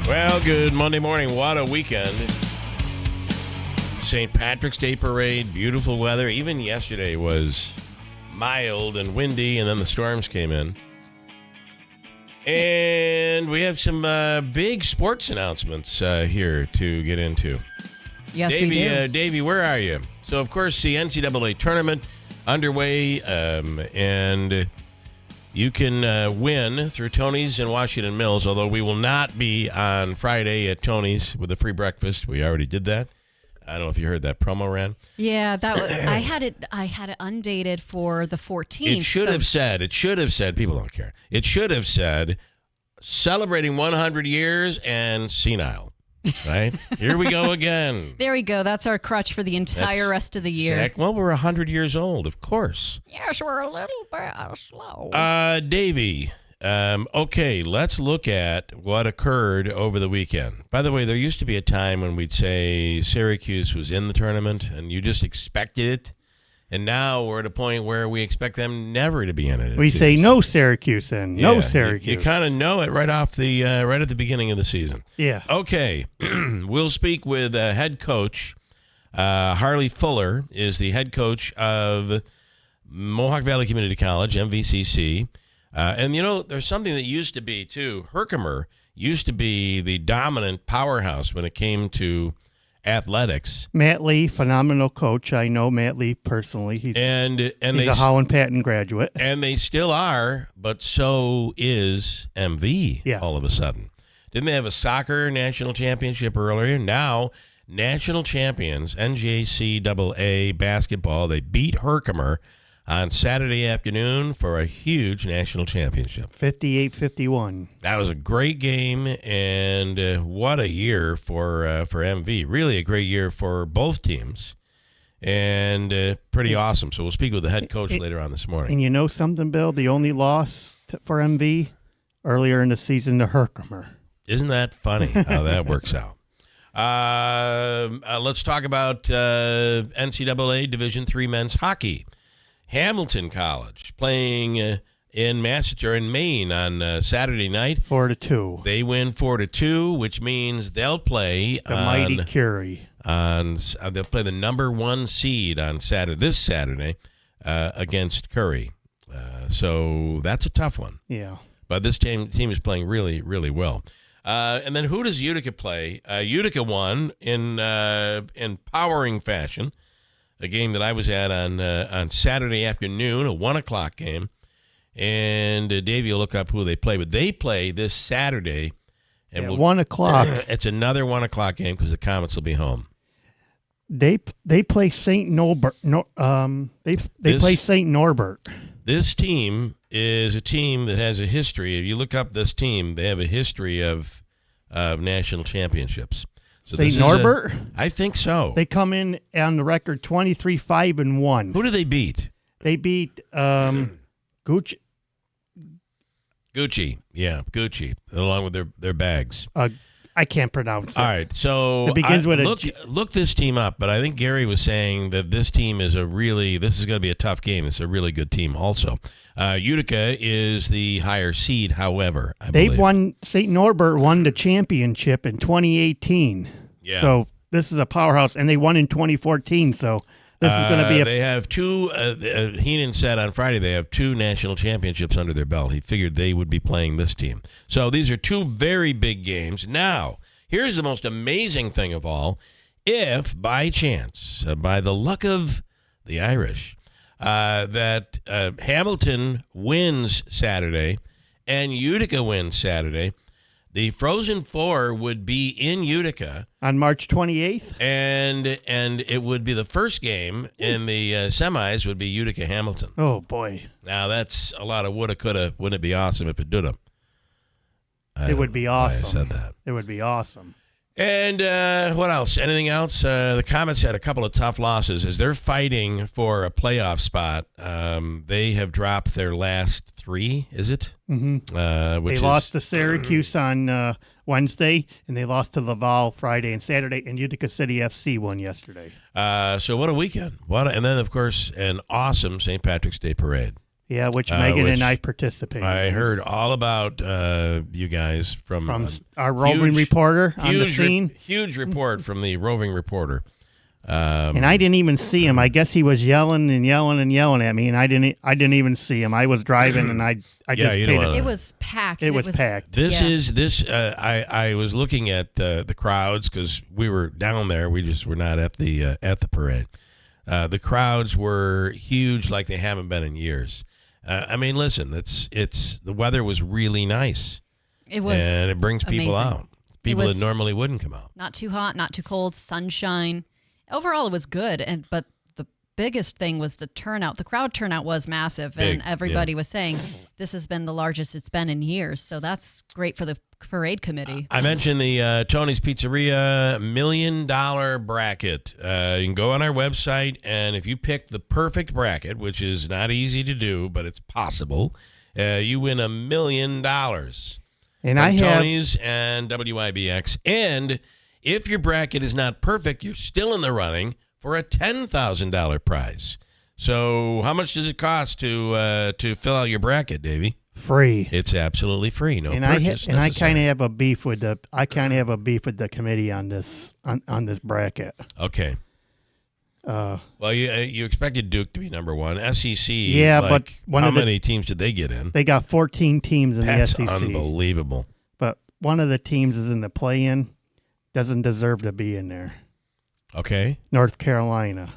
Well, good Monday morning. What a weekend. St. Patrick's Day parade, beautiful weather. Even yesterday was mild and windy, and then the storms came in. And we have some big sports announcements here to get into. Yes, Davey, we do. Davey, where are you? So, of course, the NCAA tournament underway, and you can win through Tony's in Washington Mills, although we will not be on Friday at Tony's with a free breakfast. We already did that. I don't know if you heard that promo ran. Yeah, that was, I had it undated for the 14th. It should have said, people don't care. It should have said, celebrating 100 years and senile. Right? Here we go again. There we go. That's our crutch for the entire rest of the year. Well, we're 100 years old, of course. Yes, we're a little bit slow. Davey, okay, let's look at what occurred over the weekend. By the way, there used to be a time when we'd say Syracuse was in the tournament and you just expected it. And now we're at a point where we expect them never to be in it. We say no Syracuse and no Syracuse. You kind of know it right off the right at the beginning of the season. Yeah. Okay, we'll speak with head coach Harley Fuller is the head coach of Mohawk Valley Community College, MVCC. And, you know, there's something that used to be, too. Herkimer used to be the dominant powerhouse when it came to athletics. Matt Lee, phenomenal coach. I know Matt Lee personally. He's a Holland Patton graduate. And they still are, but so is MV all of a sudden. Didn't they have a soccer national championship earlier? Now, national champions, NJCAA basketball, they beat Herkimer on Saturday afternoon for a huge national championship. 58-51. That was a great game, and what a year for MV. Really a great year for both teams, and pretty awesome. So we'll speak with the head coach later on this morning. And you know something, Bill? The only loss for MV earlier in the season to Herkimer. Isn't that funny how that works out? Let's talk about NCAA Division III men's hockey. Hamilton College playing in Maine on Saturday night. 4-2. They win 4-2, which means they'll play the mighty Curie. They'll play the number 1 seed on this Saturday against Curry. So that's a tough one. Yeah. But this team is playing really, really well. And then who does Utica play? Utica won in powering fashion. A game that I was at on Saturday afternoon, a 1 o'clock game. And Davey will look up who they play. But they play this Saturday. And at 1 o'clock. It's another 1 o'clock game because the Comets will be home. They play St. Norbert. They play St. Norbert. This team is a team that has a history. If you look up this team, they have a history of national championships. So St. Norbert? I think so. They come in on the record 23-5-1. Who do they beat? They beat Gucci. Gucci, along with their bags. I can't pronounce it. All right, so it begins with look this team up, but I think Gary was saying that this team is this is going to be a tough game. It's a really good team also. Utica is the higher seed, however, I believe. St. Norbert won the championship in 2018. Yeah. So this is a powerhouse, and they won in 2014, so this is going to be They have two, Heenan said on Friday, they have 2 national championships under their belt. He figured they would be playing this team. So these are 2 very big games. Now, here's the most amazing thing of all. If, by chance, by the luck of the Irish, that Hamilton wins Saturday and Utica wins Saturday, the Frozen Four would be in Utica on March 28th, and it would be the first game in the semis would be Utica Hamilton. Oh boy! Now that's a lot of woulda, coulda. Wouldn't it be awesome if it did them? It would be awesome. I said that. It would be awesome. And what else? Anything else? The Comets had a couple of tough losses. As they're fighting for a playoff spot, they have dropped their last 3, is it? Mm-hmm. They lost to Syracuse on Wednesday, and they lost to Laval Friday and Saturday, and Utica City FC won yesterday. So what a weekend. And then, of course, an awesome St. Patrick's Day parade. Yeah, which Megan and I participated. I heard all about you guys from our roving reporter on the scene. Huge report from the roving reporter. And I didn't even see him. I guess he was yelling and yelling and yelling at me, and I didn't even see him. I was driving, and I just paid it. It was packed. It was packed. I was looking at the crowds because we were down there. We just were not at the parade. The crowds were huge, like they haven't been in years. I mean, listen, it's the weather was really nice. It was, and it brings people amazing. out. People that normally wouldn't come out. Not too hot, not too cold, sunshine. Overall, it was good, but the biggest thing was the turnout. The crowd turnout was massive, and everybody was saying this has been the largest it's been in years. So that's great for the parade committee. I mentioned the Tony's Pizzeria $1 million bracket. You can go on our website, and if you pick the perfect bracket, which is not easy to do, but it's possible, you win $1 million. And I have Tony's and WIBX. And if your bracket is not perfect, you're still in the running for a $10,000 prize. So how much does it cost to fill out your bracket, Davey? Free. It's absolutely free. No and purchase necessary. I kind of have a beef with the committee on this on this bracket. Okay. Well, you expected Duke to be number one. SEC. Yeah, but how many teams did they get in? They got 14 teams in That's the SEC. Unbelievable. But one of the teams is in the play-in. Doesn't deserve to be in there. Okay. North Carolina.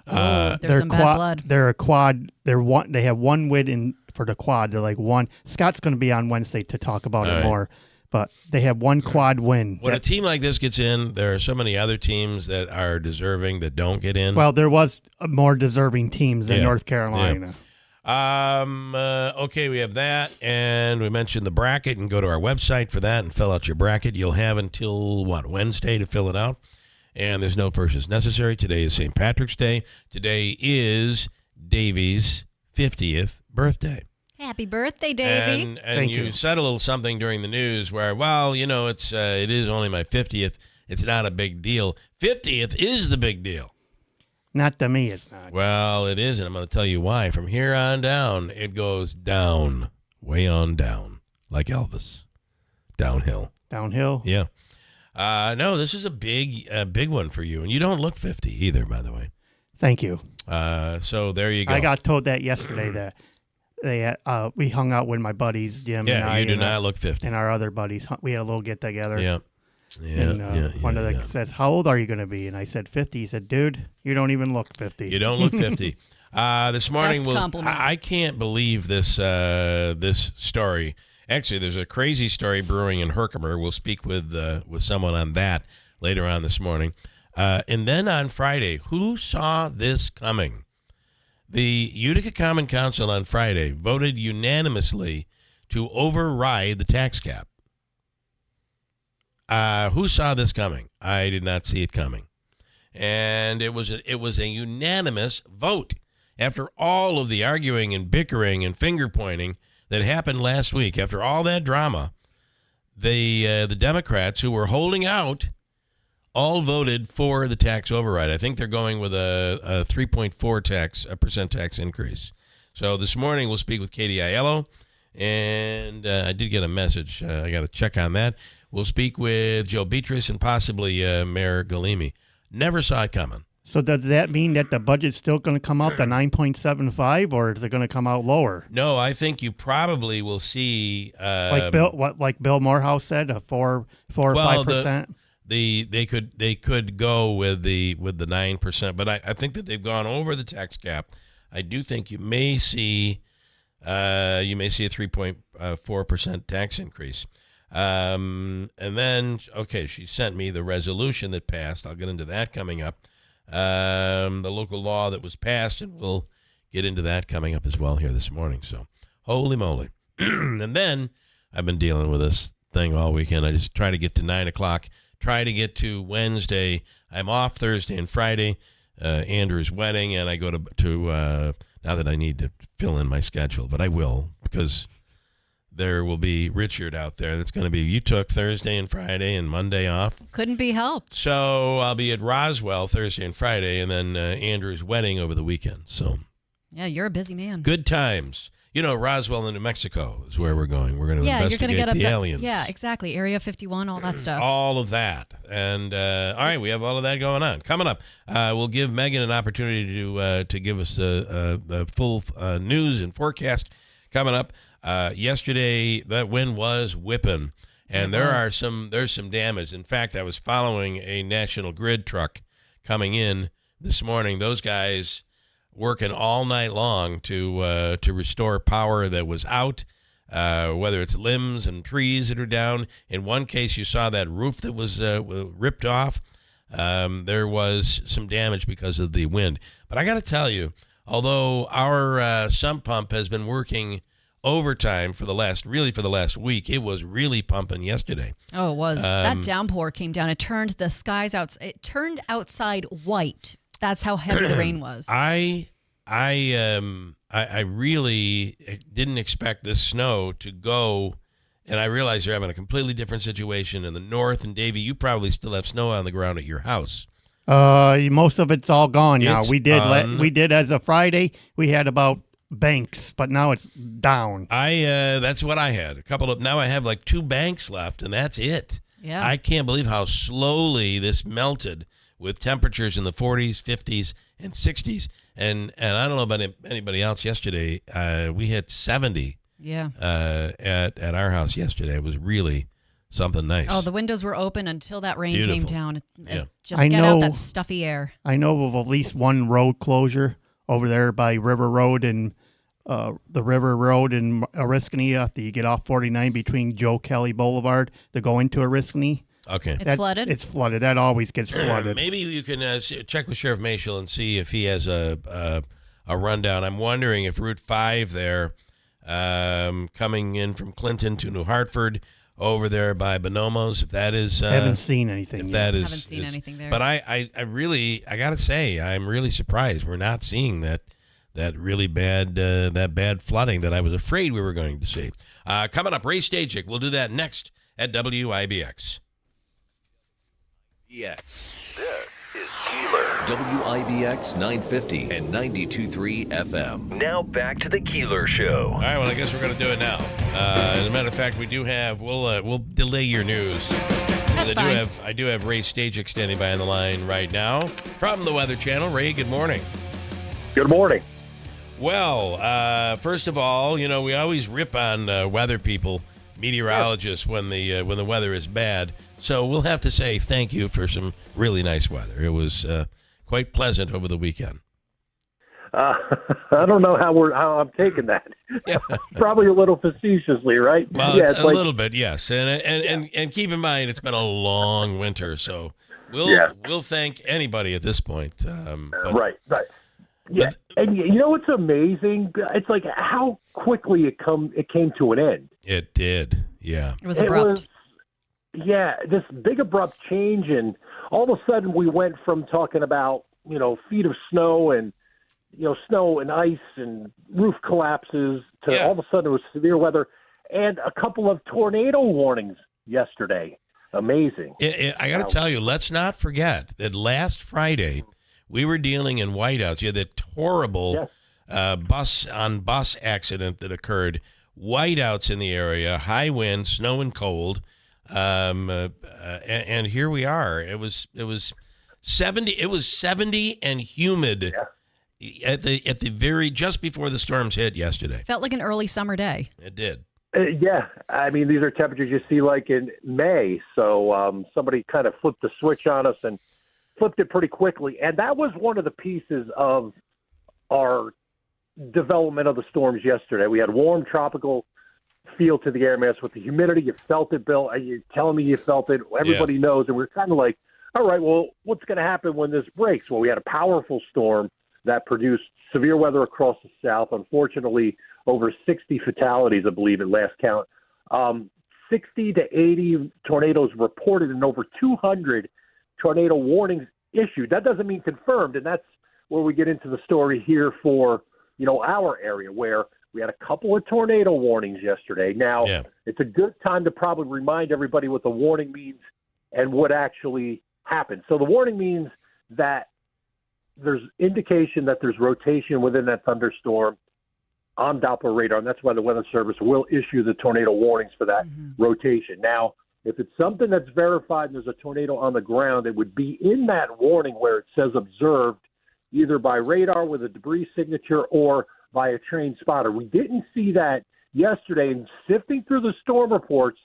There's some bad blood. They're a quad. They have one win for the quad. They're like one. Scott's going to be on Wednesday to talk about it more. But they have one quad win. When a team like this gets in, there are so many other teams that are deserving that don't get in. Well, there was more deserving teams than North Carolina. Yeah. Okay, we have that, and we mentioned the bracket, and go to our website for that and fill out your bracket. You'll have until, Wednesday to fill it out, and there's no purchase necessary. Today is St. Patrick's Day. Today is Davey's 50th birthday. Happy birthday, Davey. And Thank you said a little something during the news where, it is only my 50th. It's not a big deal. 50th is the big deal. Not to me, it's not. Well, it is, and I'm going to tell you why. From here on down, it goes down, way on down, like Elvis. Downhill. Downhill? Yeah. No, this is a big one for you, and you don't look 50 either, by the way. Thank you. So there you go. I got told that yesterday that we hung out with my buddies, Jim and I. You do not look 50. And our other buddies. We had a little get-together. Yeah. One of them says, how old are you going to be? And I said 50. He said, dude, you don't even look 50. You don't look 50. This morning, I can't believe this story. Actually, there's a crazy story brewing in Herkimer. We'll speak with someone on that later on this morning. And then on Friday, who saw this coming? The Utica Common Council on Friday voted unanimously to override the tax cap. Who saw this coming? I did not see it coming. And it was a unanimous vote. After all of the arguing and bickering and finger-pointing that happened last week, after all that drama, the Democrats who were holding out all voted for the tax override. I think they're going with a 3.4% tax increase. So this morning we'll speak with Katie Iello, and I did get a message. I got to check on that. We'll speak with Joe Beatus and possibly Mayor Galimi. Never saw it coming. So does that mean that the budget's still going to come out to 9.75, or is it going to come out lower? No, I think you probably will see like Bill Morehouse said, a 4 or 5%. They could go with the 9%, but I think that they've gone over the tax cap. I do think you may see a 3.4% tax increase. And then, she sent me the resolution that passed. I'll get into that coming up. The local law that was passed, and we'll get into that coming up as well here this morning. So, holy moly. And then I've been dealing with this thing all weekend. I just try to get to 9 o'clock, try to get to Wednesday. I'm off Thursday and Friday, Andrew's wedding, and I go to now that I need to fill in my schedule, but I will, because there will be Richard out there. That's going to be, you took Thursday and Friday and Monday off. Couldn't be helped. So I'll be at Roswell Thursday and Friday, and then Andrew's wedding over the weekend. So Yeah, you're a busy man. Good times. Roswell in New Mexico is where we're going. We're going to you're investigate gonna get up the aliens. Yeah, exactly. Area 51, all that stuff. All of that. And all right, we have all of that going on. Coming up, we'll give Megan an opportunity to give us the full news and forecast coming up. Yesterday, that wind was whipping, and there's some damage. In fact, I was following a National Grid truck coming in this morning. Those guys working all night long to restore power that was out, whether it's limbs and trees that are down. In one case, you saw that roof that was ripped off. There was some damage because of the wind. But I got to tell you, although our sump pump has been working overtime for the last week, it was really pumping yesterday. Oh, it was. That downpour came down. It turned the skies out. It turned outside white. That's how heavy the rain was. I really didn't expect this snow to go, and I realize you're having a completely different situation in the north. And Davey, you probably still have snow on the ground at your house. Most of it's all gone now. It's We did as of Friday. We had about banks, but now it's down. That's what I had. Now I have like 2 banks left, and that's it. Yeah. I can't believe how slowly this melted, with temperatures in the 40s, 50s, and 60s. And I don't know about anybody else yesterday. We hit 70 at our house yesterday. It was really something nice. Oh, the windows were open until that rain came down. Just out that stuffy air. I know of at least one road closure over there by River Road and the River Road in Oriskany after you get off 49 between Joe Kelly Boulevard to go into Oriskany. Okay. It's flooded? It's flooded. That always gets flooded. Maybe you can check with Sheriff Mashel and see if he has a rundown. I'm wondering if Route 5 there, coming in from Clinton to New Hartford, over there by Bonomo's, if that is... I haven't seen anything yet. Haven't seen anything there. But I got to say, I'm really surprised we're not seeing that really bad flooding that I was afraid we were going to see. Coming up, Ray Stajic. We'll do that next at WIBX. This is Keeler. WIBX 950 and 92.3 FM. Now back to the Keeler Show. All right, well, I guess we're going to do it now. As a matter of fact, we do have, we'll delay your news. That's fine. I do have Ray Stajic standing by on the line right now from the Weather Channel. Ray, good morning. Good morning. Well, first of all, we always rip on weather people, meteorologists, when the weather is bad. So we'll have to say thank you for some really nice weather. It was quite pleasant over the weekend. I don't know how I'm taking that. Yeah. Probably a little facetiously, right? Well, yeah, a little bit, yes. And keep in mind, it's been a long winter, so we'll thank anybody at this point. Right. Yeah, and you know what's amazing? It's like how quickly it came to an end. It did, yeah. It was abrupt. This big abrupt change, and all of a sudden we went from talking about feet of snow and snow and ice and roof collapses to all of a sudden it was severe weather and a couple of tornado warnings yesterday. Amazing. I got to tell you, let's not forget that last Friday we were dealing in whiteouts. You had that horrible bus accident that occurred. Whiteouts in the area, high wind, snow and cold. And here we are. It was 70. It was 70 and humid at the very just before the storms hit yesterday. Felt like an early summer day. It did. I mean, these are temperatures you see like in May. So somebody kind of flipped the switch on us and flipped it pretty quickly. And that was one of the pieces of our development of the storms yesterday. We had warm tropical feel to the air mass with the humidity. You felt it, Bill. You're telling me you felt it. Everybody knows. And we're kind of like, all right, well, what's going to happen when this breaks? Well, we had a powerful storm that produced severe weather across the South. Unfortunately, over 60 fatalities, I believe, at last count. 60 to 80 tornadoes reported and over 200 tornado warnings issued. That doesn't mean confirmed, and that's where we get into the story here for, our area, where we had a couple of tornado warnings yesterday. Now, it's a good time to probably remind everybody what the warning means and what actually happened. So the warning means that there's indication that there's rotation within that thunderstorm on Doppler radar, and that's why the Weather Service will issue the tornado warnings for that rotation. Now, if it's something that's verified and there's a tornado on the ground, it would be in that warning where it says observed, either by radar with a debris signature or by a trained spotter. We didn't see that yesterday. And sifting through the storm reports,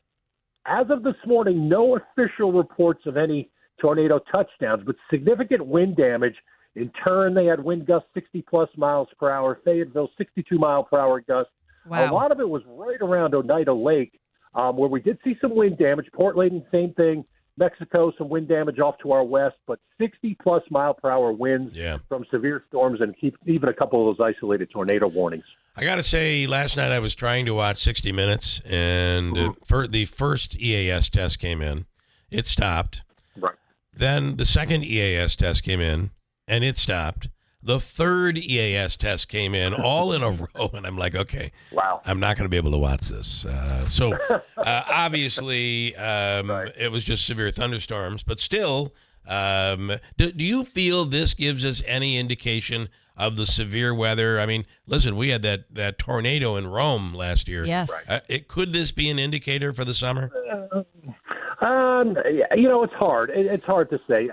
as of this morning, no official reports of any tornado touchdowns, but significant wind damage. In turn, they had wind gusts 60-plus miles per hour. Fayetteville, 62-mile-per-hour gusts. Wow. A lot of it was right around Oneida Lake, where we did see some wind damage. Port Layton, same thing. Mexico, some wind damage off to our west, but 60-plus mile-per-hour winds from severe storms and even a couple of those isolated tornado warnings. I got to say, last night I was trying to watch 60 Minutes, and for the first EAS test came in. It stopped. Right. Then the second EAS test came in, and it stopped. The third EAS test came in all in a row, and I'm like, okay, wow, I'm not going to be able to watch this. So obviously it was just severe thunderstorms, but still, do you feel this gives us any indication of the severe weather? I mean, listen, we had that tornado in Rome last year. Yes. Could this be an indicator for the summer? It's hard. It's hard to say.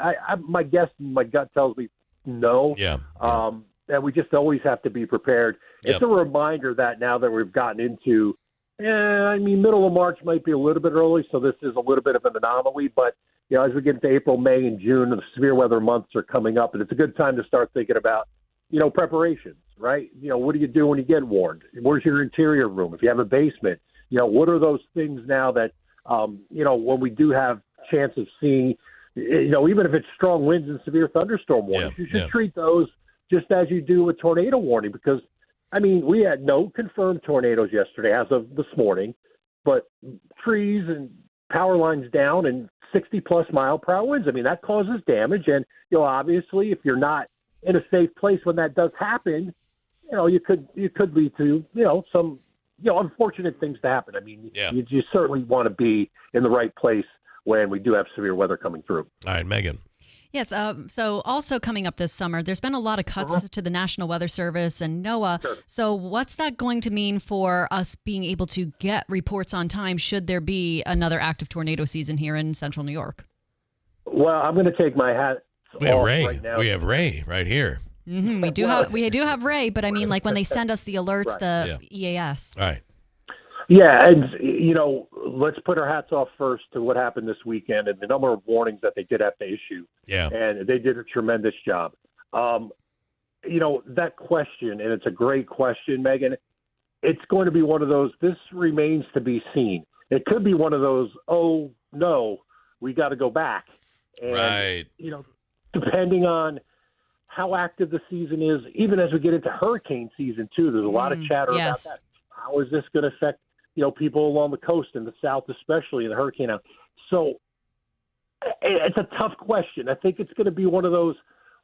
My guess, my gut tells me no. Yeah. And we just always have to be prepared. It's a reminder that now that we've gotten into, middle of March might be a little bit early, so this is a little bit of an anomaly. But, as we get into April, May, and June, the severe weather months are coming up, and it's a good time to start thinking about, preparations, right? What do you do when you get warned? Where's your interior room? If you have a basement, what are those things now that, when we do have chance of seeing, even if it's strong winds and severe thunderstorm warnings, you should treat those just as you do a tornado warning, because, we had no confirmed tornadoes yesterday as of this morning, but trees and power lines down and 60-plus mile-per-hour winds, that causes damage. And, obviously, if you're not in a safe place when that does happen, you could lead to, some, unfortunate things to happen. You certainly want to be in the right place when we do have severe weather coming through. All right, Megan. Yes. So also coming up this summer, there's been a lot of cuts to the National Weather Service and NOAA. Sure. So what's that going to mean for us being able to get reports on time should there be another active tornado season here in central New York? Well, I'm going to take my hat We have off Ray. right now. We have Ray right here. Mm-hmm. We do have Ray, but like when they send us the alerts, the EAS. All right. Yeah, and, let's put our hats off first to what happened this weekend and the number of warnings that they did have to issue. Yeah. And they did a tremendous job. That question, and it's a great question, Megan, it's going to be one of those, this remains to be seen. It could be one of those, oh, no, we got to go back. And, right. Depending on how active the season is, even as we get into hurricane season, too, there's a lot of chatter about that. How is this going to affect people along the coast in the south, especially in the hurricane out. So it's a tough question. I think it's going to be one of those,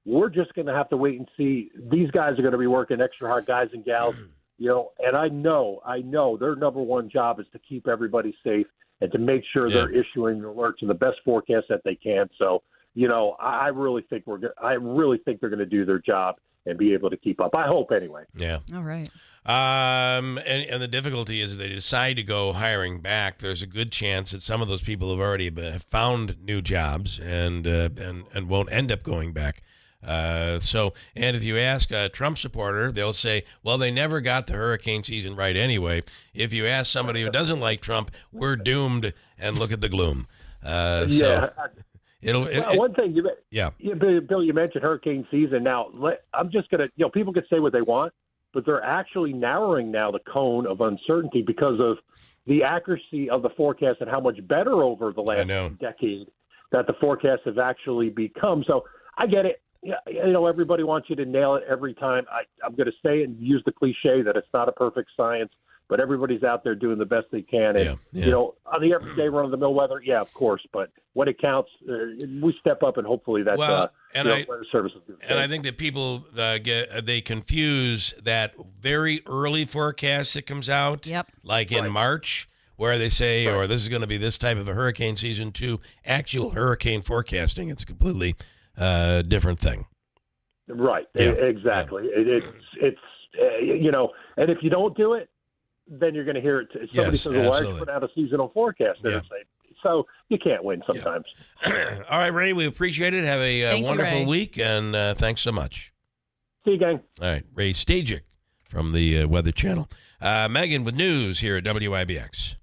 we're just going to have to wait and see. These guys are going to be working extra hard, guys and gals, and I know their number one job is to keep everybody safe and to make sure they're issuing alerts and the best forecast that they can. So, I really think they're going to do their job and be able to keep up. I hope anyway. Yeah. All right. And the difficulty is if they decide to go hiring back, there's a good chance that some of those people have already found new jobs and won't end up going back. And if you ask a Trump supporter, they'll say, well, they never got the hurricane season right anyway. If you ask somebody who doesn't like Trump, we're doomed, and look at the gloom. One thing, Bill, you mentioned hurricane season. Now, I'm just going to, people could say what they want, but they're actually narrowing now the cone of uncertainty because of the accuracy of the forecast and how much better over the last decade that the forecasts have actually become. So I get it. Everybody wants you to nail it every time. I'm going to say it and use the cliche that it's not a perfect science, but everybody's out there doing the best they can. And, on the everyday run-of-the-mill weather, of course. But when it counts, we step up, and hopefully that's Weather Service is good. And I think that people they confuse that very early forecast that comes out, like in March, where they say, or this is going to be this type of a hurricane season, to actual hurricane forecasting. It's a completely different thing. Right. Yeah. Exactly. Yeah. It's and if you don't do it, then you're going to hear it. Somebody says, well, why don't you put out a seasonal forecast? Yeah. So you can't win sometimes. Yeah. All right, Ray, we appreciate it. Have a wonderful week, and thanks so much. See you, gang. All right, Ray Stajic from the Weather Channel. Megan with news here at WIBX.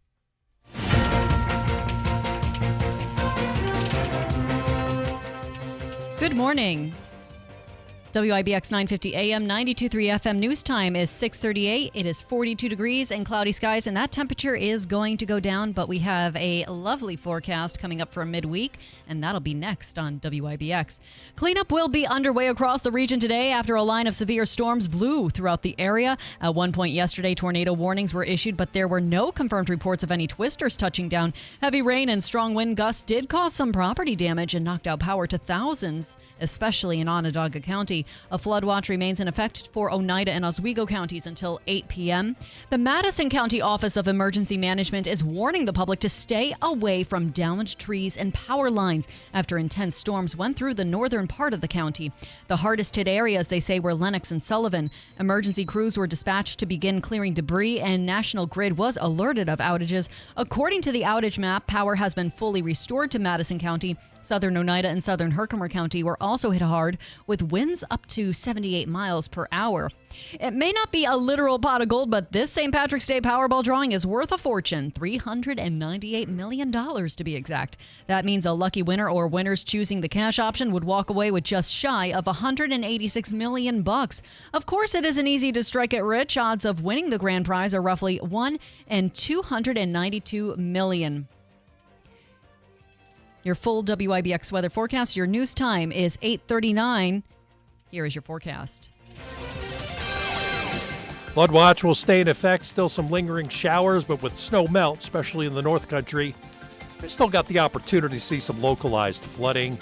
Good morning. WIBX 950 AM, 92.3 FM news time is 6:38. It is 42 degrees and cloudy skies, and that temperature is going to go down, but we have a lovely forecast coming up for midweek, and that'll be next on WIBX. Cleanup will be underway across the region today after a line of severe storms blew throughout the area. At one point yesterday, tornado warnings were issued, but there were no confirmed reports of any twisters touching down. Heavy rain and strong wind gusts did cause some property damage and knocked out power to thousands, especially in Onondaga County. A flood watch remains in effect for Oneida and Oswego counties until 8 p.m. The Madison County Office of Emergency Management is warning the public to stay away from damaged trees and power lines after intense storms went through the northern part of the county. The hardest hit areas, they say, were Lenox and Sullivan. Emergency crews were dispatched to begin clearing debris, and National Grid was alerted of outages. According to the outage map, power has been fully restored to Madison County. Southern Oneida and southern Herkimer County were also hit hard, with winds up to 78 miles per hour. It may not be a literal pot of gold, but this St. Patrick's Day Powerball drawing is worth a fortune, $398 million to be exact. That means a lucky winner or winners choosing the cash option would walk away with just shy of $186 million. Of course, it isn't easy to strike it rich. Odds of winning the grand prize are roughly 1 in 292 million. Your full WIBX weather forecast. Your news time is 8:39. Here is your forecast. Flood watch will stay in effect. Still some lingering showers, but with snow melt, especially in the North Country, we still got the opportunity to see some localized flooding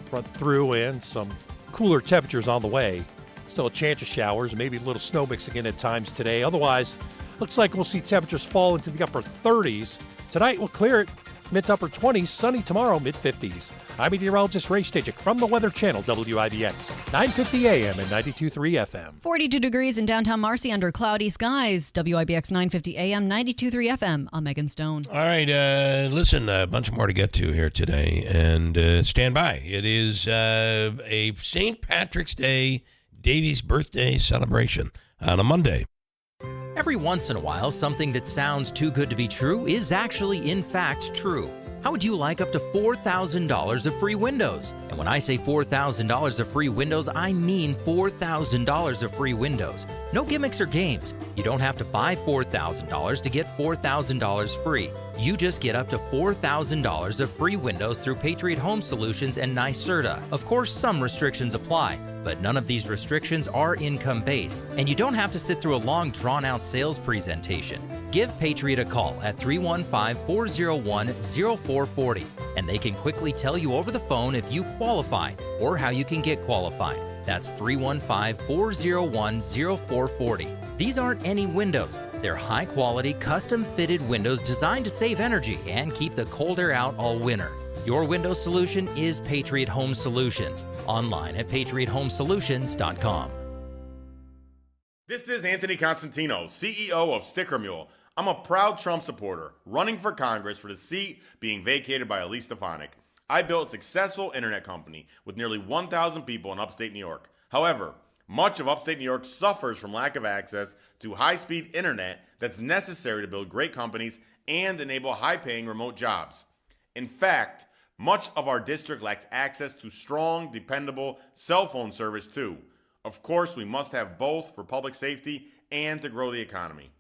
front through and some cooler temperatures on the way. Still a chance of showers, maybe a little snow mixing in at times today. Otherwise, looks like we'll see temperatures fall into the upper 30s. Tonight we'll clear it. Mid to upper 20s, sunny tomorrow, mid-50s. I'm meteorologist Ray Stajic from the Weather Channel, WIBX, 950 AM and 92.3 FM. 42 degrees in downtown Marcy under cloudy skies. WIBX 950 AM, 92.3 FM. I'm Megan Stone. All right, listen, a bunch more to get to here today, and stand by. It is a St. Patrick's Day, Davey's birthday celebration on a Monday. Every once in a while, something that sounds too good to be true is actually, in fact, true. How would you like up to $4,000 of free windows? And when I say $4,000 of free windows, I mean $4,000 of free windows. No gimmicks or games. You don't have to buy $4,000 to get $4,000 free. You just get up to $4,000 of free windows through Patriot Home Solutions and NYSERDA. Of course, some restrictions apply, but none of these restrictions are income-based, and you don't have to sit through a long, drawn-out sales presentation. Give Patriot a call at 315-401-0440, and they can quickly tell you over the phone if you qualify or how you can get qualified. That's 315-401-0440. These aren't any windows. They're high-quality, custom-fitted windows designed to save energy and keep the cold air out all winter. Your window solution is Patriot Home Solutions. Online at patriothomesolutions.com. This is Anthony Constantino, CEO of Sticker Mule. I'm a proud Trump supporter, running for Congress for the seat being vacated by Elise Stefanik. I built a successful internet company with nearly 1,000 people in upstate New York. However, much of upstate New York suffers from lack of access to high-speed internet that's necessary to build great companies and enable high-paying remote jobs. In fact, much of our district lacks access to strong, dependable cell phone service too. Of course, we must have both for public safety and to grow the economy.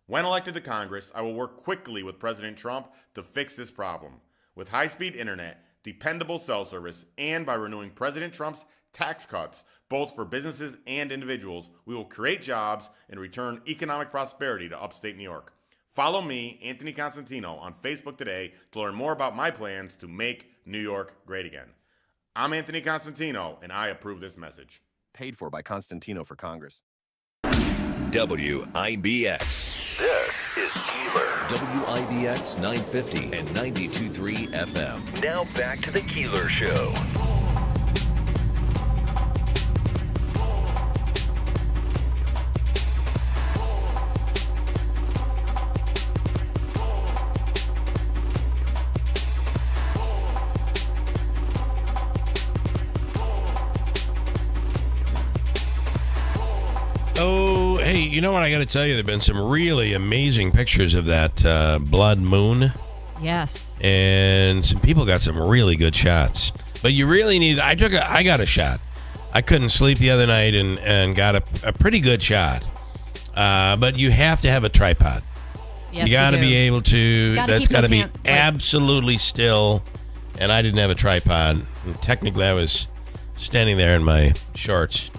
When elected to Congress, I will work quickly with President Trump to fix this problem. With high-speed internet, dependable cell service, and by renewing President Trump's tax cuts, both for businesses and individuals, we will create jobs and return economic prosperity to upstate New York. Follow me, Anthony Constantino, on Facebook today to learn more about my plans to make New York great again. I'm Anthony Constantino, and I approve this message. Paid for by Constantino for Congress. WIBX. This is Keeler. WIBX 950 and 92.3 FM. Now back to the Keeler Show. you know what? I got to tell you, there have been some really amazing pictures of that blood moon. Yes. And some people got some really good shots. But you really need. I got a shot. I couldn't sleep the other night and got a pretty good shot. But you have to have a tripod. Yes, you got to be able to. That's got to be absolutely still. And I didn't have a tripod. And technically, I was standing there in my shorts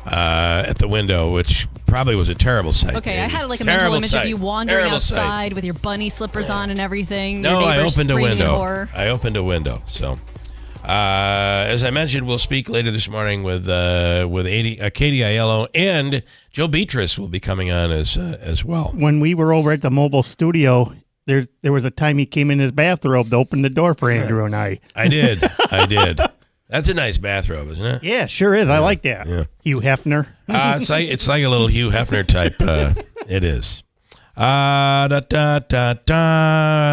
at the window, which probably was a terrible sight. Okay, I had like a terrible mental image sight. of you wandering Terrible outside sight. with your bunny slippers on and everything. No, your I neighbors opened a screaming in window. horror. I opened a window. So, as I mentioned, we'll speak later this morning with Katie Iello, and Joe Beatus will be coming on as well. When we were over at the mobile studio, there was a time he came in his bathrobe to open the door for Andrew and I. I did. That's a nice bathrobe, isn't it? Yeah, sure is. I like that. Yeah. Hugh Hefner. It's like a little Hugh Hefner type. It is.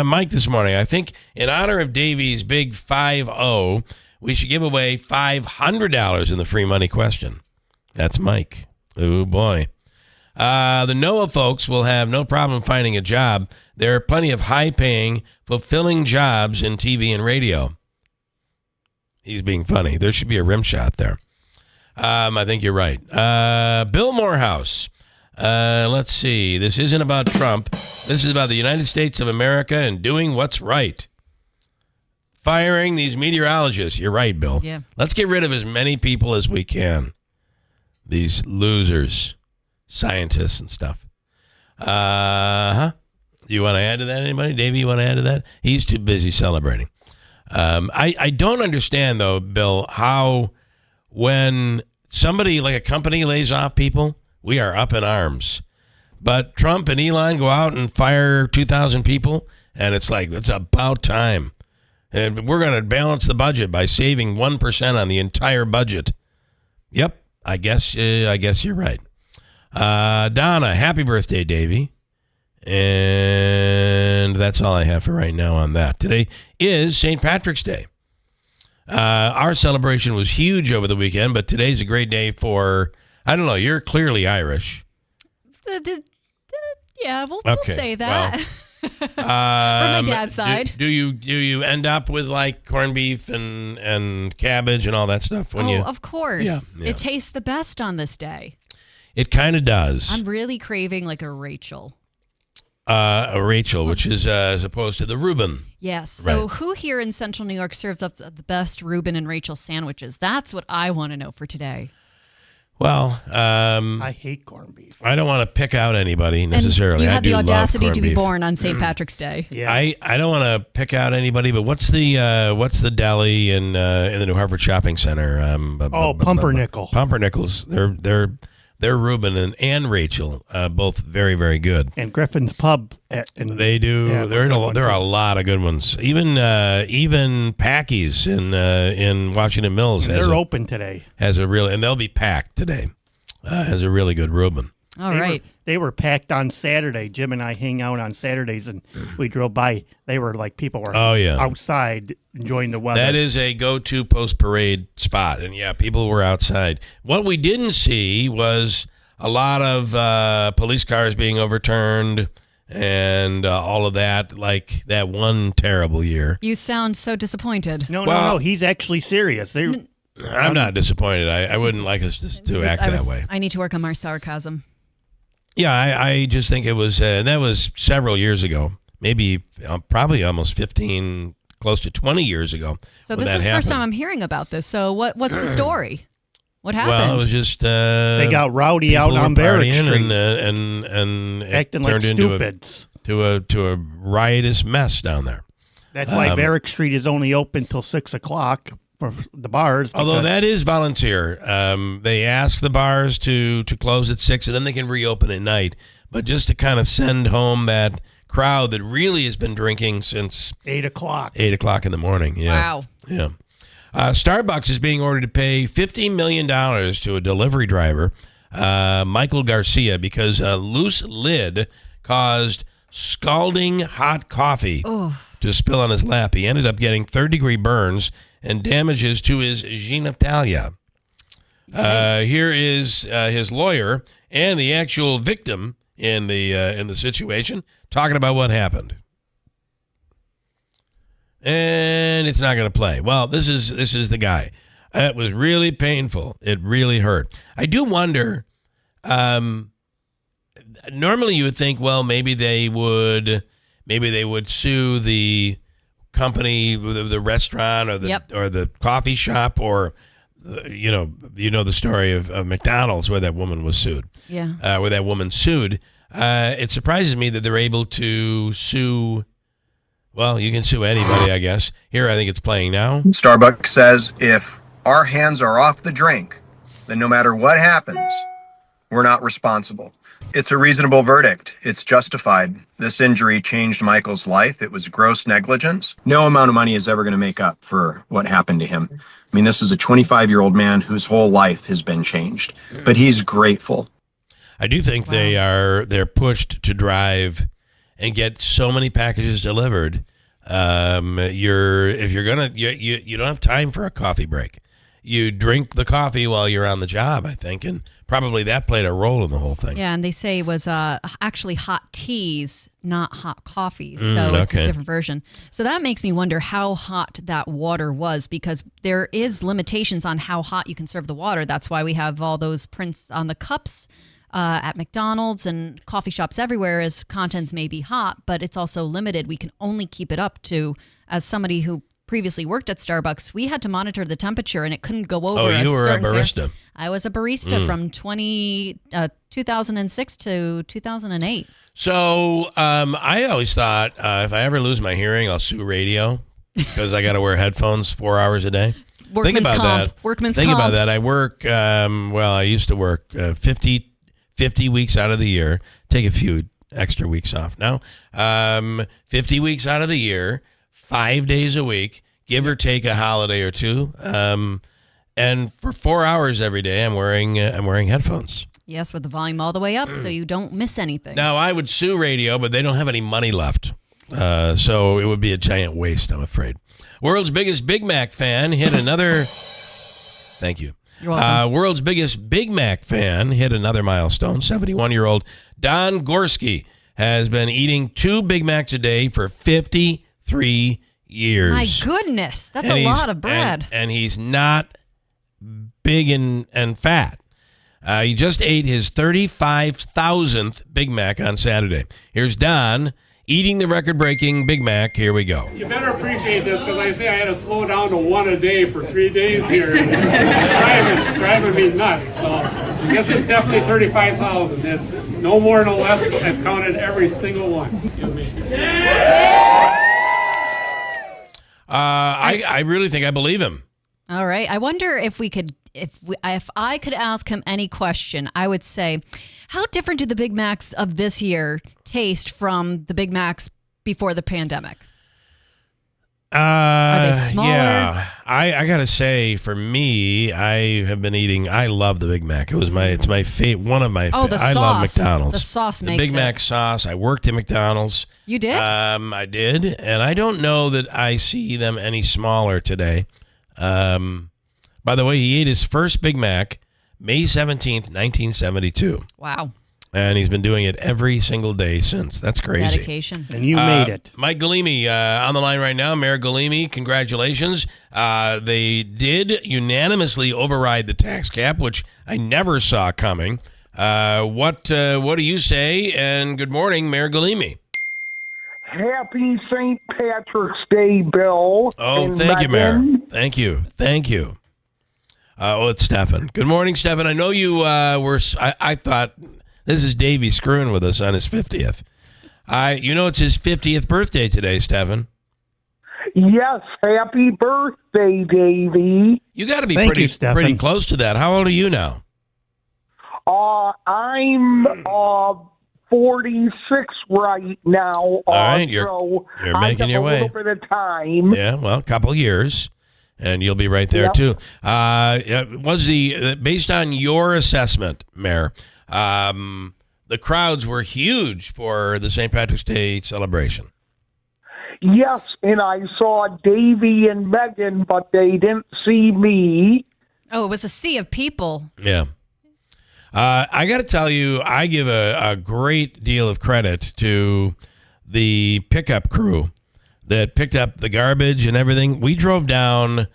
Mike this morning, I think in honor of Davey's big 5-0, we should give away $500 in the free money question. That's Mike. Oh, boy. The NOAA folks will have no problem finding a job. There are plenty of high-paying, fulfilling jobs in TV and radio. He's being funny. There should be a rim shot there. I think you're right. Bill Morehouse. Let's see. This isn't about Trump. This is about the United States of America and doing what's right. Firing these meteorologists. You're right, Bill. Yeah. Let's get rid of as many people as we can. These losers, scientists and stuff. You want to add to that, anybody? Davey, you want to add to that? He's too busy celebrating. I don't understand, though, Bill, how when somebody like a company lays off people, we are up in arms. But Trump and Elon go out and fire 2,000 people, and it's like, it's about time. And we're going to balance the budget by saving 1% on the entire budget. Yep, I guess you're right. Donna, happy birthday, Davey. And that's all I have for right now on that. Today is St. Patrick's Day. Our celebration was huge over the weekend, but today's a great day for, I don't know, you're clearly Irish. Yeah, we'll say that. Well, from my dad's side. Do you end up with like corned beef and cabbage and all that stuff when you? Of course. Yeah. It tastes the best on this day. It kind of does. I'm really craving like a Rachel. A Rachel, which is as opposed to the Reuben. Yes. So Right. who here in Central New York serves up the best Reuben and Rachel sandwiches? That's what I want to know for today. Well, I hate corned beef. I don't want to pick out anybody necessarily. And you I had do the love audacity corned to be beef. born on St. Patrick's Day. Yeah. I don't want to pick out anybody, but what's the deli in the New Hartford Shopping Center? Pumpernickel. Pumpernickel's. They're Reuben and Rachel, both very, very good. And Griffin's Pub. They do. Yeah, there are a lot of good ones. Even Packy's in Washington Mills They're open today. and they'll be packed today. Has a really good Reuben. All right. They were packed on Saturday. Jim and I hang out on Saturdays, and we drove by. They were like people were outside enjoying the weather. That is a go-to post-parade spot. And, yeah, people were outside. What we didn't see was a lot of police cars being overturned and all of that, like that one terrible year. You sound so disappointed. No. He's actually serious. I'm not disappointed. I wouldn't like us to act that way. I need to work on my sarcasm. Yeah, I just think it was, that was several years ago, maybe probably almost 15, close to 20 years ago. So this is the first time I'm hearing about this. So what's the story? What happened? Well, it was just they got rowdy out on Barrack Street and acting like stupids to a riotous mess down there. That's why Barrack Street is only open till 6 o'clock for the bars. Although that is volunteer. They ask the bars to close at 6 and then they can reopen at night. But just to kind of send home that crowd that really has been drinking since 8 o'clock. 8 o'clock in the morning. Yeah. Wow. Yeah. Starbucks is being ordered to pay $50 million to a delivery driver, Michael Garcia, because a loose lid caused scalding hot coffee to spill on his lap. He ended up getting third-degree burns and damages to his genitalia. Here is his lawyer and the actual victim in the situation talking about what happened. And it's not going to play. Well, this is the guy. It was really painful. It really hurt. I do wonder. Normally, you would think, well, maybe they would sue the company, the restaurant, or the coffee shop, or you know the story of McDonald's where that woman was sued. Yeah. Where that woman sued. It surprises me that they're able to sue. Well, you can sue anybody, I guess. Here, I think it's playing now. Starbucks says if our hands are off the drink, then no matter what happens, we're not responsible. It's a reasonable verdict. It's justified. This injury changed Michael's life. It was gross negligence. No amount of money is ever going to make up for what happened to him. I mean, this is a 25-year-old man whose whole life has been changed, but he's grateful. I do think they're pushed to drive and get so many packages delivered. You don't have time for a coffee break. You drink the coffee while you're on the job, I think, and probably that played a role in the whole thing. Yeah, and they say it was actually hot teas, not hot coffees. So it's a different version. So that makes me wonder how hot that water was, because there is limitations on how hot you can serve the water. That's why we have all those prints on the cups at McDonald's and coffee shops everywhere, as contents may be hot, but it's also limited. We can only keep it up to, as somebody who previously worked at Starbucks, we had to monitor the temperature, and it couldn't go over. Oh, you were a barista. I was a barista from 2006 to 2008. So I always thought if I ever lose my hearing, I'll sue radio because I got to wear headphones 4 hours a day. Think about that. I work, I used to work 50 weeks out of the year, take a few extra weeks off now, 50 weeks out of the year, 5 days a week, give or take a holiday or two. And for 4 hours every day, I'm wearing headphones. Yes, with the volume all the way up so you don't miss anything. Now, I would sue radio, but they don't have any money left. So it would be a giant waste, I'm afraid. World's biggest Big Mac fan hit another... Thank you. You're welcome. World's biggest Big Mac fan hit another milestone. 71-year-old Don Gorski has been eating 2 Big Macs a day for 53 years. My goodness, that's a lot of bread. And he's not big and fat. He just ate his 35,000th Big Mac on Saturday. Here's Don eating the record-breaking Big Mac. Here we go. You better appreciate this, because I say I had to slow down to 1 a day for 3 days here. It's driving me nuts. So I guess it's definitely 35,000. It's no more, no less. I've counted every single one. Excuse me. I really think I believe him. All right. I wonder if I could ask him any question, I would say, how different do the Big Macs of this year taste from the Big Macs before the pandemic? Are they smaller? Yeah, I gotta say, for me, I love the Big Mac. It's my favorite, one of my. The sauce. I love McDonald's. The sauce makes it. Big Mac sauce. I worked at McDonald's. You did? I did, and I don't know that I see them any smaller today. By the way, he ate his first Big Mac May 17th, 1972. Wow. And he's been doing it every single day since. That's crazy. Dedication. And you made it. Mike Galimi on the line right now. Mayor Galimi, congratulations. They did unanimously override the tax cap, which I never saw coming. What do you say? And good morning, Mayor Galimi. Happy St. Patrick's Day, Bill. Oh, thank you, Mayor. Thank you. It's Stefan. Good morning, Stefan. I know you I thought... This is Davey screwing with us on his 50th. It's his 50th birthday today, Stefan. Yes, happy birthday, Davey. You got to be pretty close to that. How old are you now? I'm 46 right now. All right, you're making your way. A little bit of time. Yeah, well, a couple years, and you'll be right there too. Based on your assessment, Mayor? The crowds were huge for the St. Patrick's Day celebration. Yes, and I saw Davey and Megan, but they didn't see me. Oh, it was a sea of people. Yeah. I got to tell you, I give a great deal of credit to the pickup crew that picked up the garbage and everything. We drove down.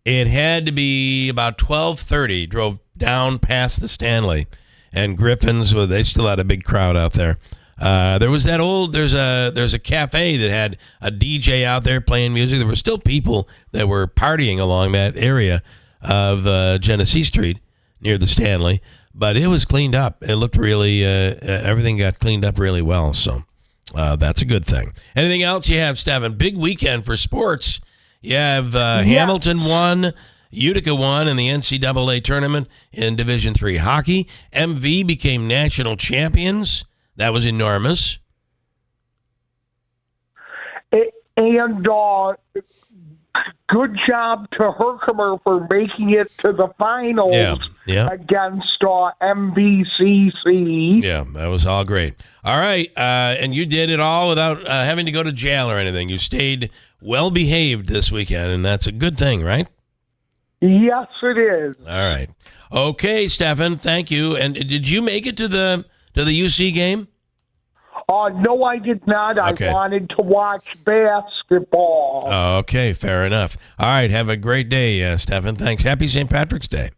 It had to be about 12:30. Drove down past the Stanley and Griffin's. Well, they still had a big crowd out there. There was that old. There's a cafe that had a DJ out there playing music. There were still people that were partying along that area of Genesee Street near the Stanley, but it was cleaned up. It looked really. Everything got cleaned up really well. So that's a good thing. Anything else you have, Stephen? Big weekend for sports. You have Hamilton won, Utica won in the NCAA tournament in Division III hockey. MV became national champions. That was enormous. And good job to Herkimer for making it to the finals against MVCC. Yeah, that was all great. All right, and you did it all without having to go to jail or anything. You stayed well behaved this weekend, and that's a good thing, right? Yes, it is. All right. Okay, Stefan, thank you. And did you make it to the UC game? No, I did not. Okay. I wanted to watch basketball. Okay, fair enough. All right, have a great day, Stefan. Thanks. Happy St. Patrick's Day.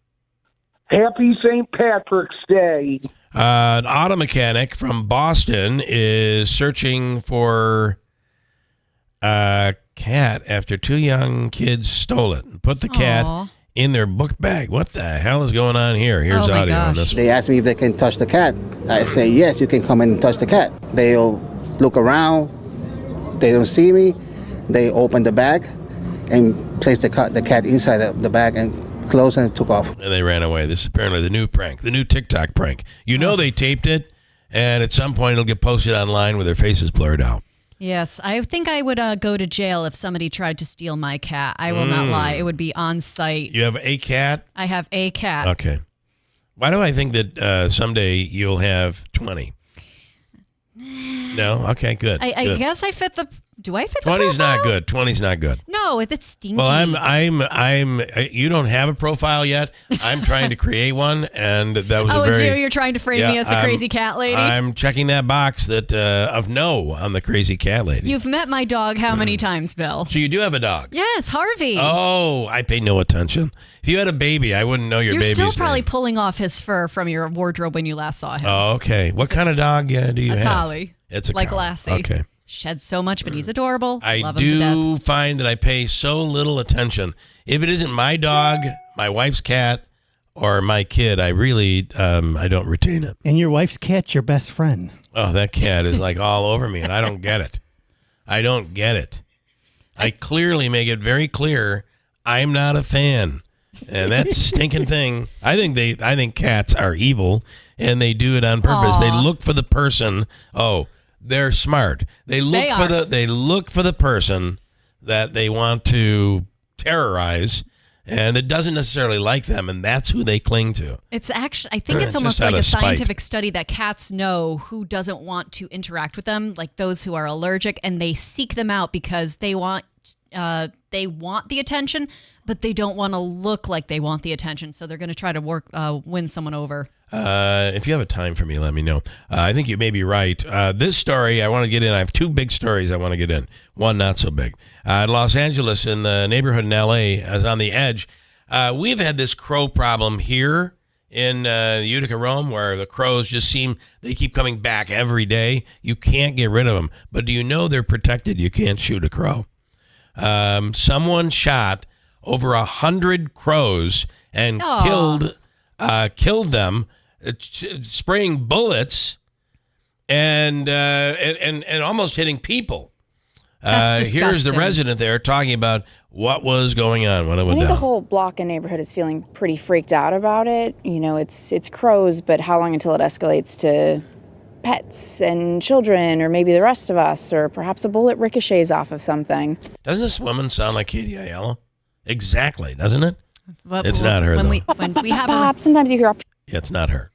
Happy St. Patrick's Day. An auto mechanic from Boston is searching for a cat after two young kids stole it and put the cat in their book bag. What the hell is going on here? Here's audio on this one. They asked me if they can touch the cat. I say, yes, you can come in and touch the cat. They'll look around. They don't see me. They open the bag and place the cat inside the bag and close and took off. And they ran away. This is apparently the new prank, the new TikTok prank. You know they taped it, and at some point it'll get posted online with their faces blurred out. Yes, I think I would go to jail if somebody tried to steal my cat. I will not lie. It would be on site. You have a cat? I have a cat. Okay. Why do I think that someday you'll have 20? No? Okay, good. I guess I fit the... Do I fit the 20's profile? not good. 20's not good. No, it's stinky. Well, I'm. You don't have a profile yet. I'm trying to create one, and that was you're trying to frame me as the crazy cat lady? I'm checking that box that of no on the crazy cat lady. You've met my dog how many times, Bill? So you do have a dog? Yes, Harvey. Oh, I pay no attention. If you had a baby, I wouldn't know your baby's name. You're still probably pulling off his fur from your wardrobe when you last saw him. Oh, okay. What kind of dog do you have? A collie. It's a like collie. Lassie. Okay. Sheds so much, but he's adorable. I Love him to death. do find that I pay so little attention. If it isn't my dog, my wife's cat, or my kid, I really I don't retain it. And your wife's cat's your best friend. Oh, that cat is like all over me, and I don't get it. I don't get it. I clearly make it very clear I'm not a fan. And that stinking thing, I think cats are evil, and they do it on purpose. Aww. They look for the person. Oh, they're smart. They look for the person that they want to terrorize, and it doesn't necessarily like them, and that's who they cling to. It's actually, I think it's almost like a scientific study that cats know who doesn't want to interact with them, like those who are allergic, and they seek them out because they want the attention, but they don't want to look like they want the attention, so they're going to try to win someone over. If you have a time for me, let me know. I think you may be right. This story I want to get in. I have two big stories I want to get in. One not so big. Los Angeles, in the neighborhood in L.A., is on the edge. We've had this crow problem here in Utica, Rome, where the crows just they keep coming back every day. You can't get rid of them. But do you know they're protected? You can't shoot a crow. Someone shot over 100 crows and killed them, spraying bullets and almost hitting people. Here's the resident there talking about what was going on when it went down. The whole block and neighborhood is feeling pretty freaked out about it. You know, it's crows, but how long until it escalates to pets and children, or maybe the rest of us, or perhaps a bullet ricochets off of something? Doesn't this woman sound like Katie Iello? Exactly, doesn't it? It's not her, though. When we have sometimes you hear... Yeah, it's not her.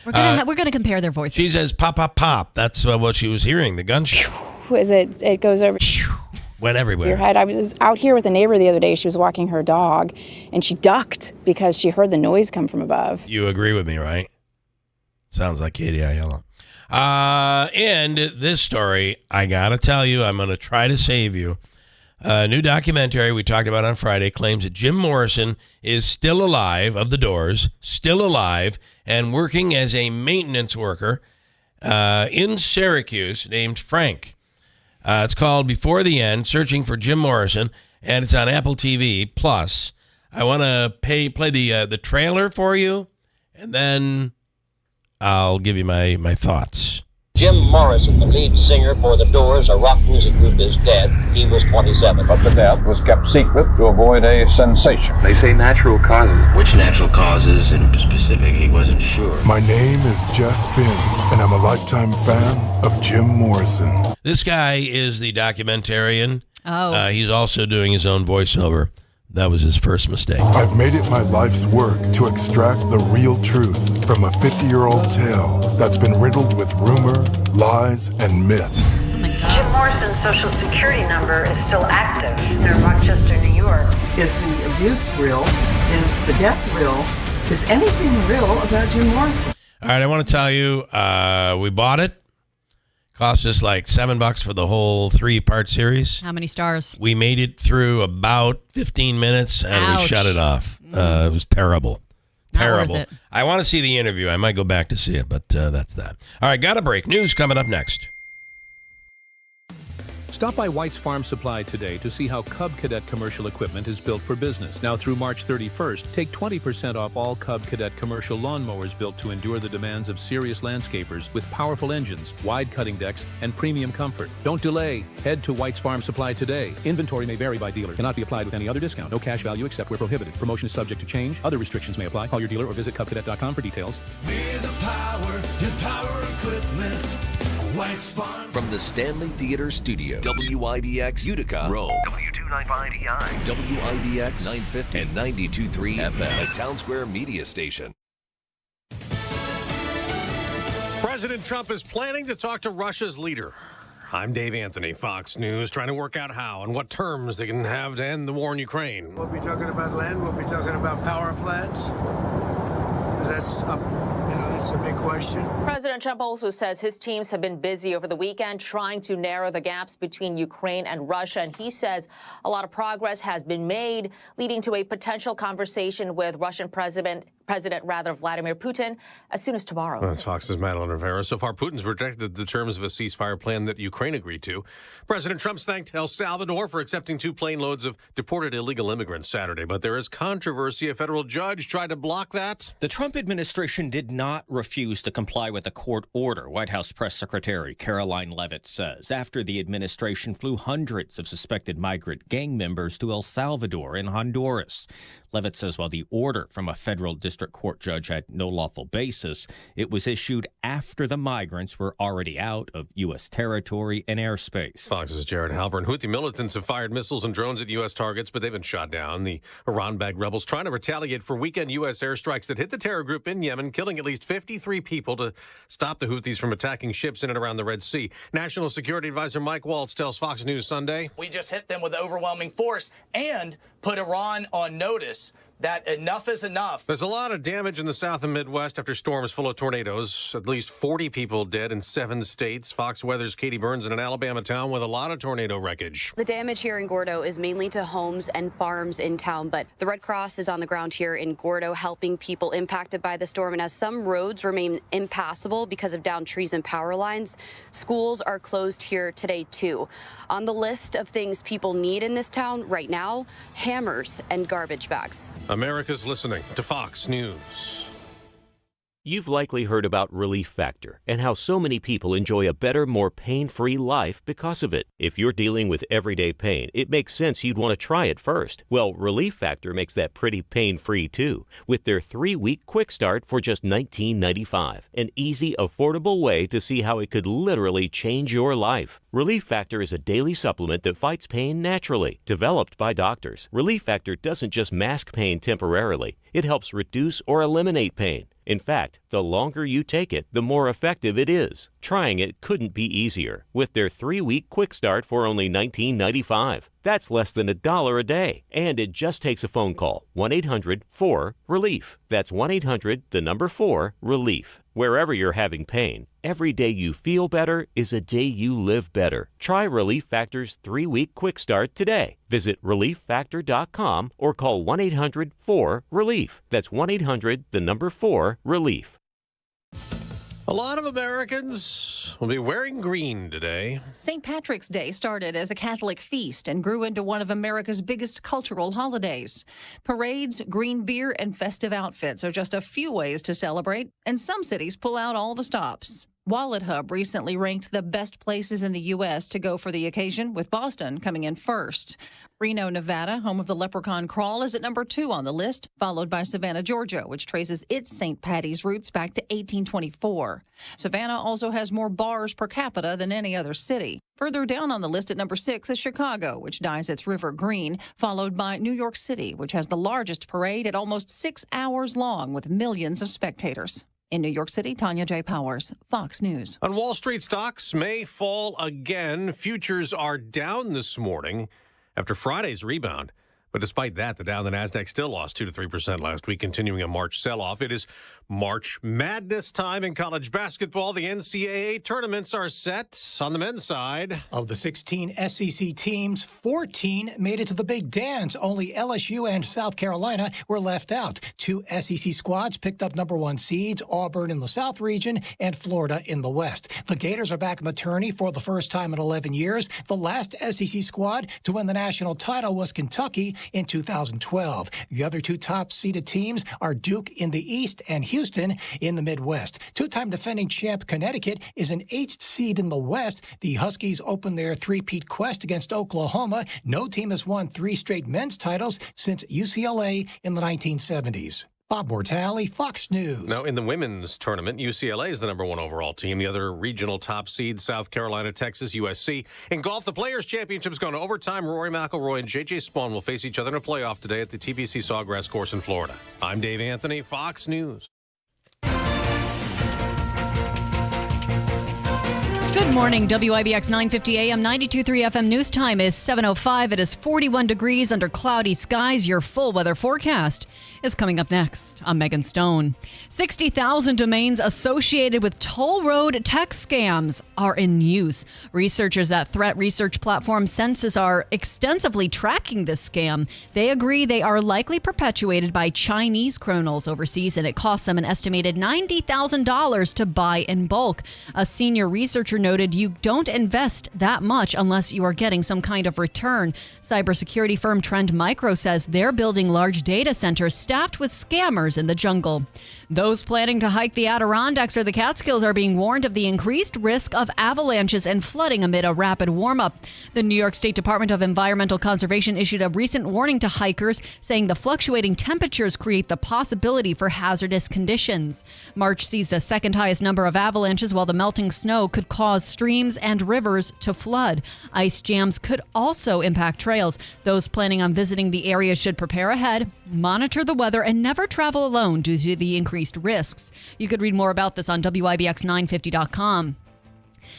We're gonna compare their voices. She says pop, pop, pop. That's what she was hearing, the gunshot. It goes over... Went everywhere. Your head. I was out here with a neighbor the other day. She was walking her dog, and she ducked because she heard the noise come from above. You agree with me, right? Sounds like Katie Iello. And this story, I got to tell you, I'm going to try to save you. A new documentary we talked about on Friday claims that Jim Morrison is still alive, of the Doors, still alive, and working as a maintenance worker in Syracuse named Frank. It's called Before the End, Searching for Jim Morrison, and it's on Apple TV+. I want to play the trailer for you, and then I'll give you my thoughts. Jim Morrison, the lead singer for The Doors, a rock music group, is dead. He was 27. But the death was kept secret to avoid a sensation. They say natural causes. Which natural causes in specific, he wasn't sure. My name is Jeff Finn, and I'm a lifetime fan of Jim Morrison. This guy is the documentarian. Oh. He's also doing his own voiceover. That was his first mistake. I've made it my life's work to extract the real truth from a 50-year-old tale that's been riddled with rumor, lies, and myth. Oh my God. Jim Morrison's social security number is still active. They're in Rochester, New York. Is the abuse real? Is the death real? Is anything real about Jim Morrison? All right, I want to tell you, we bought it. Cost us like $7 for the whole 3-part series. How many stars? We made it through about 15 minutes and Ouch. we shut it off. It was terrible. Not Terrible. worth it. I want to see the interview. I might go back to see it, but that's that. All right, got a break. News coming up next. Stop by White's Farm Supply today to see how Cub Cadet commercial equipment is built for business. Now through March 31st, take 20% off all Cub Cadet commercial lawnmowers built to endure the demands of serious landscapers with powerful engines, wide cutting decks, and premium comfort. Don't delay. Head to White's Farm Supply today. Inventory may vary by dealer. Cannot be applied with any other discount. No cash value except where prohibited. Promotion is subject to change. Other restrictions may apply. Call your dealer or visit cubcadet.com for details. We're the power in power equipment. White's Farm. From the Stanley Theater Studios, WIBX Utica, Rome, W295EI, WIBX 950 and 92.3 FM, a Town Square media station. President Trump is planning to talk to Russia's leader. I'm Dave Anthony, Fox News, trying to work out how and what terms they can have to end the war in Ukraine. We'll be talking about land. We'll be talking about power plants. That's that's a big question. President Trump also says his teams have been busy over the weekend trying to narrow the gaps between Ukraine and Russia. And he says a lot of progress has been made, leading to a potential conversation with Russian President Vladimir Putin as soon as tomorrow. That's Fox's Madeline Rivera. So far, Putin's rejected the terms of a ceasefire plan that Ukraine agreed to. President Trump's thanked El Salvador for accepting 2 plane loads of deported illegal immigrants Saturday. But there is controversy. A federal judge tried to block that. The Trump administration did not refuse to comply with a court order, White House Press Secretary Caroline Leavitt says, after the administration flew hundreds of suspected migrant gang members to El Salvador and Honduras. Leavitt says while the order from a federal district court judge had no lawful basis, it was issued after the migrants were already out of U.S. territory and airspace. Fox's Jared Halpern. Houthi militants have fired missiles and drones at U.S. targets, but they've been shot down. The Iran-backed rebels trying to retaliate for weekend U.S. airstrikes that hit the terror group in Yemen, killing at least 53 people to stop the Houthis from attacking ships in and around the Red Sea. National Security Advisor Mike Waltz tells Fox News Sunday, "We just hit them with overwhelming force and put Iran on notice that enough is enough." There's a lot of damage in the South and Midwest after storms full of tornadoes. At least 40 people dead in 7 states. Fox Weather's Katie Burns in an Alabama town with a lot of tornado wreckage. The damage here in Gordo is mainly to homes and farms in town, but the Red Cross is on the ground here in Gordo helping people impacted by the storm. And as some roads remain impassable because of downed trees and power lines, schools are closed here today too. On the list of things people need in this town right now, hammers and garbage bags. America's listening to Fox News. You've likely heard about Relief Factor and how so many people enjoy a better, more pain-free life because of it. If you're dealing with everyday pain, it makes sense you'd want to try it first. Well, Relief Factor makes that pretty pain-free too, with their 3-week quick start for just $19.95. An easy, affordable way to see how it could literally change your life. Relief Factor is a daily supplement that fights pain naturally, developed by doctors. Relief Factor doesn't just mask pain temporarily, it helps reduce or eliminate pain. In fact, the longer you take it, the more effective it is. Trying it couldn't be easier with their 3-week quick start for only $19.95. That's less than $1 a day, and it just takes a phone call. 1-800-4-RELIEF. That's 1-800-4-RELIEF. Wherever you're having pain, every day you feel better is a day you live better. Try Relief Factor's 3-week quick start today. Visit ReliefFactor.com or call 1-800-4-RELIEF. That's 1-800-4-RELIEF. A lot of Americans will be wearing green today. St. Patrick's Day started as a Catholic feast and grew into one of America's biggest cultural holidays. Parades, green beer, and festive outfits are just a few ways to celebrate, and some cities pull out all the stops. Wallet Hub recently ranked the best places in the U.S. to go for the occasion, with Boston coming in first. Reno, Nevada, home of the Leprechaun Crawl, is at number 2 on the list, followed by Savannah, Georgia, which traces its St. Patty's roots back to 1824. Savannah also has more bars per capita than any other city. Further down on the list at number 6 is Chicago, which dyes its river green, followed by New York City, which has the largest parade at almost 6 hours long with millions of spectators. In New York City, Tanya J. Powers, Fox News. On Wall Street, stocks may fall again. Futures are down this morning after Friday's rebound. But despite that, the Dow and the Nasdaq still lost 2 to 3% last week, continuing a March sell-off. It is March Madness time in college basketball. The NCAA tournaments are set on the men's side. Of the 16 SEC teams, 14 made it to the big dance. Only LSU and South Carolina were left out. 2 SEC squads picked up number 1 seeds, Auburn in the South region and Florida in the West. The Gators are back in the tourney for the first time in 11 years. The last SEC squad to win the national title was Kentucky in 2012. The other 2 top-seeded teams are Duke in the East and Houston in the Midwest. 2-time defending champ Connecticut is an 8th seed in the West. The Huskies open their three-peat quest against Oklahoma. No team has won 3 straight men's titles since UCLA in the 1970s. Bob Mortale, Fox News. Now, in the women's tournament, UCLA is the number 1 overall team. The other regional top seeds, South Carolina, Texas, USC. In golf, the Players' Championship's gone to overtime. Rory McIlroy and J.J. Spaun will face each other in a playoff today at the TPC Sawgrass Course in Florida. I'm Dave Anthony, Fox News. Good morning, WIBX 950 AM, 92.3 FM news time is 7:05. It is 41 degrees under cloudy skies. Your full weather forecast is coming up next. I'm Megan Stone. 60,000 domains associated with toll road text scams are in use. Researchers at threat research platform Census are extensively tracking this scam. They agree they are likely perpetuated by Chinese criminals overseas, and it costs them an estimated $90,000 to buy in bulk. A senior researcher noted you don't invest that much unless you are getting some kind of return. Cybersecurity firm Trend Micro says they're building large data centers staffed with scammers in the jungle. Those planning to hike the Adirondacks or the Catskills are being warned of the increased risk of avalanches and flooding amid a rapid warm-up. The New York State Department of Environmental Conservation issued a recent warning to hikers, saying the fluctuating temperatures create the possibility for hazardous conditions. March sees the second highest number of avalanches, while the melting snow could cause streams and rivers to flood. Ice jams could also impact trails. Those planning on visiting the area should prepare ahead, monitor the weather, and never travel alone due to the increased risks. You could read more about this on WIBX950.com.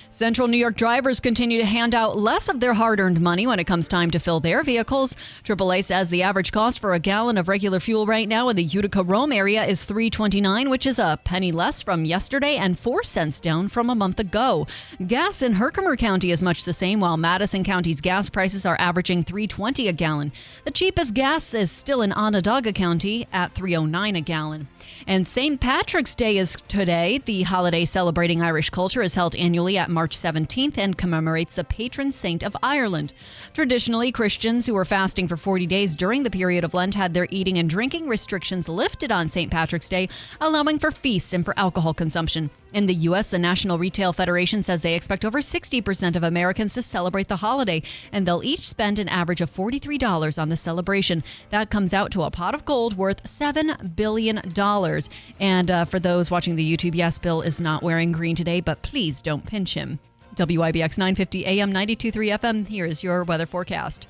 Central New York drivers continue to hand out less of their hard-earned money when it comes time to fill their vehicles. AAA says the average cost for a gallon of regular fuel right now in the Utica-Rome area is $3.29, which is a penny less from yesterday and 4 cents down from a month ago. Gas in Herkimer County is much the same, while Madison County's gas prices are averaging $3.20 a gallon. The cheapest gas is still in Onondaga County at $3.09 a gallon. And St. Patrick's Day is today. The holiday celebrating Irish culture is held annually at March 17th and commemorates the patron saint of Ireland. Traditionally, Christians who were fasting for 40 days during the period of Lent had their eating and drinking restrictions lifted on St. Patrick's Day, allowing for feasts and for alcohol consumption. In the U.S., the National Retail Federation says they expect over 60% of Americans to celebrate the holiday, and they'll each spend an average of $43 on the celebration. That comes out to a pot of gold worth $7 billion. And for those watching the YouTube, yes, Bill is not wearing green today, but please don't pinch him. WIBX 950 AM, 92.3 FM. Here is your weather forecast.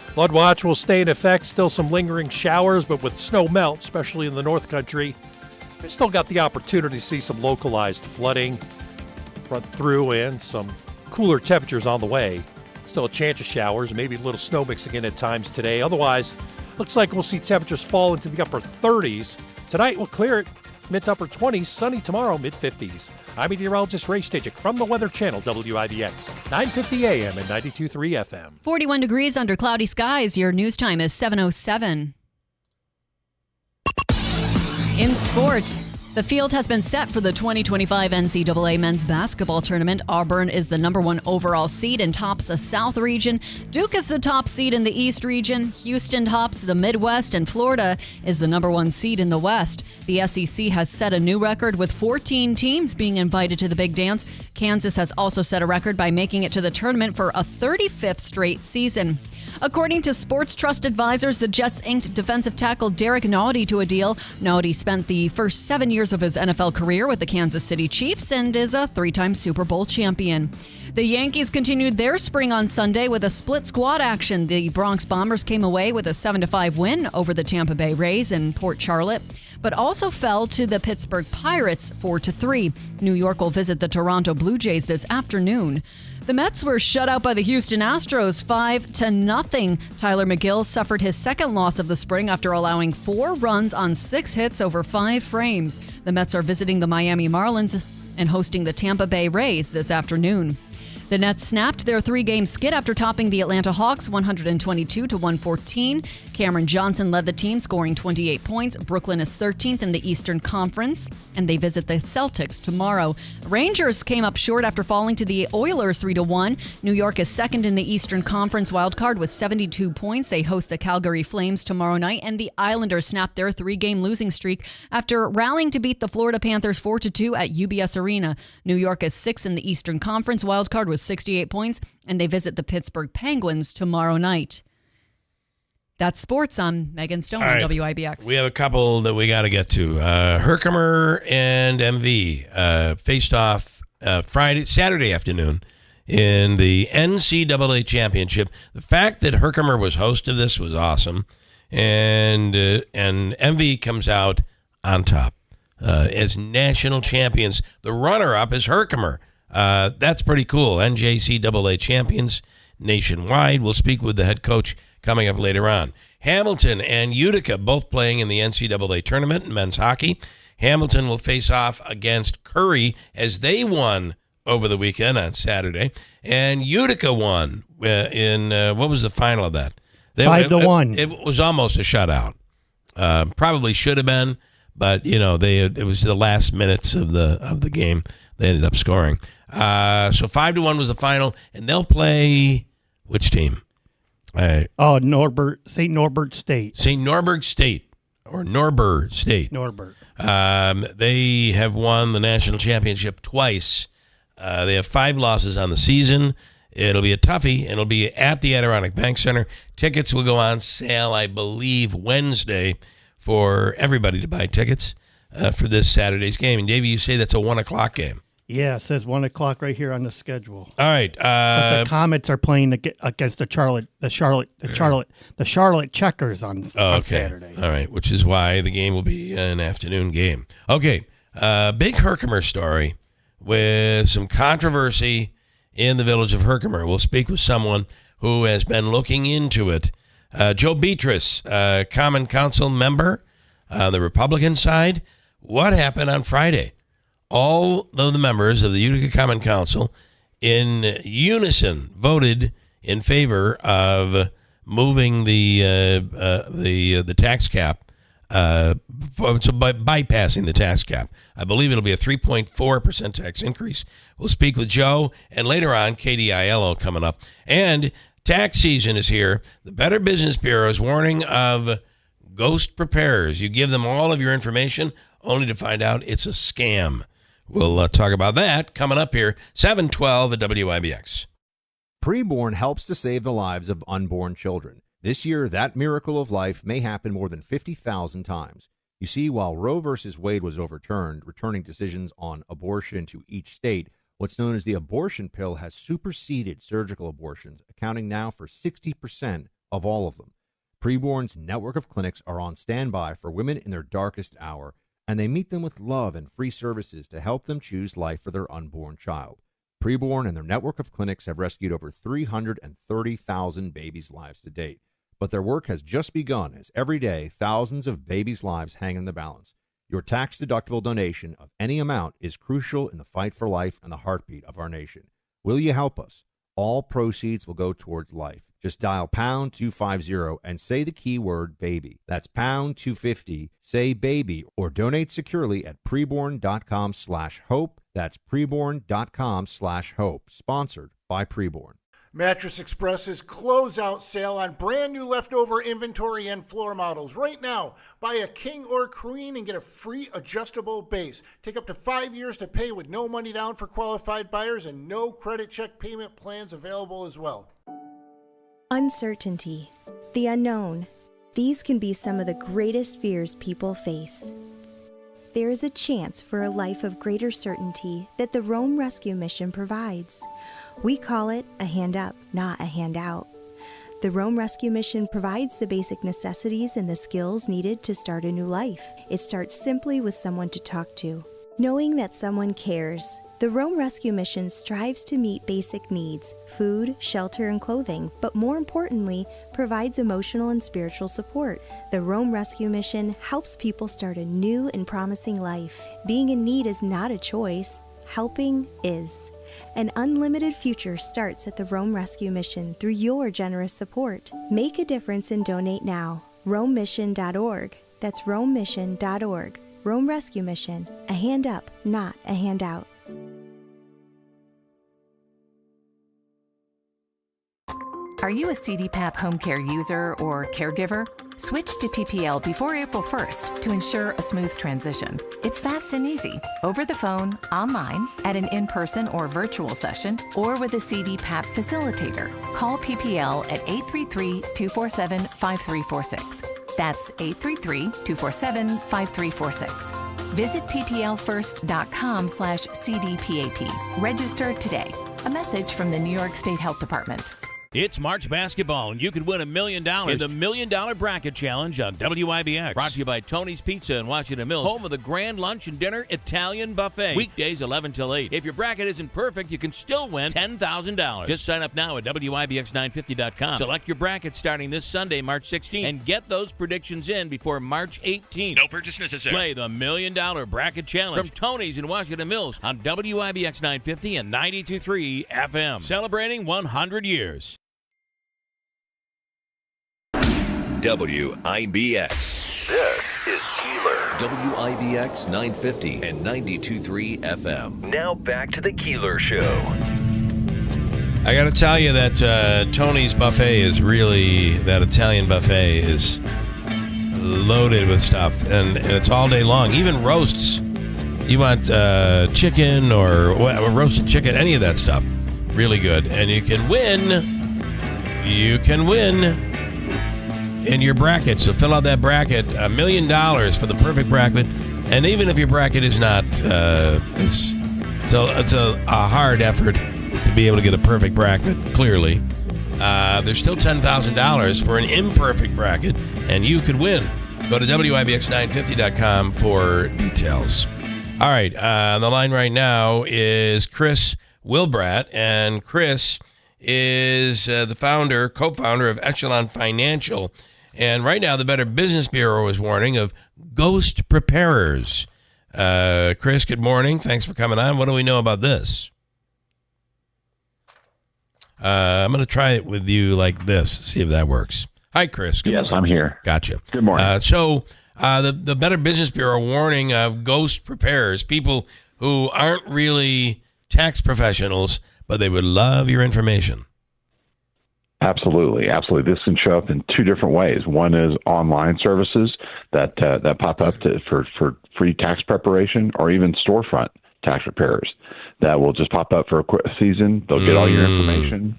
Flood watch will stay in effect. Still some lingering showers, but with snow melt, especially in the North Country, we still got the opportunity to see some localized flooding front through and some cooler temperatures on the way. Still a chance of showers, maybe a little snow mixing in at times today. Otherwise, looks like we'll see temperatures fall into the upper 30s. Tonight we'll clear it, mid to upper 20s. Sunny tomorrow, mid 50s. I'm meteorologist Ray Stajic from the Weather Channel, WIBX, 950 AM and 92.3 FM. 41 degrees under cloudy skies. Your news time is 7:07. In sports, the field has been set for the 2025 NCAA men's basketball tournament. Auburn is the number 1 overall seed and tops the South region. Duke is the top seed in the East region. Houston tops the Midwest, and Florida is the number 1 seed in the West. The SEC has set a new record with 14 teams being invited to the big dance. Kansas has also set a record by making it to the tournament for a 35th straight season. According to Sports Trust Advisors, the Jets inked defensive tackle Derek Naughty to a deal. Naughty spent the first 7 years of his NFL career with the Kansas City Chiefs and is a 3-time Super Bowl champion. The Yankees continued their spring on Sunday with a split squad action. The Bronx Bombers came away with a 7-5 win over the Tampa Bay Rays in Port Charlotte, but also fell to the Pittsburgh Pirates 4-3. New York will visit the Toronto Blue Jays this afternoon. The Mets were shut out by the Houston Astros 5-0. Tyler McGill suffered his second loss of the spring after allowing 4 runs on 6 hits over 5 frames. The Mets are visiting the Miami Marlins and hosting the Tampa Bay Rays this afternoon. The Nets snapped their 3-game skid after topping the Atlanta Hawks 122-114. Cameron Johnson led the team, scoring 28 points. Brooklyn is 13th in the Eastern Conference, and they visit the Celtics tomorrow. Rangers came up short after falling to the Oilers 3-1. New York is second in the Eastern Conference wildcard with 72 points. They host the Calgary Flames tomorrow night, and the Islanders snapped their 3-game losing streak after rallying to beat the Florida Panthers 4-2 at UBS Arena. New York is 6th in the Eastern Conference wildcard with 68 points, and they visit the Pittsburgh Penguins tomorrow night. That's sports. I'm Megan Stone on WIBX. We have a couple that we got to get to. Herkimer and MV faced off Saturday afternoon in the NCAA championship. The fact that Herkimer was host of this was awesome, and MV comes out on top as national champions. The runner-up is Herkimer. That's pretty cool. NJCAA champions nationwide. We'll speak with the head coach coming up later on. Hamilton and Utica both playing in the NCAA tournament in men's hockey. Hamilton will face off against Curry as they won over the weekend on Saturday. And Utica won in what was the final of that? 5-1. It was almost a shutout. Probably should have been, but it was the last minutes of the game. They ended up scoring. So 5-1 was the final, and they'll play which team? St. Norbert State. St. Norbert State, or Norbert State. Norbert. They have won the national championship twice. They have 5 losses on the season. It'll be a toughie, and it'll be at the Adirondack Bank Center. Tickets will go on sale, I believe, Wednesday for everybody to buy tickets for this Saturday's game. And Davey, you say that's a 1 o'clock game. Yeah, it says 1 o'clock right here on the schedule. All right. The Comets are playing against the Charlotte Checkers on Saturday. All right, which is why the game will be an afternoon game. Okay, big Herkimer story with some controversy in the village of Herkimer. We'll speak with someone who has been looking into it. Joe Beatus, Common Council member on the Republican side. What happened on Friday? All of the members of the Utica Common Council in unison voted in favor of moving the tax cap, so by bypassing the tax cap. I believe it'll be a 3.4% tax increase. We'll speak with Joe, and later on, Katie Iello coming up. And tax season is here. The Better Business Bureau is warning of ghost preparers. You give them all of your information only to find out it's a scam. We'll talk about that coming up here, 7:12 at WIBX. Preborn helps to save the lives of unborn children. This year, that miracle of life may happen more than 50,000 times. You see, while Roe v. Wade was overturned, returning decisions on abortion to each state, What's known as the abortion pill has superseded surgical abortions, accounting now for 60% of all of them. Preborn's network of clinics are on standby for women in their darkest hour, and they meet them with love and free services to help them choose life for their unborn child. Preborn and their network of clinics have rescued over 330,000 babies' lives to date. But their work has just begun, as every day thousands of babies' lives hang in the balance. Your tax-deductible donation of any amount is crucial in the fight for life and the heartbeat of our nation. Will you help us? All proceeds will go towards life. Just dial pound 250 and say the keyword baby. That's pound 250, say baby, or donate securely at preborn.com/hope. That's preborn.com/hope. Sponsored by Preborn. Mattress Express's closeout sale on brand new leftover inventory and floor models. Right now, buy a king or queen and get a free adjustable base. Take up to 5 years to pay with no money down for qualified buyers and no credit check payment plans available as well. Uncertainty, the unknown. These can be some of the greatest fears people face. There is a chance for a life of greater certainty that the Rome Rescue Mission provides. We call it a hand up, not a handout. The Rome Rescue Mission provides the basic necessities and the skills needed to start a new life. It starts simply with someone to talk to. Knowing that someone cares. The Rome Rescue Mission strives to meet basic needs, food, shelter, and clothing, but more importantly, provides emotional and spiritual support. The Rome Rescue Mission helps people start a new and promising life. Being in need is not a choice. Helping is. An unlimited future starts at the Rome Rescue Mission through your generous support. Make a difference and donate now. RomeMission.org. That's RomeMission.org. Rome Rescue Mission. A hand up, not a handout. Are you a CDPAP home care user or caregiver? Switch to PPL before April 1st to ensure a smooth transition. It's fast and easy, over the phone, online, at an in-person or virtual session, or with a CDPAP facilitator. Call PPL at 833-247-5346. That's 833-247-5346. Visit pplfirst.com/CDPAP. Register today. A message from the New York State Health Department. It's March basketball, and you could win $1 million in the $1 Million Bracket Challenge on WIBX. Brought to you by Tony's Pizza in Washington Mills, home of the Grand Lunch and Dinner Italian Buffet. Weekdays 11 till 8. If your bracket isn't perfect, you can still win $10,000. Just sign up now at WIBX950.com. Select your bracket starting this Sunday, March 16th, and get those predictions in before March 18th. No purchase necessary. Play the $1 Million Bracket Challenge from Tony's in Washington Mills on WIBX 950 and 92.3 FM. Celebrating 100 years. WIBX. This is Keeler. WIBX 950 and 92.3 FM. Now back to the Keeler Show. I got to tell you that Tony's Buffet is really, that Italian buffet is loaded with stuff, and it's all day long. Even roasts. You want chicken or roasted chicken, any of that stuff. Really good. And you can win. In your bracket. So fill out that bracket, $1 million for the perfect bracket. And even if your bracket is not, it's a hard effort to be able to get a perfect bracket, clearly. There's still $10,000 for an imperfect bracket, and you could win. Go to WIBX950.com for details. All right, on the line right now is Chris Wilbrat, and Chris is the co-founder of Echelon Financial. And right now, the Better Business Bureau is warning of ghost preparers. Chris, good morning. Thanks for coming on. What do we know about this? I'm going to try it with you like this, see if that works. Hi, Chris. Good morning. I'm here. Gotcha. Good morning. The Better Business Bureau warning of ghost preparers, people who aren't really tax professionals, but they would love your information. Absolutely. This can show up in two different ways. One is online services that pop up for free tax preparation, or even storefront tax preparers that will just pop up for a quick season. They'll get all your information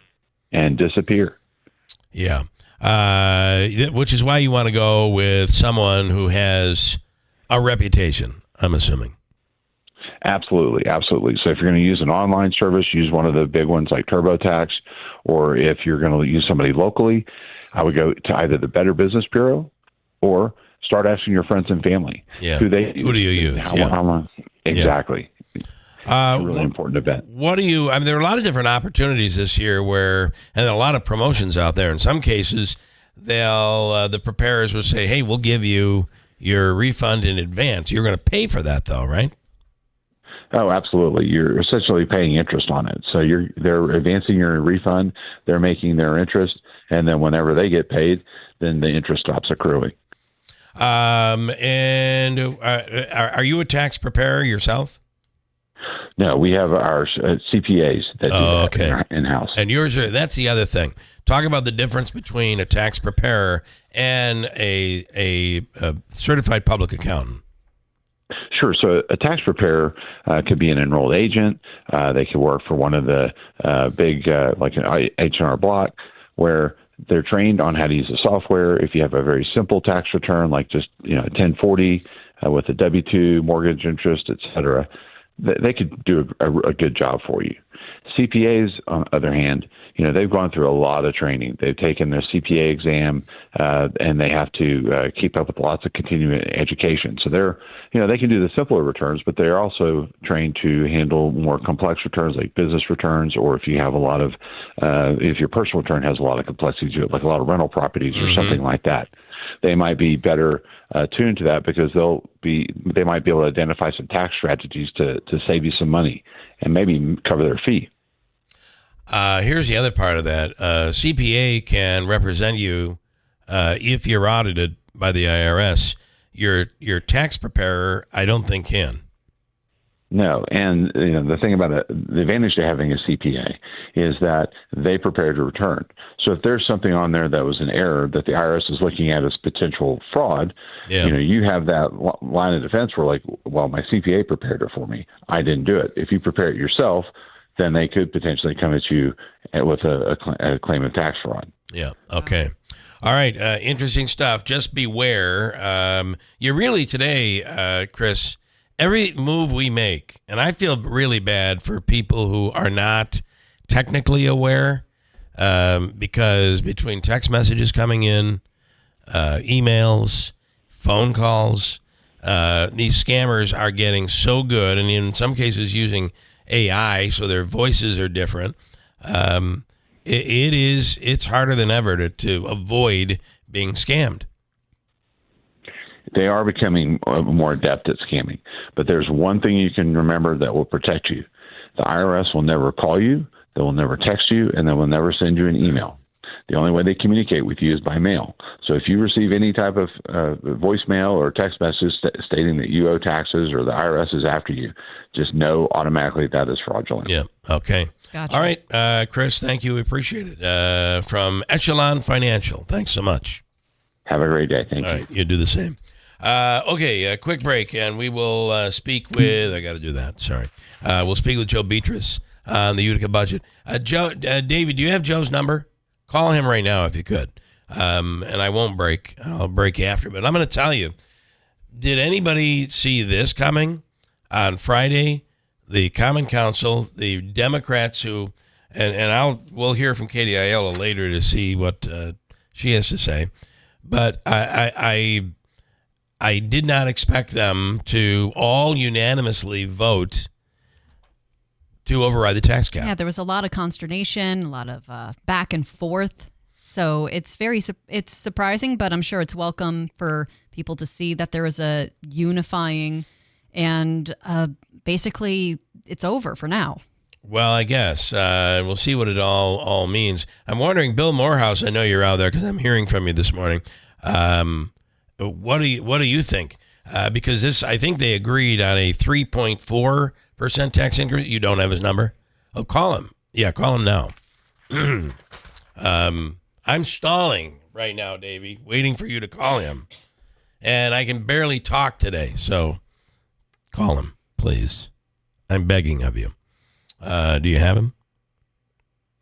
and disappear. Yeah. Which is why you want to go with someone who has a reputation, I'm assuming. Absolutely, absolutely. So if you're going to use an online service, use one of the big ones like TurboTax, or if you're going to use somebody locally, I would go to either the Better Business Bureau or start asking your friends and family who do you use. How long? Exactly. It's a really important event. What do you? I mean, there are a lot of different opportunities this year and there are a lot of promotions out there. In some cases, the preparers will say, "Hey, we'll give you your refund in advance." You're going to pay for that, though, right? Oh, absolutely. You're essentially paying interest on it. So they're advancing your refund, they're making their interest, and then whenever they get paid, then the interest stops accruing. And are you a tax preparer yourself? No, we have our CPAs that do that in-house. And yours that's the other thing. Talk about the difference between a tax preparer and a certified public accountant. Sure. So a tax preparer could be an enrolled agent. They could work for one of the big, like an H&R Block, where they're trained on how to use the software. If you have a very simple tax return, like just a 1040 with a W-2, mortgage interest, et cetera, they could do a good job for you. CPAs, on the other hand, they've gone through a lot of training. They've taken their CPA exam, and they have to keep up with lots of continuing education. So they can do the simpler returns, but they're also trained to handle more complex returns like business returns, or if you have if your personal return has a lot of complexity to it, like a lot of rental properties or something like that. They might be better tuned to that because they might be able to identify some tax strategies to save you some money and maybe cover their fee. Here's the other part of that. CPA can represent you if you're audited by the IRS. Your tax preparer, I don't think can. No, and the thing about it, the advantage to having a CPA is that they prepare to return. So if there's something on there that was an error that the IRS is looking at as potential fraud, you have that line of defense where like, well, my CPA prepared it for me. I didn't do it. If you prepare it yourself, then they could potentially come at you with a claim of tax fraud. Yeah. Okay. All right. Interesting stuff. Just beware. You're really today, Chris, every move we make, and I feel really bad for people who are not technically aware, because between text messages coming in, emails, phone calls, these scammers are getting so good, and in some cases using AI, so their voices are different. It's harder than ever to avoid being scammed. They are becoming more adept at scamming. But there's one thing you can remember that will protect you. The IRS will never call you, they will never text you, and they will never send you an email. The only way they communicate with you is by mail. So if you receive any type of voicemail or text message stating that you owe taxes or the IRS is after you, just know automatically that is fraudulent. Yeah. Okay. Gotcha. All right, Chris, thank you. We appreciate it. From Echelon Financial. Thanks so much. Have a great day. Thank you. All right. You do the same. Okay, a quick break, and we will speak with, I got to do that, sorry. We'll speak with Joe Beatus on the Utica budget. Davey, do you have Joe's number? Call him right now if you could. And I won't break. I'll break after. But I'm going to tell you, did anybody see this coming? On Friday, the Common Council, the Democrats who, we'll hear from Katie Iello later to see what she has to say. But I did not expect them to all unanimously vote to override the tax cap. Yeah, there was a lot of consternation, a lot of back and forth. So it's surprising, but I'm sure it's welcome for people to see that there is a unifying, and basically it's over for now. Well, I guess we'll see what it all means. I'm wondering, Bill Morehouse, I know you're out there because I'm hearing from you this morning. What do you think? Because this, I think they agreed on a 3.4% tax increase. You don't have his number? Oh, call him. Yeah, call him now. I'm stalling right now, Davey, waiting for you to call him. And I can barely talk today, so call him, please. I'm begging of you. Do you have him?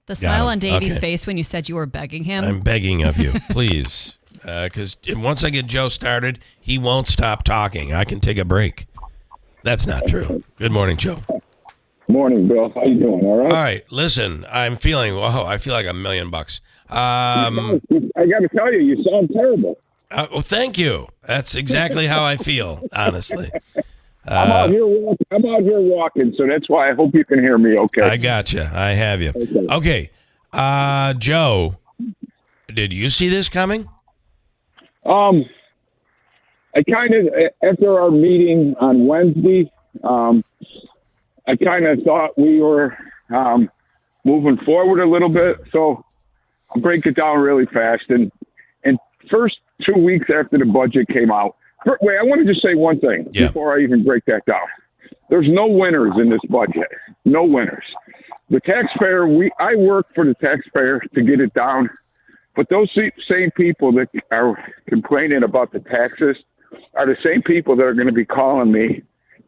The smile on Davey's face when you said you were begging him. I'm begging of you, please. Because once I get Joe started, he won't stop talking. I can take a break. That's not true. Good morning, Joe. Morning, Bill. How you doing? All right. All right. Listen, I feel like $1 million. I got to tell you, you sound terrible. Well, thank you. That's exactly how I feel, honestly. I'm out here walking, so that's why I hope you can hear me okay. I got you. I have you. Okay. Joe, did you see this coming? I kind of, after our meeting on Wednesday, I kind of thought we were moving forward a little bit. So I'll break it down really fast. And first 2 weeks after the budget came out, wait, I want to just say one thing before I even break that down. There's no winners in this budget. No winners. The taxpayer, I work for the taxpayer to get it down. But those same people that are complaining about the taxes are the same people that are going to be calling me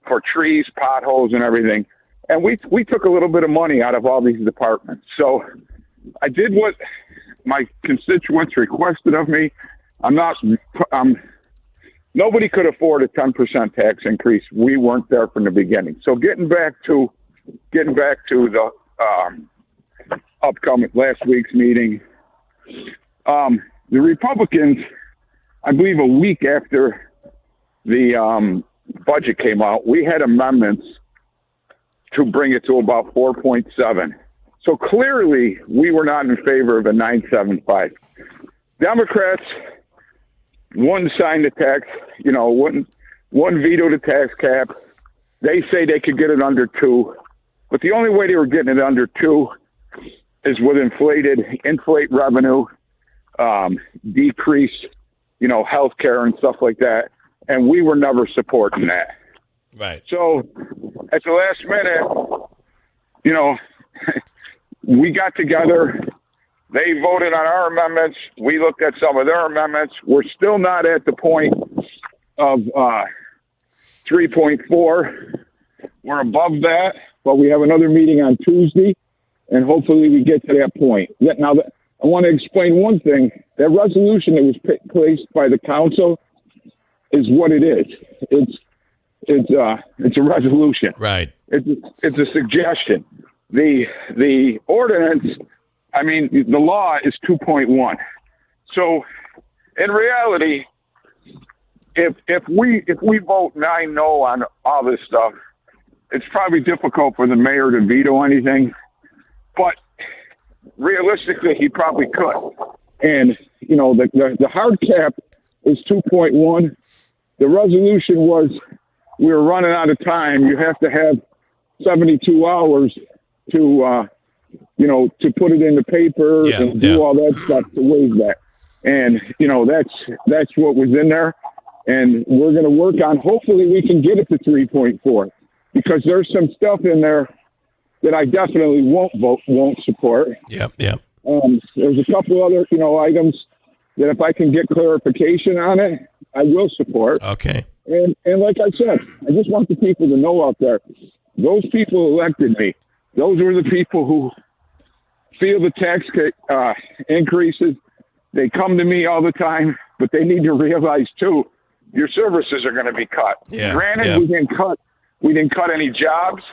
for trees, potholes, and everything. And we took a little bit of money out of all these departments. So I did what my constituents requested of me. Nobody could afford a 10% tax increase. We weren't there from the beginning. So getting back to the upcoming last week's meeting, the Republicans, I believe a week after the budget came out, we had amendments to bring it to about 4.7. So clearly we were not in favor of a 975. Democrats, one signed the tax, one vetoed the tax cap. They say they could get it under 2, but the only way they were getting it under 2 is with inflate revenue, decrease, health care and stuff like that. And we were never supporting that. Right. So at the last minute, we got together. They voted on our amendments. We looked at some of their amendments. We're still not at the point of 3.4. We're above that, but we have another meeting on Tuesday, and hopefully we get to that point. Now, I want to explain one thing. That resolution that was placed by the council is what it is. It's a resolution. Right. It's a suggestion. The ordinance, the law is 2.1. So in reality, if we vote 9-0 on all this stuff, it's probably difficult for the mayor to veto anything, but realistically, he probably could. And, the hard cap is 2.1. The resolution was we were running out of time. You have to have 72 hours to put it in the paper and do all that stuff to waive that. And, that's what was in there. And we're going to work on, hopefully we can get it to 3.4, because there's some stuff in there that I definitely won't support. Yep. There's a couple other, items that if I can get clarification on it, I will support. Okay. And like I said, I just want the people to know out there, those people elected me. Those were the people who feel the tax increases. They come to me all the time, but they need to realize too, your services are going to be cut. Yeah. Granted, we didn't cut any jobs,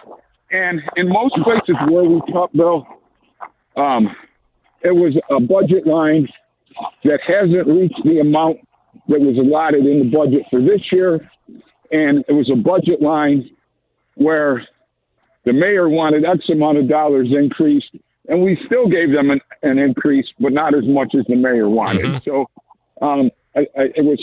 and in most places where we cut, Bill, it was a budget line that hasn't reached the amount that was allotted in the budget for this year, and it was a budget line where the mayor wanted X amount of dollars increased, and we still gave them an increase, but not as much as the mayor wanted. Mm-hmm. So it was,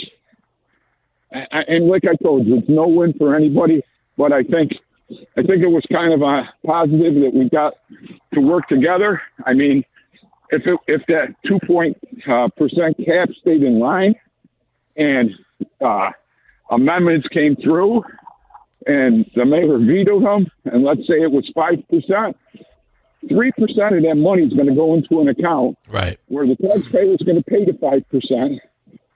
and like I told you, it's no win for anybody, but I think it was kind of a positive that we got to work together. If that 2% cap stayed in line and amendments came through and the mayor vetoed them, and let's say it was 5%, 3% of that money is going to go into an account, right, where the taxpayer is going to pay the 5%.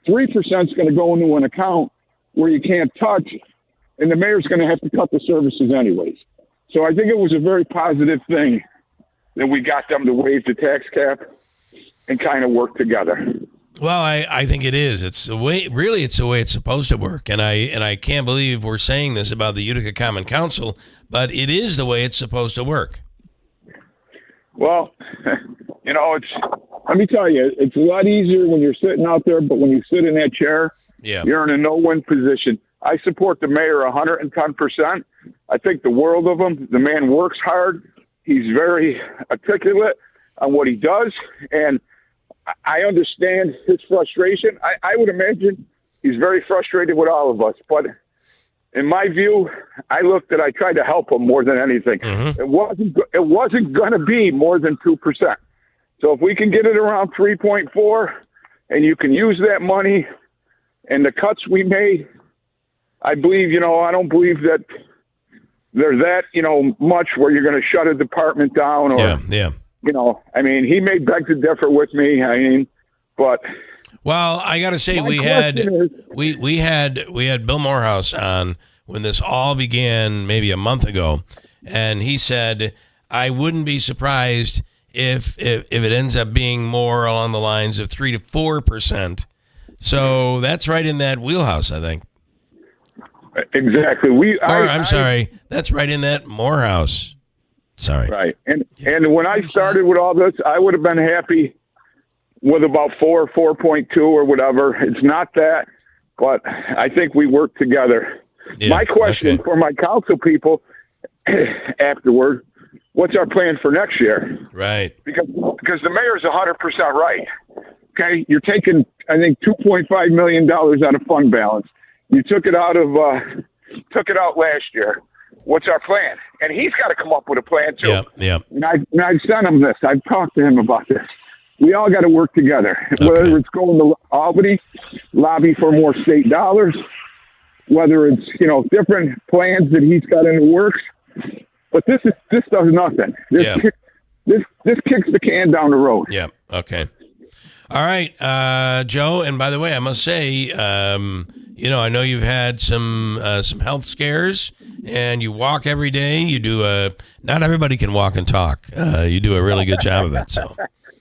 3% is going to go into an account where you can't touch, and the mayor's going to have to cut the services anyways. So I think it was a very positive thing that we got them to waive the tax cap and kind of work together. Well, I think it is. It's the way. Really, it's the way it's supposed to work. And I can't believe we're saying this about the Utica Common Council, but it is the way it's supposed to work. Well, let me tell you, it's a lot easier when you're sitting out there, but when you sit in that chair, you're in a no-win position. I support the mayor 110%. I think the world of him. The man works hard. He's very articulate on what he does, and I understand his frustration. I would imagine he's very frustrated with all of us. But in my view, I tried to help him more than anything. Mm-hmm. It wasn't going to be more than 2%. So if we can get it around 3.4, and you can use that money and the cuts we made, I believe, I don't believe that there's that, much where you're going to shut a department down or, he may beg to differ with me. But. Well, I got to say, we had Bill Morehouse on when this all began maybe a month ago. And he said, I wouldn't be surprised if it ends up being more along the lines of 3 to 4%. So that's right in that wheelhouse, I think. Exactly. That's right in that Morehouse. Sorry. Right. And when I started with all this, I would have been happy with about 4.2 or whatever. It's not that, but I think we work together. Yeah, my question for my council people afterward, what's our plan for next year? Right. Because the mayor's 100% right. Okay. You're taking, I think, $2.5 million out of fund balance. You took it out last year. What's our plan? And he's got to come up with a plan too. Yeah. And I've sent him this. I've talked to him about this. We all got to work together. Okay. Whether it's going to Albany, lobby for more state dollars, whether it's different plans that he's got in the works. But this does nothing. This kicks the can down the road. Yeah. Okay. All right, Joe. And by the way, I must say, I know you've had some health scares, and you walk every day. You do not everybody can walk and talk. You do a really good job of it. So,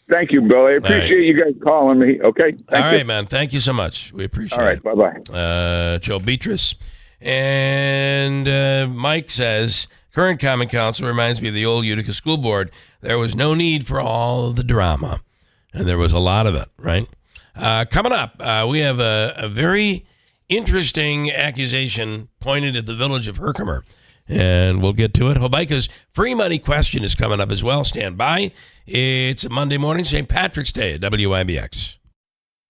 thank you, Bill. I appreciate you guys calling me. Okay. All right, man. Thank you so much. We appreciate it. All right. Bye-bye. Joe Beatus. And Mike says, current Common Council reminds me of the old Utica School Board. There was no need for all of the drama, and there was a lot of it, right? Coming up, we have a very interesting accusation pointed at the village of Herkimer, and we'll get to it. Hobaika's free money question is coming up as well. Stand by. It's a Monday morning, St. Patrick's Day at WIBX.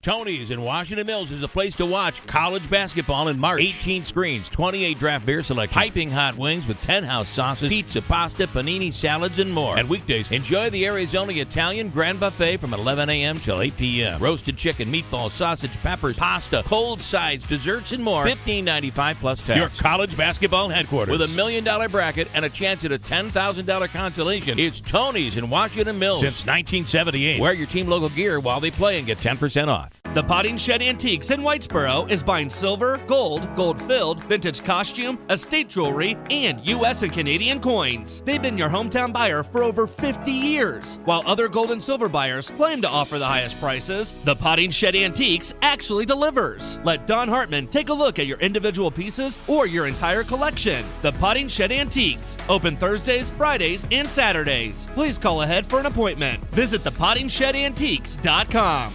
Tony's in Washington Mills is the place to watch college basketball in March. 18 screens, 28 draft beer selections, piping hot wings with 10 house sauces, pizza, pasta, panini, salads, and more. And weekdays, enjoy the area's only Italian Grand Buffet from 11 a.m. till 8 p.m. Roasted chicken, meatballs, sausage, peppers, pasta, cold sides, desserts, and more. $15.95 plus tax. Your college basketball headquarters. With $1 million bracket and a chance at a $10,000 consolation. It's Tony's in Washington Mills. Since 1978. Wear your team logo gear while they play and get 10% off. The Potting Shed Antiques in Whitesboro is buying silver, gold-filled, vintage costume, estate jewelry, and U.S. and Canadian coins. They've been your hometown buyer for over 50 years. While other gold and silver buyers claim to offer the highest prices, the Potting Shed Antiques actually delivers. Let Don Hartman take a look at your individual pieces or your entire collection. The Potting Shed Antiques, open Thursdays, Fridays, and Saturdays. Please call ahead for an appointment. Visit thepottingshedantiques.com.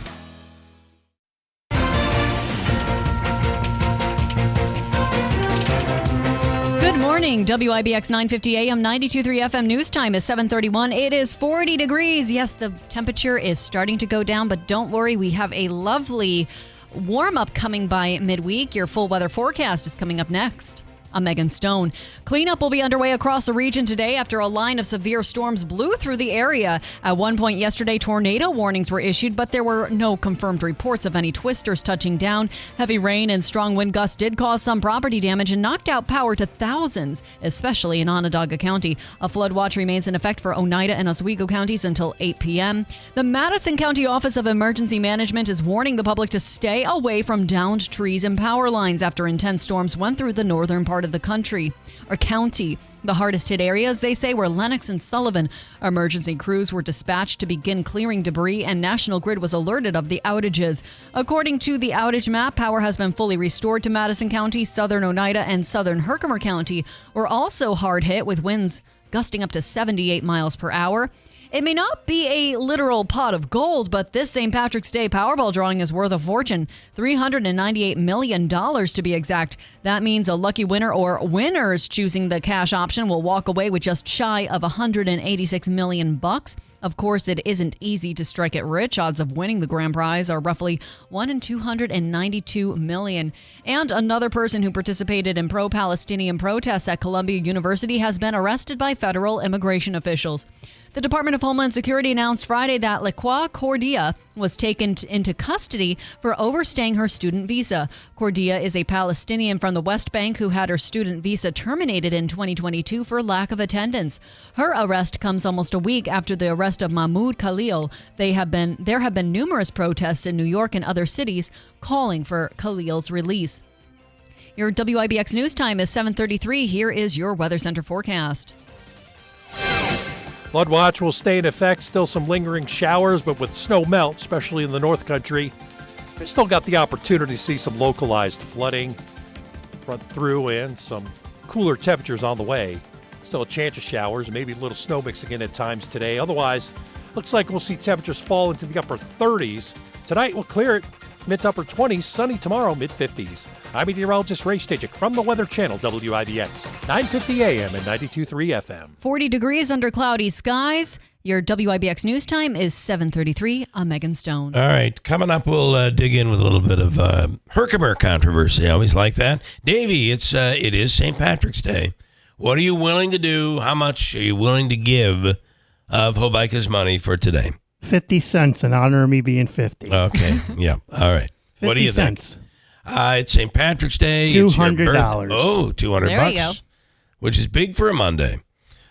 Good morning, WIBX 950 AM, 92.3 FM news time is 7:31. It is 40 degrees. Yes, the temperature is starting to go down, but don't worry, we have a lovely warm-up coming by midweek. Your full weather forecast is coming up next. I'm Megan Stone. Cleanup will be underway across the region today after a line of severe storms blew through the area. At one point yesterday, tornado warnings were issued, but there were no confirmed reports of any twisters touching down. Heavy rain and strong wind gusts did cause some property damage and knocked out power to thousands, especially in Onondaga County. A flood watch remains in effect for Oneida and Oswego counties until 8 p.m. The Madison County Office of Emergency Management is warning the public to stay away from downed trees and power lines after intense storms went through the northern part part of the country or county. The hardest hit areas, they say, were Lenox and Sullivan. Emergency crews were dispatched to begin clearing debris, and National Grid was alerted of the outages. According to the outage map, power has been fully restored to Madison County. Southern Oneida and southern Herkimer County were also hard hit, with winds gusting up to 78 miles per hour. It may not be a literal pot of gold, but this St. Patrick's Day Powerball drawing is worth a fortune, $398 million to be exact. That means a lucky winner or winners choosing the cash option will walk away with just shy of $186 million. Of course, it isn't easy to strike it rich. Odds of winning the grand prize are roughly 1 in 292 million. And another person who participated in pro-Palestinian protests at Columbia University has been arrested by federal immigration officials. The Department of Homeland Security announced Friday that Lequa Cordia was taken into custody for overstaying her student visa. Cordia is a Palestinian from the West Bank who had her student visa terminated in 2022 for lack of attendance. Her arrest comes almost a week after the arrest of Mahmoud Khalil. There have been numerous protests in New York and other cities calling for Khalil's release. Your WIBX news time is 7:33. Here is your Weather Center forecast. Flood watch will stay in effect. Still some lingering showers, but with snow melt, especially in the North Country, we still got the opportunity to see some localized flooding front through and some cooler temperatures on the way. Still a chance of showers, maybe a little snow mixing in at times today. Otherwise, looks like we'll see temperatures fall into the upper 30s. Tonight we'll clear it mid to upper 20s. Sunny tomorrow, mid 50s. I'm meteorologist Ray Stajic from the Weather Channel, WIBX, 950 AM and 92.3 FM. 40 degrees under cloudy skies. Your WIBX news time is 7:33. I'm Megan Stone. All right, coming up, we'll dig in with a little bit of Herkimer controversy. I always like that. Davey, it is St. Patrick's Day. What are you willing to do? How much are you willing to give of Hobica's money for today? 50 cents in honor of me being 50. Okay, yeah, all right. What do you think? It's St. Patrick's Day. $200. Oh, $200. There you go. Which is big for a Monday.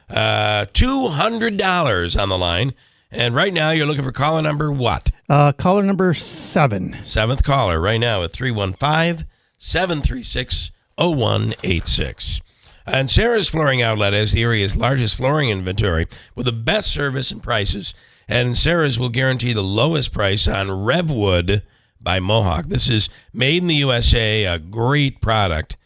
$200 on the line. And right now you're looking for caller number what? Caller number 7. Seventh caller right now at 315-736-0186. And Sarah's Flooring Outlet has the area's largest flooring inventory with the best service and prices. And Sarah's will guarantee the lowest price on Revwood by Mohawk. This is made in the USA, a great product.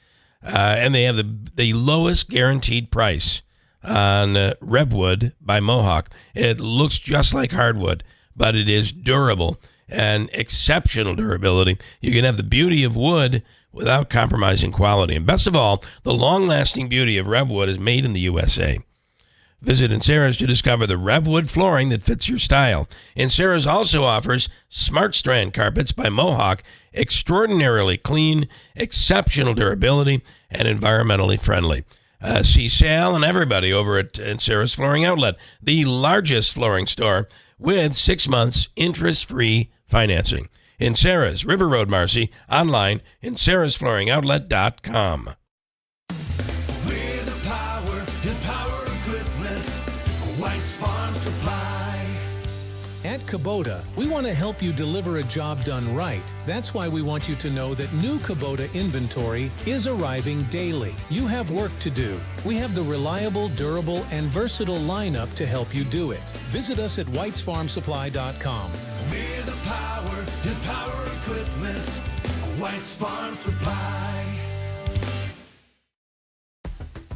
And they have the lowest guaranteed price on Revwood by Mohawk. It looks just like hardwood, but it is durable and exceptional durability. You can have the beauty of wood without compromising quality. And best of all, the long-lasting beauty of Revwood is made in the USA. Visit Sarah's to discover the Revwood flooring that fits your style. Sarah's also offers Smart Strand carpets by Mohawk, extraordinarily clean, exceptional durability, and environmentally friendly. See Sal and everybody over at Sarah's Flooring Outlet, the largest flooring store with 6 months interest-free financing. Sarah's, River Road, Marcy, online sarahsflooringoutlet.com. At Kubota, we want to help you deliver a job done right. That's why we want you to know that new Kubota inventory is arriving daily. You have work to do. We have the reliable, durable, and versatile lineup to help you do it. Visit us at whitesfarmsupply.com. We're the power in power equipment. White's Farm Supply.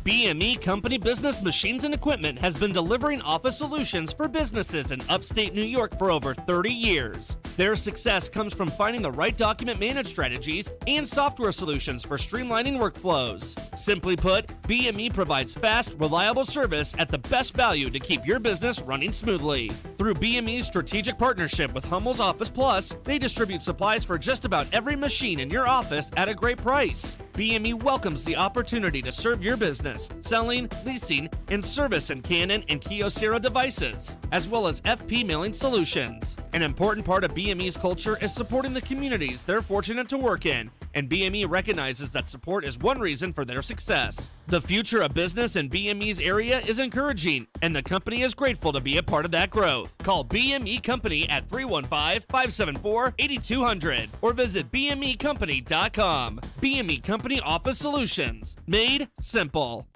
BME Company Business Machines and Equipment has been delivering office solutions for businesses in upstate New York for over 30 years. Their success comes from finding the right document management strategies and software solutions for streamlining workflows. Simply put, BME provides fast, reliable service at the best value to keep your business running smoothly. Through BME's strategic partnership with Hummel's Office Plus, they distribute supplies for just about every machine in your office at a great price. BME welcomes the opportunity to serve your business, selling, leasing, and servicing Canon and Kyocera devices, as well as FP mailing solutions. An important part of BME's culture is supporting the communities they're fortunate to work in, and BME recognizes that support is one reason for their success. The future of business in BME's area is encouraging, and the company is grateful to be a part of that growth. Call BME Company at 315-574-8200 or visit BMEcompany.com. BME Company Office Solutions. Made simple.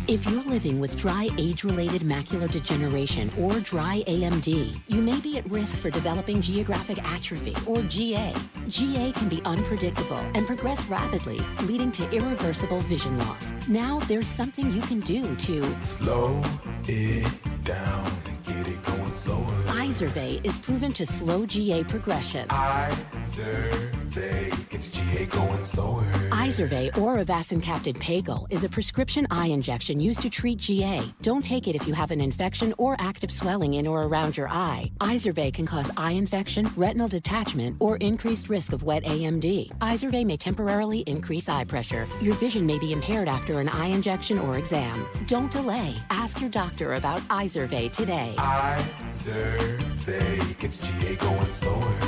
If you're living with dry age-related macular degeneration or dry AMD, you may be at risk for developing geographic atrophy or GA. GA can be unpredictable and progress rapidly, leading to irreversible vision loss. Now there's something you can do to slow it down and get it going slower. Izervay is proven to slow GA progression. Izervay gets GA going slower. Izervay or avacincaptad pagel is a prescription eye injection used to treat GA. Don't take it if you have an infection or active swelling in or around your eye. Izervay can cause eye infection, retinal detachment, or increased risk of wet AMD. Izervay may temporarily increase eye pressure. Your vision may be impaired after an eye injection or exam. Don't delay. Ask your doctor about Izervay today. Izervay gets GA going slower.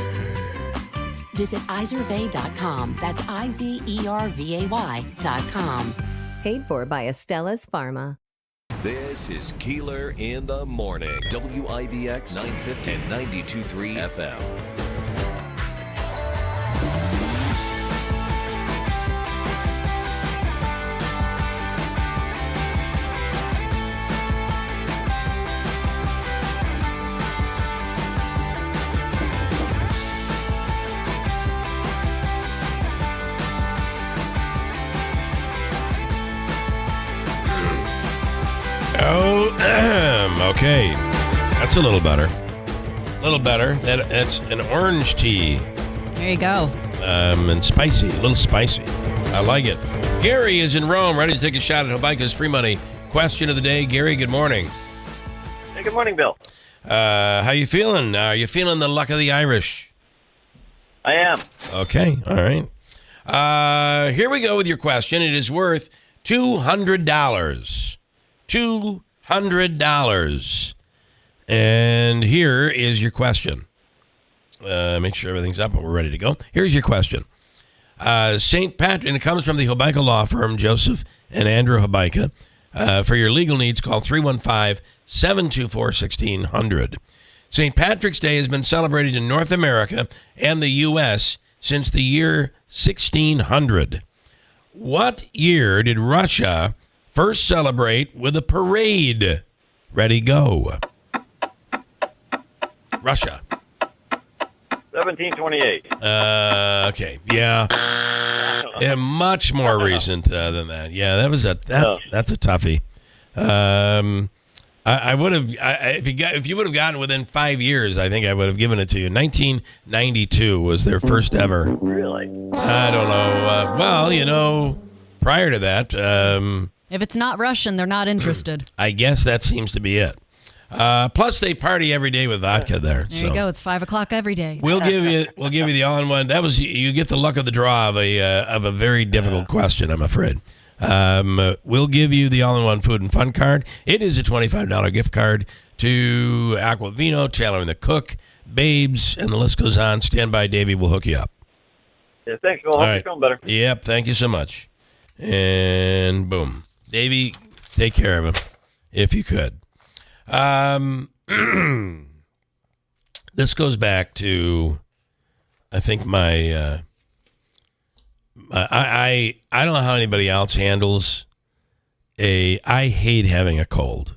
Visit Izervay.com. That's IZERVAY.com. Paid for by Estella's Pharma. This is Keeler in the Morning. WIBX 950 and 92.3 FM. Okay. That's a little better. A little better. That's an orange tea. There you go. And spicy. A little spicy. I like it. Gary is in Rome, ready to take a shot at Habaika's free money question of the day. Gary, good morning. Hey, good morning, Bill. How you feeling? Are you feeling the luck of the Irish? I am. Okay. All right. Here we go with your question. It is worth $200. $200. And here is your question. Make sure everything's up and we're ready to go. Here's your question. St. Patrick, and it comes from the Habaika law firm, Joseph and Andrew Habaika. For your legal needs, call 315-724-1600. St. Patrick's Day has been celebrated in North America and the U.S. since the year 1600. What year did Russia first celebrate with a parade? Ready, go. Russia. 1728. Okay. Yeah. Yeah, much more recent than that. Yeah, that's a toughie. I would have if you would have gotten within 5 years, I think I would have given it to you. 1992 was their first ever. Really? I don't know. Well, prior to that, if it's not Russian, they're not interested. I guess that seems to be it. Plus, they party every day with vodka there. There you go. It's 5 o'clock every day. We'll give you the all-in-one. That was you get the luck of the draw of a very difficult question, I'm afraid. We'll give you the all-in-one food and fun card. It is a $25 gift card to Aquavino, Taylor and the Cook, Babes, and the list goes on. Stand by, Davey. We'll hook you up. Yeah, thanks, Bill. Hope you're feeling better. Yep. Thank you so much. And boom, Davey, take care of him if you could. This goes back to, I think I don't know how anybody else handles I hate having a cold.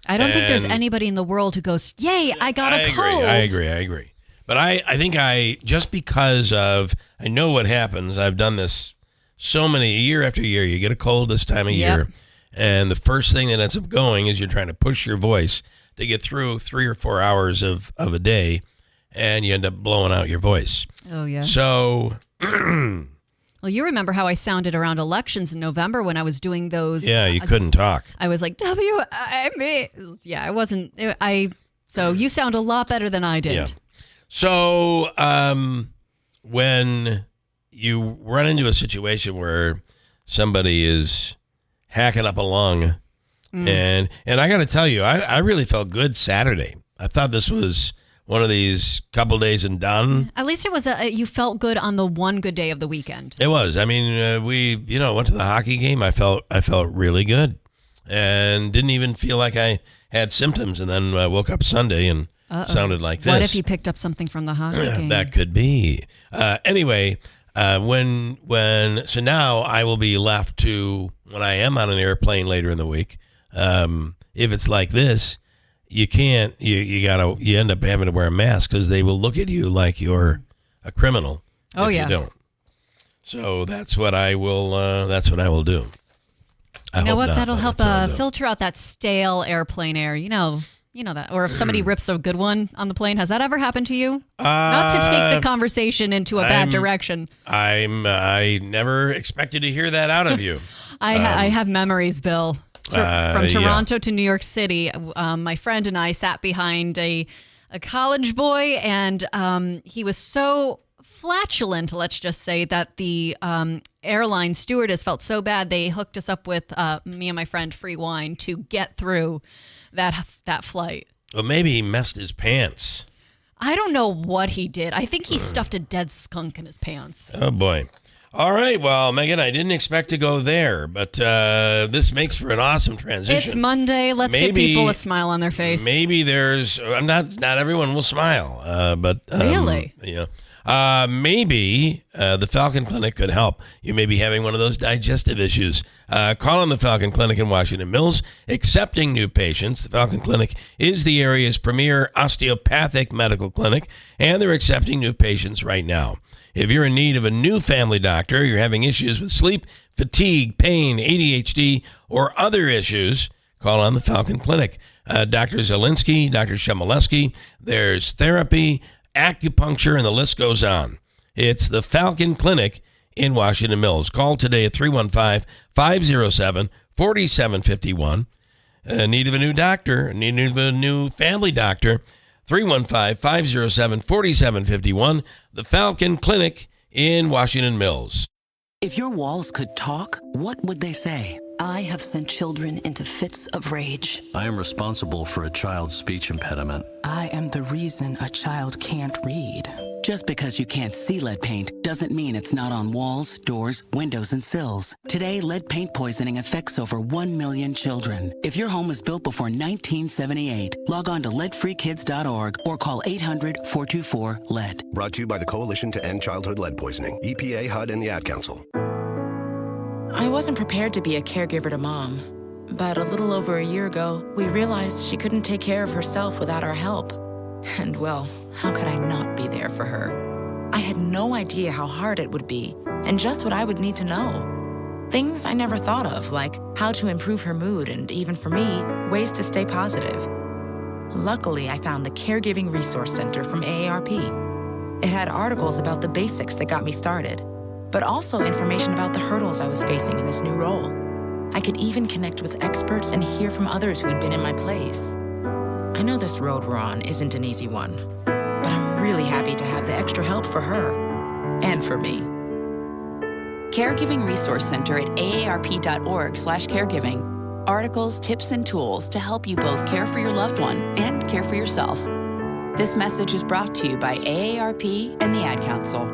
I don't think there's anybody in the world who goes, yay, I got a cold. I agree. But I think just because of, I know what happens. I've done this year after year. You get a cold this time of year. And the first thing that ends up going is you're trying to push your voice to get through 3 or 4 hours of a day, and you end up blowing out your voice. Oh, yeah. So, well, you remember how I sounded around elections in November when I was doing those. Yeah, you couldn't talk. I was like, yeah, I wasn't. So you sound a lot better than I did. Yeah. So when you run into a situation where somebody is hacking up a lung, and I got to tell you, I really felt good Saturday. I thought this was one of these couple days and done. At least it was you felt good on the one good day of the weekend. It was. I mean, we went to the hockey game. I felt really good, and didn't even feel like I had symptoms. And then I woke up Sunday and sounded like this. What if you picked up something from the hockey game? That could be. Anyway, so now I will be left to, when I am on an airplane later in the week, if it's like this, you can't, you end up having to wear a mask because they will look at you like you're a criminal if you don't. So that's what I will do. You know what? That'll help filter out that stale airplane air. You know that. Or if somebody rips a good one on the plane, has that ever happened to you? Not to take the conversation into a bad direction. I never expected to hear that out of you. I have memories, Bill. From Toronto to New York City, my friend and I sat behind a college boy, and he was so flatulent, let's just say, that the airline stewardess felt so bad they hooked us up with me and my friend free wine to get through that flight. Well, maybe he messed his pants. I don't know what he did. I think he stuffed a dead skunk in his pants. Oh, boy. All right. Well, Megan, I didn't expect to go there, but this makes for an awesome transition. It's Monday. Let's give people a smile on their face. Maybe there's not everyone will smile, but really, maybe the Falcon Clinic could help. You may be having one of those digestive issues. Call on the Falcon Clinic in Washington Mills, accepting new patients. The Falcon Clinic is the area's premier osteopathic medical clinic, and they're accepting new patients right now. If you're in need of a new family doctor, you're having issues with sleep, fatigue, pain, ADHD, or other issues, call on the Falcon Clinic. Dr. Zielinski, Dr. Shemaleski, there's therapy, acupuncture, and the list goes on. It's the Falcon Clinic in Washington Mills. Call today at 315-507-4751. Need of a new doctor, need of a new family doctor, 315-507-4751, the Falcon Clinic in Washington Mills. If your walls could talk, what would they say? I have sent children into fits of rage. I am responsible for a child's speech impediment. I am the reason a child can't read. Just because you can't see lead paint doesn't mean it's not on walls, doors, windows, and sills. Today, lead paint poisoning affects over 1 million children. If your home was built before 1978, log on to leadfreekids.org or call 800-424-LEAD. Brought to you by the Coalition to End Childhood Lead Poisoning, EPA, HUD, and the Ad Council. I wasn't prepared to be a caregiver to Mom, but a little over a year ago, we realized she couldn't take care of herself without our help. And well, how could I not be there for her? I had no idea how hard it would be, and just what I would need to know. Things I never thought of, like how to improve her mood, and even for me, ways to stay positive. Luckily, I found the Caregiving Resource Center from AARP. It had articles about the basics that got me started, but also information about the hurdles I was facing in this new role. I could even connect with experts and hear from others who had been in my place. I know this road we're on isn't an easy one, but I'm really happy to have the extra help for her and for me. Caregiving Resource Center at aarp.org/caregiving. Articles, tips, and tools to help you both care for your loved one and care for yourself. This message is brought to you by AARP and the Ad Council.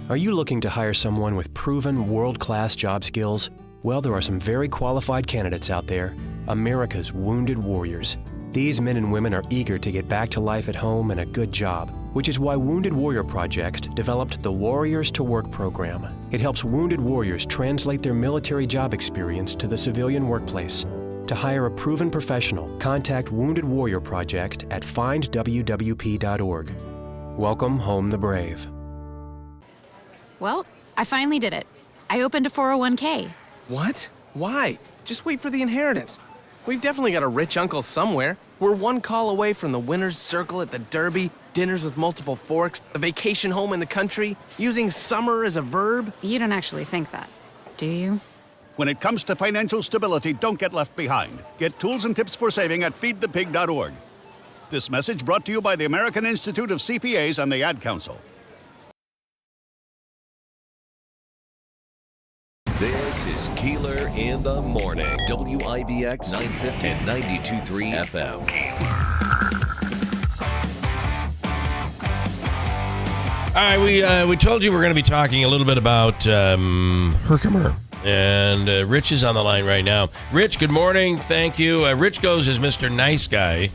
Are you looking to hire someone with proven world-class job skills? Well, there are some very qualified candidates out there, America's wounded warriors. These men and women are eager to get back to life at home and a good job, which is why Wounded Warrior Project developed the Warriors to Work program. It helps wounded warriors translate their military job experience to the civilian workplace. To hire a proven professional, contact Wounded Warrior Project at findwwp.org. Welcome home the brave. Well, I finally did it. I opened a 401k. What? Why? Just wait for the inheritance. We've definitely got a rich uncle somewhere. We're one call away from the winner's circle at the Derby, dinners with multiple forks, a vacation home in the country, using summer as a verb. You don't actually think that, do you? When it comes to financial stability, don't get left behind. Get tools and tips for saving at feedthepig.org. This message brought to you by the American Institute of CPAs and the Ad Council. This is Keeler in the Morning. WIBX 950 and 92.3 FM. Keeler. All right, we told you we're going to be talking a little bit about Herkimer, and Rich is on the line right now. Rich, good morning. Thank you. Rich goes as Mr. Nice Guy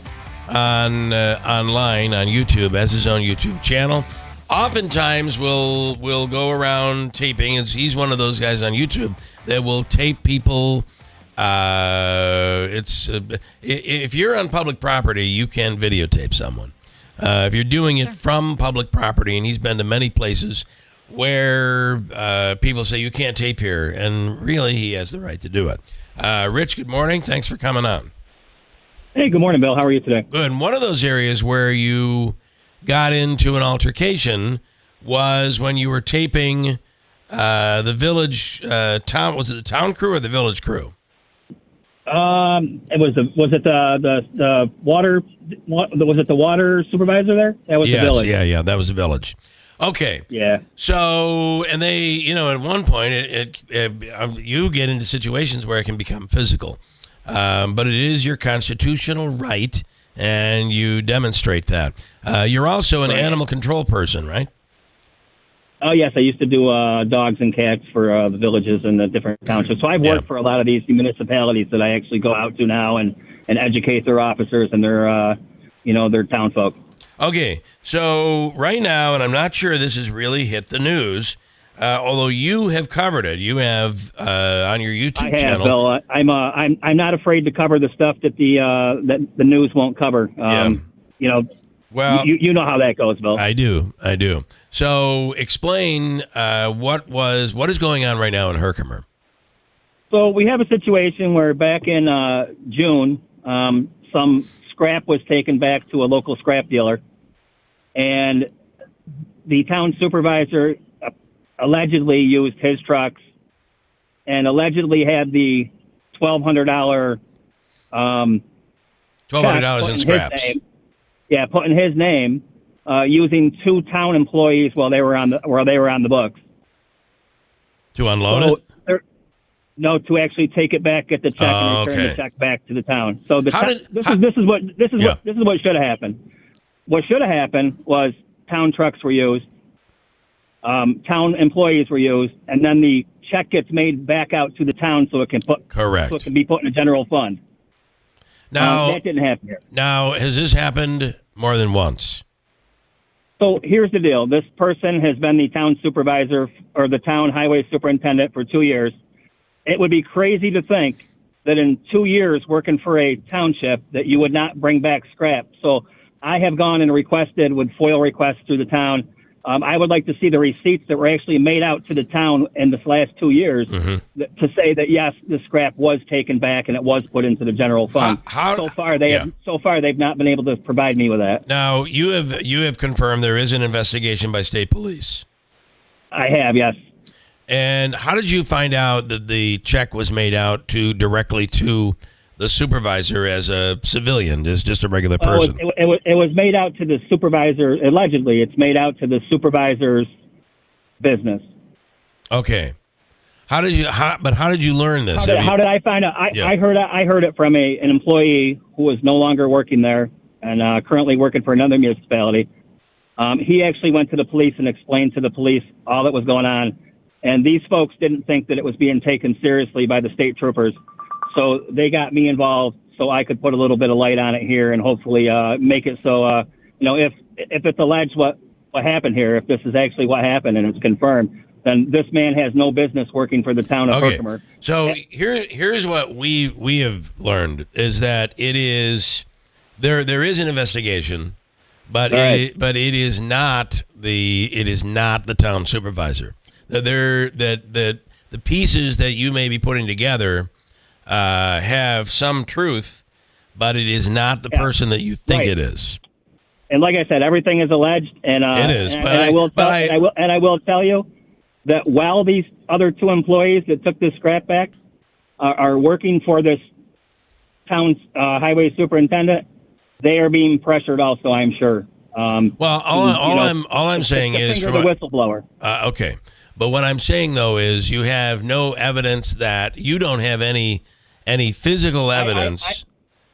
online on YouTube, has his own YouTube channel. Oftentimes, we'll go around taping. He's one of those guys on YouTube that will tape people. If you're on public property, you can videotape someone. If you're doing it from public property, and he's been to many places where people say you can't tape here, and really he has the right to do it. Rich, good morning. Thanks for coming on. Hey, good morning, Bill. How are you today? Good. And one of those areas where you got into an altercation was when you were taping the village town. Was it the town crew or the village crew? Was it the water? Was it the water supervisor there? That was the village. Yeah, that was the village. Okay. Yeah. So, and they, at one point, you get into situations where it can become physical, but it is your constitutional right, and you demonstrate that. You're also an animal control person, right? Oh, yes. I used to do dogs and cats for the villages and the different townships. So I've worked for a lot of these municipalities that I actually go out to now and educate their officers and their townfolk. Okay. So right now, and I'm not sure this has really hit the news, although you have covered it. You have on your YouTube channel. Bill. I'm not afraid to cover the stuff that the news won't cover. Well, you know how that goes, Bill. I do. So explain what is going on right now in Herkimer. So we have a situation where back in June, some scrap was taken back to a local scrap dealer, and the town supervisor allegedly used his trucks and allegedly had the $1,200 $1,200 in scraps. Yeah, putting his name, using two town employees while they were on the books. To unload it? No, to actually take it back, get the check, and return the check back to the town. So this is what should have happened. What should have happened was town trucks were used, town employees were used, and then the check gets made back out to the town so it can be put in a general fund. Now, that didn't happen here. Now, has this happened more than once? So here's the deal. This person has been the town supervisor or the town highway superintendent for 2 years. It would be crazy to think that in 2 years working for a township that you would not bring back scrap. So I have gone and requested with FOIL requests through the town. I would like to see the receipts that were actually made out to the town in this last 2 years to say that, yes, the scrap was taken back and it was put into the general fund. So far, they've not been able to provide me with that. Now, you have confirmed there is an investigation by state police. I have, yes. And how did you find out that the check was made out directly to the supervisor as a civilian, as just a regular person? It was made out to the supervisor. Allegedly, it's made out to the supervisor's business. Okay. How did you learn this? How did I find out? I heard it from an employee who was no longer working there and currently working for another municipality. He actually went to the police and explained to the police all that was going on. And these folks didn't think that it was being taken seriously by the state troopers. So they got me involved so I could put a little bit of light on it here and hopefully make it so, if it's alleged what happened here, if this is actually what happened and it's confirmed, then this man has no business working for the town of Herkimer. So here's what we have learned is that it is there is an investigation, but it is not the town supervisor. That the pieces that you may be putting together have some truth, but it is not the person that you think it is. And like I said, everything is alleged, and it is. I will tell you that while these other two employees that took this scrap back are working for this town's highway superintendent, they are being pressured also, I'm sure. Well, all I'm saying is the whistleblower. Okay. But what I'm saying, though, is you have no evidence that you don't have any physical evidence.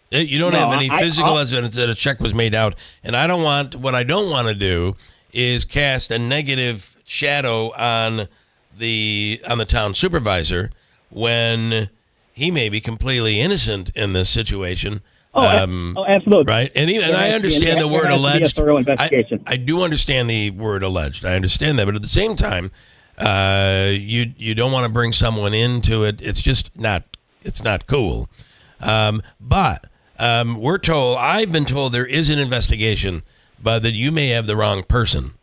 You don't have any physical evidence that a check was made out. And what I don't want to do is cast a negative shadow on the town supervisor when he may be completely innocent in this situation. Absolutely. Right, and I understand the word alleged. I do understand the word alleged. I understand that, but at the same time, you don't want to bring someone into it. It's just not. It's not cool. But we're told. I've been told there is an investigation, but that you may have the wrong person.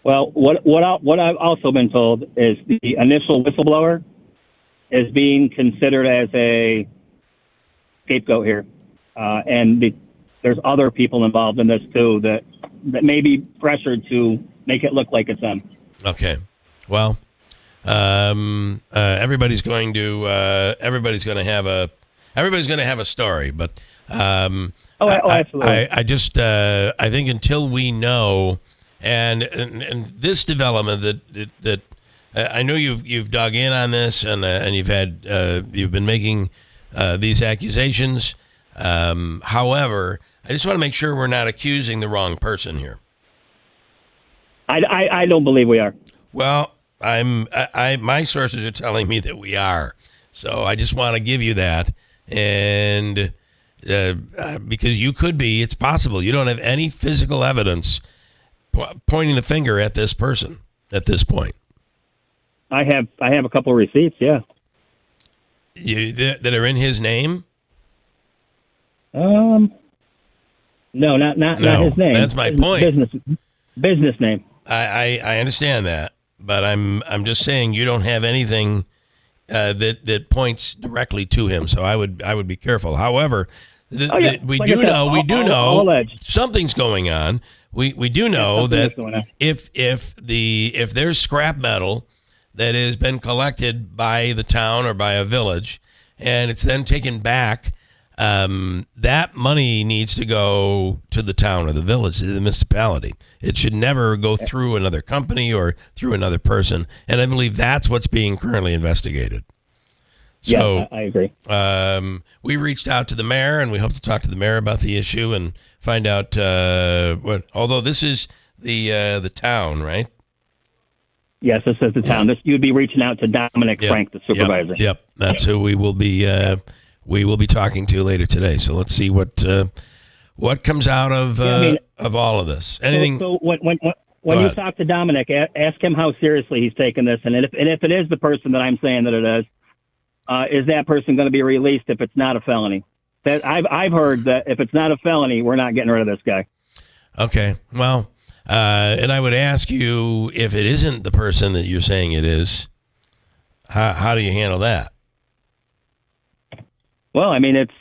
Well, what I've also been told is the initial whistleblower is being considered as a scapegoat here. And there's other people involved in this too that may be pressured to make it look like it's them. Okay, well, everybody's going to have a story, but absolutely. I think until we know, and this development that I know you've dug in on this and you've been making these accusations. However, I just want to make sure we're not accusing the wrong person here. I don't believe we are. Well, my sources are telling me that we are. So I just want to give you that. And because you could be, it's possible. You don't have any physical evidence pointing the finger at this person at this point. I have a couple of receipts, yeah. That are in his name? No, not his name. That's my point. Business name. I understand that, but I'm just saying you don't have anything that points directly to him. So I would be careful. However, we do know something's going on. We do know that if there's scrap metal that has been collected by the town or by a village, and it's then taken back. That money needs to go to the town or the village, to the municipality. It should never go through another company or through another person. And I believe that's what's being currently investigated. So, I agree. We reached out to the mayor, and we hope to talk to the mayor about the issue and find out what. Although this is the town, right? Yes, this is the town. You'd be reaching out to Dominic Frank, the supervisor. Yep. That's who we will be talking to later today. So let's see what comes out of all of this. Anything? So when you talk to Dominic, ask him how seriously he's taking this, and if it is the person that I'm saying that it is that person going to be released if it's not a felony? I've heard that if it's not a felony, we're not getting rid of this guy. Okay. Well, and I would ask you, if it isn't the person that you're saying it is, how do you handle that? Well, I mean, it's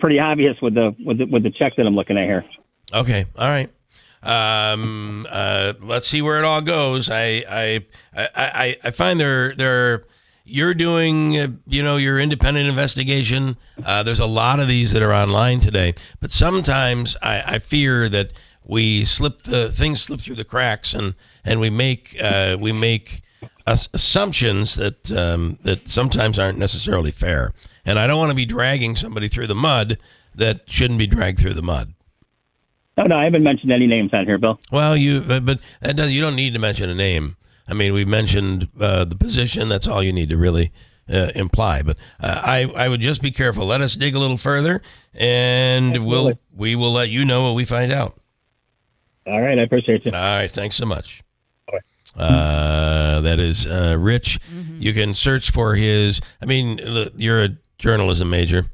pretty obvious with the check that I'm looking at here. Okay, all right. Let's see where it all goes. I find you're doing your independent investigation. There's a lot of these that are online today, but sometimes I fear that things slip through the cracks and we make assumptions that sometimes aren't necessarily fair. And I don't want to be dragging somebody through the mud that shouldn't be dragged through the mud. No, I haven't mentioned any names on here, Bill. Well, you don't need to mention a name. I mean, we mentioned the position. That's all you need to really imply. But I would just be careful. Let us dig a little further, and we will let you know what we find out. All right, I appreciate you. All right, thanks so much. That is Rich. Mm-hmm. You can search for his. I mean, you're a journalism major.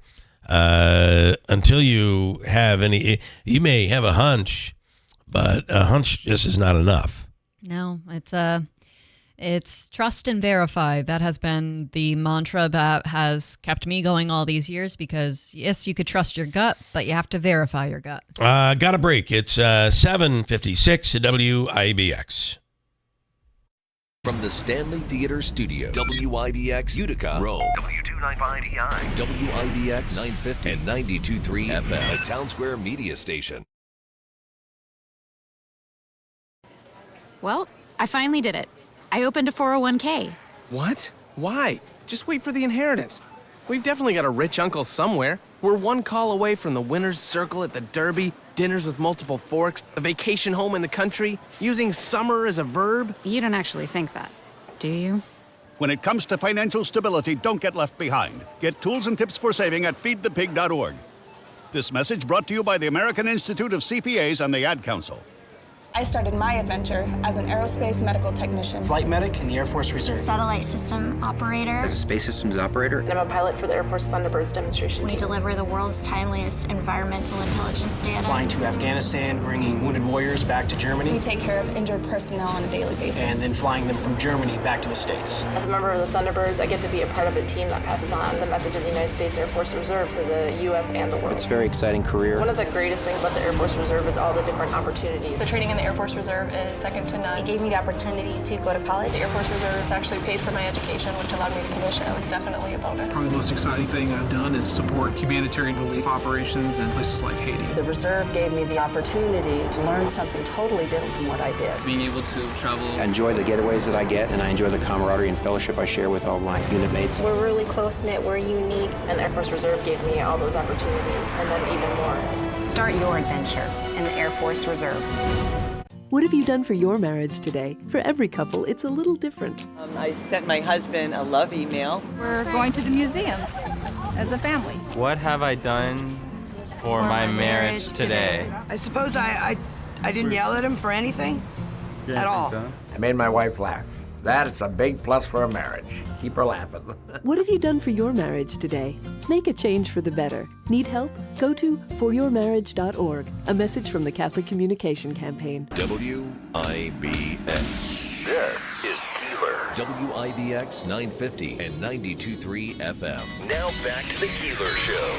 Until you have any, you may have a hunch, but a hunch just is not enough. No, it's trust and verify. That has been the mantra that has kept me going all these years, because yes, you could trust your gut, but you have to verify your gut. Got a break. It's 7:56 at WIBX. From the Stanley Theater Studio, WIBX Utica, Rome, W295EI, WIBX 950 and 92.3 FM, a Town Square media station. Well, I finally did it. I opened a 401k. What? Why? Just wait for the inheritance. We've definitely got a rich uncle somewhere. We're one call away from the winner's circle at the Derby, dinners with multiple forks, a vacation home in the country, using summer as a verb. You don't actually think that, do you? When it comes to financial stability, don't get left behind. Get tools and tips for saving at feedthepig.org. This message brought to you by the American Institute of CPAs and the Ad Council. I started my adventure as an aerospace medical technician. Flight medic in the Air Force Reserve. Satellite system operator. As a space systems operator. And I'm a pilot for the Air Force Thunderbirds demonstration team. We deliver the world's timeliest environmental intelligence data. Flying to Afghanistan, bringing wounded warriors back to Germany. We take care of injured personnel on a daily basis. And then flying them from Germany back to the States. As a member of the Thunderbirds, I get to be a part of a team that passes on the message of the United States Air Force Reserve to the U.S. and the world. It's a very exciting career. One of the greatest things about the Air Force Reserve is all the different opportunities. The training in the Air Force Reserve is second to none. It gave me the opportunity to go to college. The Air Force Reserve actually paid for my education, which allowed me to commission. It was definitely a bonus. Probably the most exciting thing I've done is support humanitarian relief operations in places like Haiti. The Reserve gave me the opportunity to learn something totally different from what I did. Being able to travel. I enjoy the getaways that I get, and I enjoy the camaraderie and fellowship I share with all my unit mates. We're really close-knit, we're unique, and the Air Force Reserve gave me all those opportunities, and then even more. Start your adventure in the Air Force Reserve. What have you done for your marriage today? For every couple, it's a little different. I sent my husband a love email. We're going to the museums as a family. What have I done for my marriage today? I suppose I didn't yell at him for anything at all. I made my wife laugh. That's a big plus for a marriage. Keep her laughing. What have you done for your marriage today? Make a change for the better. Need help? Go to foryourmarriage.org. A message from the Catholic Communication Campaign. WIBX. This is Keeler. WIBX 950 and 92.3 FM. Now back to the Keeler Show.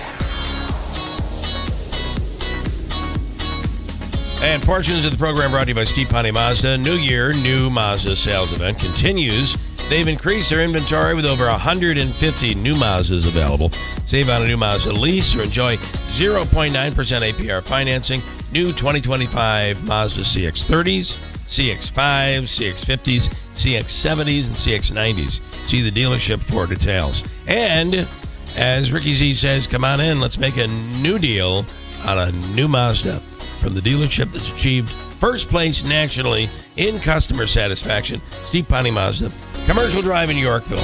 And portions of the program brought to you by Steve Ponte Mazda. New year, new Mazda sales event continues. They've increased their inventory with over 150 new Mazdas available. Save on a new Mazda lease or enjoy 0.9% APR financing. New 2025 Mazda CX-30s, CX-5s, CX-50s, CX-70s, and CX-90s. See the dealership for details. And as Ricky Z says, come on in, let's make a new deal on a new Mazda from the dealership that's achieved first place nationally in customer satisfaction, Steve Ponte Mazda, Commercial Drive in Yorkville.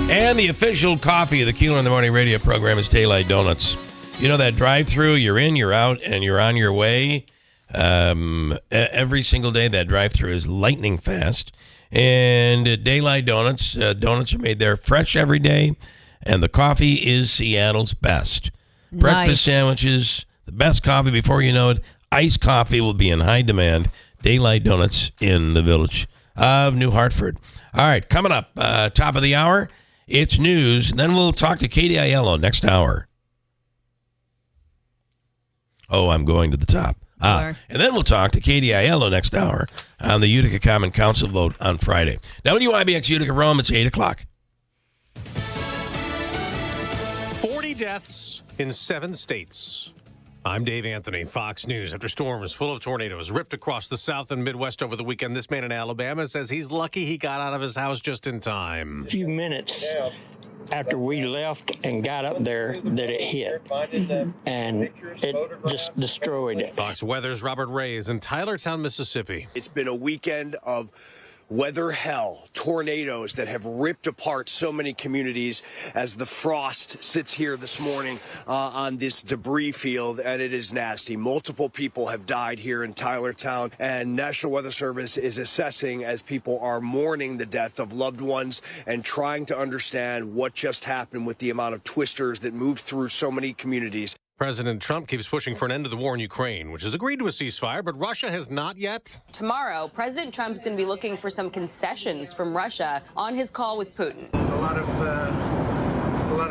And the official coffee of the Keeler in the Morning radio program is Daylight Donuts. You know that drive-through, you're in, you're out, and you're on your way. Every single day, that drive-through is lightning fast. And at Daylight Donuts, donuts are made there fresh every day, and the coffee is Seattle's best. Breakfast sandwiches, the best coffee before you know it. Iced coffee will be in high demand. Daylight Donuts in the village of New Hartford. All right, coming up, top of the hour, it's news. Then we'll talk to Katie Iello next hour. Oh, I'm going to the top. And then we'll talk to Katie Iello next hour on the Utica Common Council vote on Friday. WIBX Utica Rome, it's 8 o'clock. 40 deaths in 7 states. I'm Dave Anthony, Fox News. After storms full of tornadoes ripped across the South and Midwest over the weekend, this man in Alabama says he's lucky he got out of his house just in time. A few minutes after we left and got up there that it hit, and it just destroyed it. Fox Weather's Robert Ray is in Tylertown, Mississippi. It's been a weekend of weather hell, tornadoes that have ripped apart so many communities as the frost sits here this morning on this debris field, and it is nasty. Multiple people have died here in Tylertown, and National Weather Service is assessing as people are mourning the death of loved ones and trying to understand what just happened with the amount of twisters that moved through so many communities. President Trump keeps pushing for an end to the war in Ukraine, which has agreed to a ceasefire, but Russia has not yet. Tomorrow, President Trump's going to be looking for some concessions from Russia on his call with Putin. A lot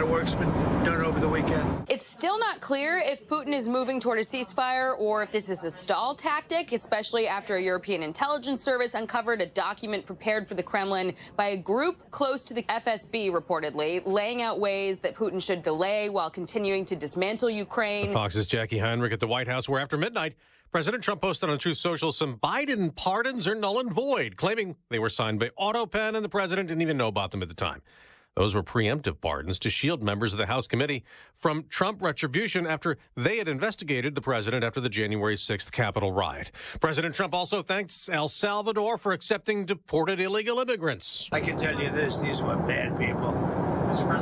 of work's been done over the weekend. It's still not clear if Putin is moving toward a ceasefire or if this is a stall tactic, especially after a European intelligence service uncovered a document prepared for the Kremlin by a group close to the FSB, reportedly, laying out ways that Putin should delay while continuing to dismantle Ukraine. Fox's Jackie Heinrich at the White House, where after midnight, President Trump posted on Truth Social some Biden pardons are null and void, claiming they were signed by AutoPen and the president didn't even know about them at the time. Those were preemptive pardons to shield members of the House committee from Trump retribution after they had investigated the president after the January 6th Capitol riot. President Trump also thanks El Salvador for accepting deported illegal immigrants. I can tell you this, these were bad people.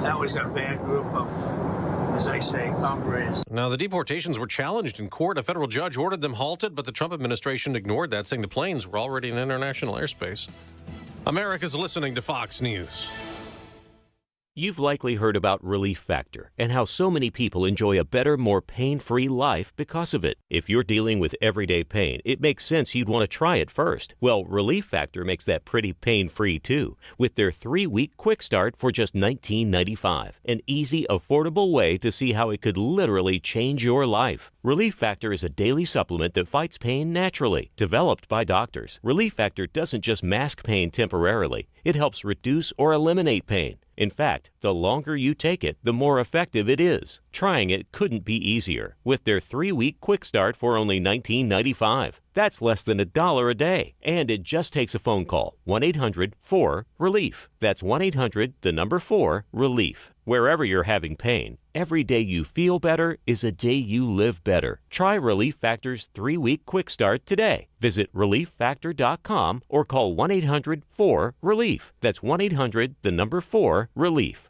That was a bad group of, as I say, hombres. Now, the deportations were challenged in court. A federal judge ordered them halted, but the Trump administration ignored that, saying the planes were already in international airspace. America's listening to Fox News. You've likely heard about Relief Factor and how so many people enjoy a better, more pain-free life because of it. If you're dealing with everyday pain, it makes sense you'd want to try it first. Well, Relief Factor makes that pretty pain-free too, with their 3-week quick start for just $19.95. An easy, affordable way to see how it could literally change your life. Relief Factor is a daily supplement that fights pain naturally, developed by doctors. Relief Factor doesn't just mask pain temporarily, it helps reduce or eliminate pain. In fact, the longer you take it, the more effective it is. Trying it couldn't be easier with their 3-week quick start for only $19.95. That's less than $1 a day. And it just takes a phone call. 1-800-4-RELIEF. That's 1-800-4-RELIEF. Wherever you're having pain, every day you feel better is a day you live better. Try Relief Factor's 3-week quick start today. Visit ReliefFactor.com or call 1-800-4-RELIEF. That's 1-800-4-RELIEF.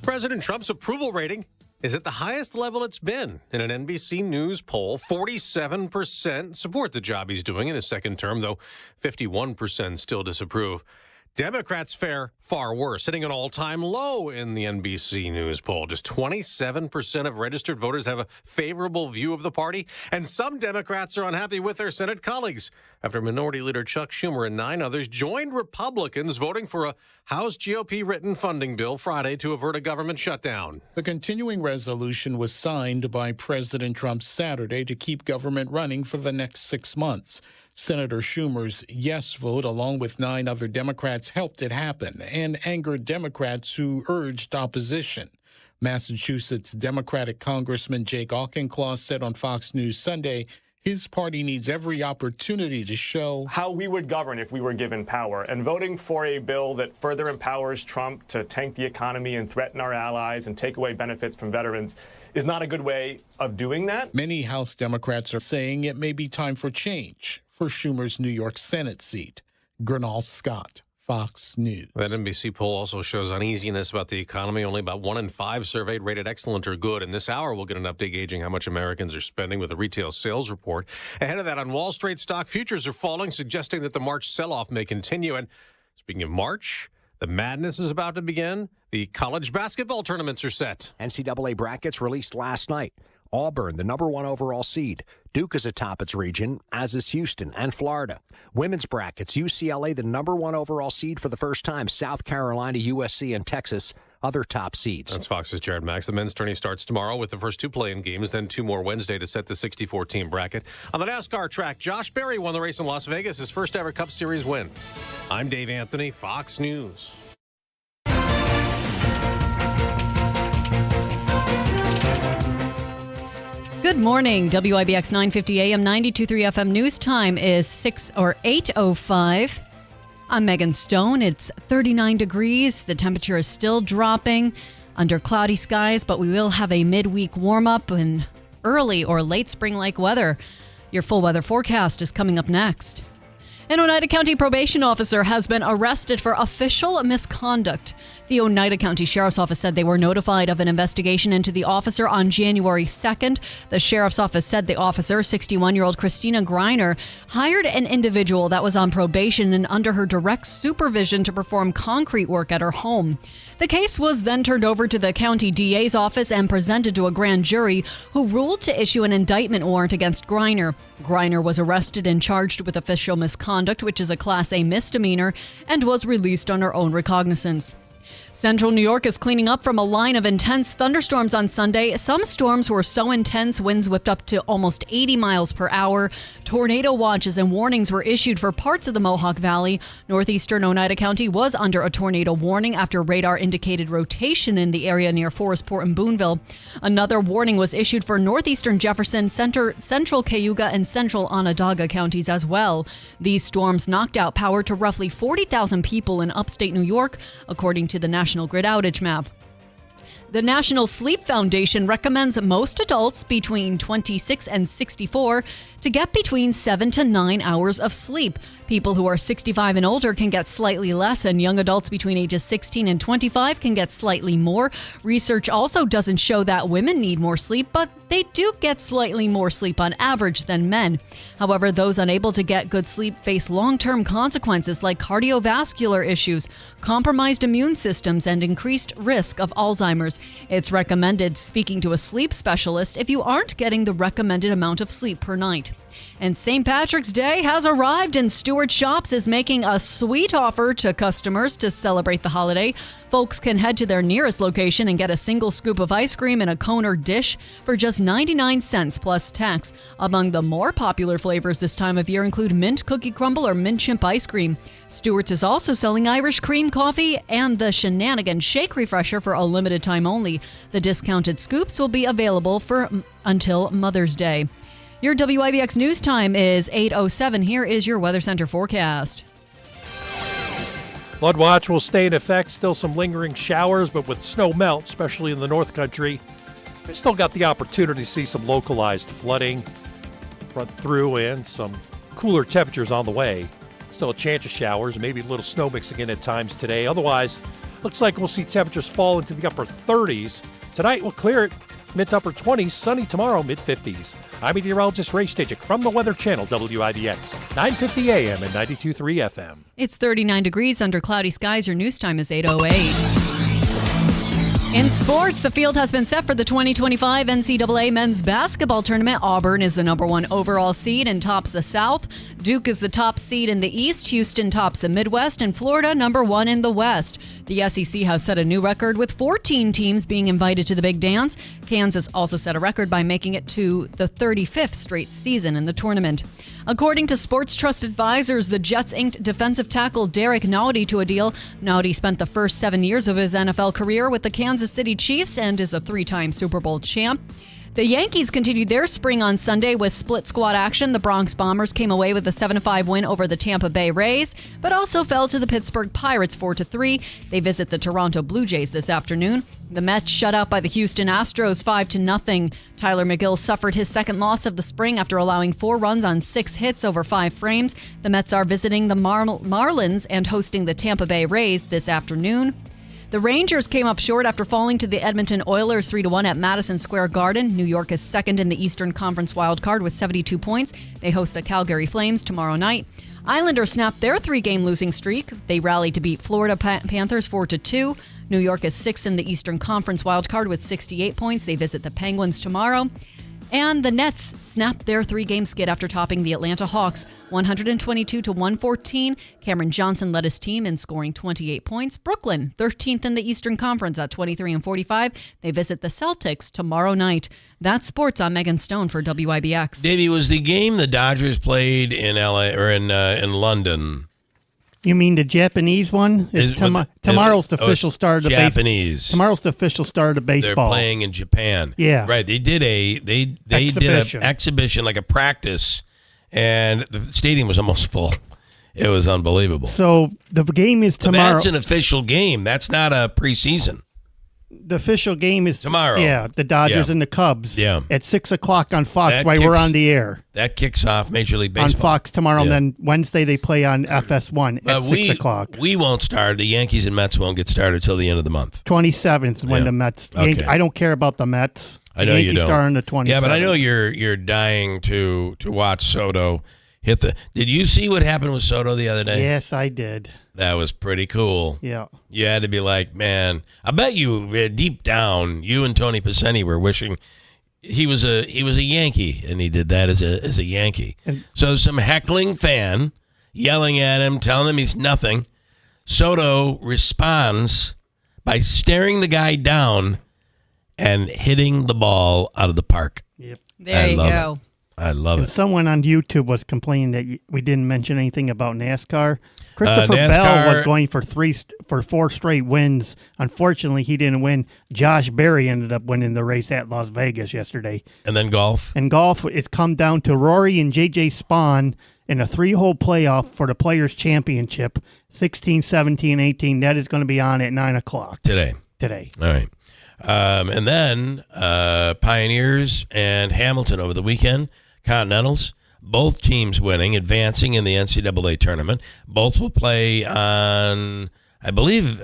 President Trump's approval rating is at the highest level it's been. In an NBC News poll, 47% support the job he's doing in his second term, though 51% still disapprove. Democrats fare far worse, hitting an all-time low in the NBC News poll. Just 27% of registered voters have a favorable view of the party, and some Democrats are unhappy with their Senate colleagues after Minority Leader Chuck Schumer and 9 others joined Republicans voting for a House GOP-written funding bill Friday to avert a government shutdown. The continuing resolution was signed by President Trump Saturday to keep government running for the next 6 months. Senator Schumer's yes vote, along with 9 other Democrats, helped it happen and angered Democrats who urged opposition. Massachusetts Democratic Congressman Jake Auchincloss said on Fox News Sunday his party needs every opportunity to show how we would govern if we were given power. And voting for a bill that further empowers Trump to tank the economy and threaten our allies and take away benefits from veterans is not a good way of doing that. Many House Democrats are saying it may be time for change for Schumer's New York Senate seat. Gernal Scott, Fox News. That NBC poll also shows uneasiness about the economy. Only about 1 in 5 surveyed rated excellent or good. In this hour, we'll get an update gauging how much Americans are spending with a retail sales report. Ahead of that, on Wall Street, stock futures are falling, suggesting that the March sell-off may continue. And speaking of March, the madness is about to begin. The college basketball tournaments are set. NCAA brackets released last night. Auburn, the number 1 overall seed. Duke is atop its region, as is Houston and Florida. Women's brackets, UCLA, the number 1 overall seed for the first time. South Carolina, USC, and Texas, other top seeds. That's Fox's Jared Max. The men's tourney starts tomorrow with the first 2 play-in games, then 2 more Wednesday to set the 64-team bracket. On the NASCAR track, Josh Berry won the race in Las Vegas, his first ever Cup Series win. I'm Dave Anthony, Fox News. Good morning. WIBX 950 AM 92.3 FM news time is 8:05. I'm Megan Stone. It's 39 degrees. The temperature is still dropping under cloudy skies, but we will have a midweek warm-up and early or late spring-like weather. Your full weather forecast is coming up next. An Oneida County probation officer has been arrested for official misconduct. The Oneida County Sheriff's Office said they were notified of an investigation into the officer on January 2nd. The Sheriff's Office said the officer, 61-year-old Christina Greiner, hired an individual that was on probation and under her direct supervision to perform concrete work at her home. The case was then turned over to the county DA's office and presented to a grand jury who ruled to issue an indictment warrant against Greiner. Greiner was arrested and charged with official misconduct, which is a Class A misdemeanor, and was released on her own recognizance. Central New York is cleaning up from a line of intense thunderstorms on Sunday. Some storms were so intense, winds whipped up to almost 80 miles per hour. Tornado watches and warnings were issued for parts of the Mohawk Valley. Northeastern Oneida County was under a tornado warning after radar indicated rotation in the area near Forestport and Boonville. Another warning was issued for northeastern Jefferson, central Cayuga, and central Onondaga counties as well. These storms knocked out power to roughly 40,000 people in upstate New York, according to the National Grid outage map. The National Sleep Foundation recommends most adults between 26 and 64 to get between 7 to 9 hours of sleep. People who are 65 and older can get slightly less, and young adults between ages 16 and 25 can get slightly more. Research also doesn't show that women need more sleep, but they do get slightly more sleep on average than men. However, those unable to get good sleep face long-term consequences like cardiovascular issues, compromised immune systems, and increased risk of Alzheimer's. It's recommended speaking to a sleep specialist if you aren't getting the recommended amount of sleep per night. And St. Patrick's Day has arrived, and Stewart Shops is making a sweet offer to customers to celebrate the holiday. Folks can head to their nearest location and get a single scoop of ice cream in a cone or dish for just 99 cents plus tax. Among the more popular flavors this time of year include mint cookie crumble or mint chimp ice cream. Stewart's is also selling Irish cream coffee and the Shenanigan Shake Refresher for a limited time only. The discounted scoops will be available until Mother's Day. Your WIBX news time is 8:07. Here is your Weather Center forecast. Flood watch will stay in effect. Still some lingering showers, but with snow melt, especially in the North Country, we still got the opportunity to see some localized flooding front through and some cooler temperatures on the way. Still a chance of showers, maybe a little snow mixing in at times today. Otherwise, looks like we'll see temperatures fall into the upper 30s. Tonight we'll clear it, mid to upper 20s. Sunny tomorrow, mid 50s. I'm meteorologist Ray Stajic from the Weather Channel, WIBX, 950 AM and 92.3 FM. It's 39 degrees under cloudy skies. Your news time is 8:08. In sports, the field has been set for the 2025 NCAA men's basketball tournament. Auburn is the number 1 overall seed and tops the South. Duke is the top seed in the East. Houston tops the Midwest, and Florida number 1 in the West. The SEC has set a new record with 14 teams being invited to the Big Dance. Kansas also set a record by making it to the 35th straight season in the tournament. According to Sports Trust Advisors, the Jets inked defensive tackle Derek Naughty to a deal. Naughty spent the first 7 years of his NFL career with the Kansas City Chiefs and is a 3-time Super Bowl champ. The Yankees continued their spring on Sunday with split squad action. The Bronx Bombers came away with a 7-5 win over the Tampa Bay Rays, but also fell to the Pittsburgh Pirates 4-3. They visit the Toronto Blue Jays this afternoon. The Mets shut out by the Houston Astros 5-0. Tyler McGill suffered his second loss of the spring after allowing 4 runs on 6 hits over 5 frames. The Mets are visiting the Marlins and hosting the Tampa Bay Rays this afternoon. The Rangers came up short after falling to the Edmonton Oilers 3-1 at Madison Square Garden. New York is second in the Eastern Conference wildcard with 72 points. They host the Calgary Flames tomorrow night. Islanders snapped their 3-game losing streak. They rallied to beat Florida Panthers 4-2. New York is sixth in the Eastern Conference wildcard with 68 points. They visit the Penguins tomorrow. And the Nets snapped their 3-game skid after topping the Atlanta Hawks 122-114. Cameron Johnson led his team in scoring 28 points. Brooklyn, 13th in the Eastern Conference at 23-45. They visit the Celtics tomorrow night. That's sports. I'm Megan Stone for WIBX. Davey, was the game the Dodgers played in LA or in London? You mean the Japanese one? It's tomorrow's the official start of the Japanese. Tomorrow's the official start of baseball. They're playing in Japan. Yeah, right. They did did an exhibition, like a practice, and the stadium was almost full. It was unbelievable. So the game is tomorrow. But that's an official game. That's not a preseason. The official game is tomorrow. Yeah, the Dodgers and the Cubs. Yeah, at 6 o'clock on Fox while we're on the air. That kicks off Major League Baseball on Fox tomorrow. And then Wednesday they play on FS1 at 6 o'clock. We won't start. The Yankees and Mets won't get started till the end of the month. 27th when the Mets. Okay. I don't care about the Mets. I know you don't. Start on the 27th. Yeah, but I know you're dying to watch Soto hit the. Did you see what happened with Soto the other day? Yes, I did. That was pretty cool. Yeah. You had to be like, man, I bet you deep down, you and Tony Pacini were wishing he was a Yankee, and he did that as a Yankee. So some heckling fan yelling at him, telling him he's nothing. Soto responds by staring the guy down and hitting the ball out of the park. Yep. There you go. I love it. Someone on YouTube was complaining that we didn't mention anything about NASCAR. Christopher Bell was going for 4 straight wins. Unfortunately, he didn't win. Josh Berry ended up winning the race at Las Vegas yesterday. And then golf? And golf, it's come down to Rory and J.J. Spawn in a 3-hole playoff for the Players' Championship, 16, 17, 18. That is going to be on at 9 o'clock. Today. All right. And then Pioneers and Hamilton over the weekend, Continentals. Both teams winning, advancing in the NCAA tournament. Both will play on, I believe,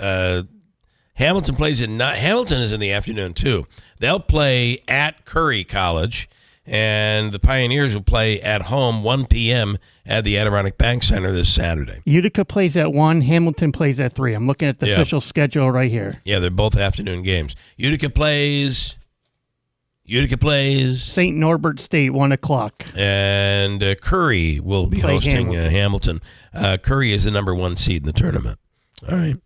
Hamilton plays Hamilton is in the afternoon too. They'll play at Curry College, and the Pioneers will play at home 1 p.m. at the Adirondack Bank Center this Saturday. Utica plays at 1, Hamilton plays at 3. I'm looking at the official schedule right here. Yeah, they're both afternoon games. Utica plays St. Norbert State, 1 o'clock. And Curry will be hosting Hamilton. Curry is the number 1 seed in the tournament. All right.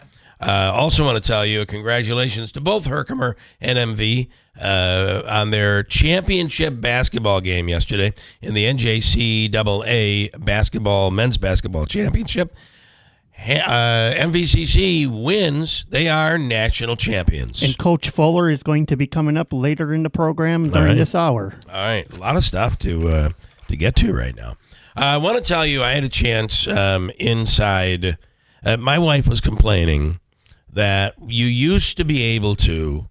Also want to tell you, congratulations to both Herkimer and MV on their championship basketball game yesterday in the NJCAA men's basketball championship. MVCC wins. They are national champions. And Coach Fuller is going to be coming up later in the program during this hour. All right. A lot of stuff to get to right now. I want to tell you, I had a chance inside. My wife was complaining that you used to be able to,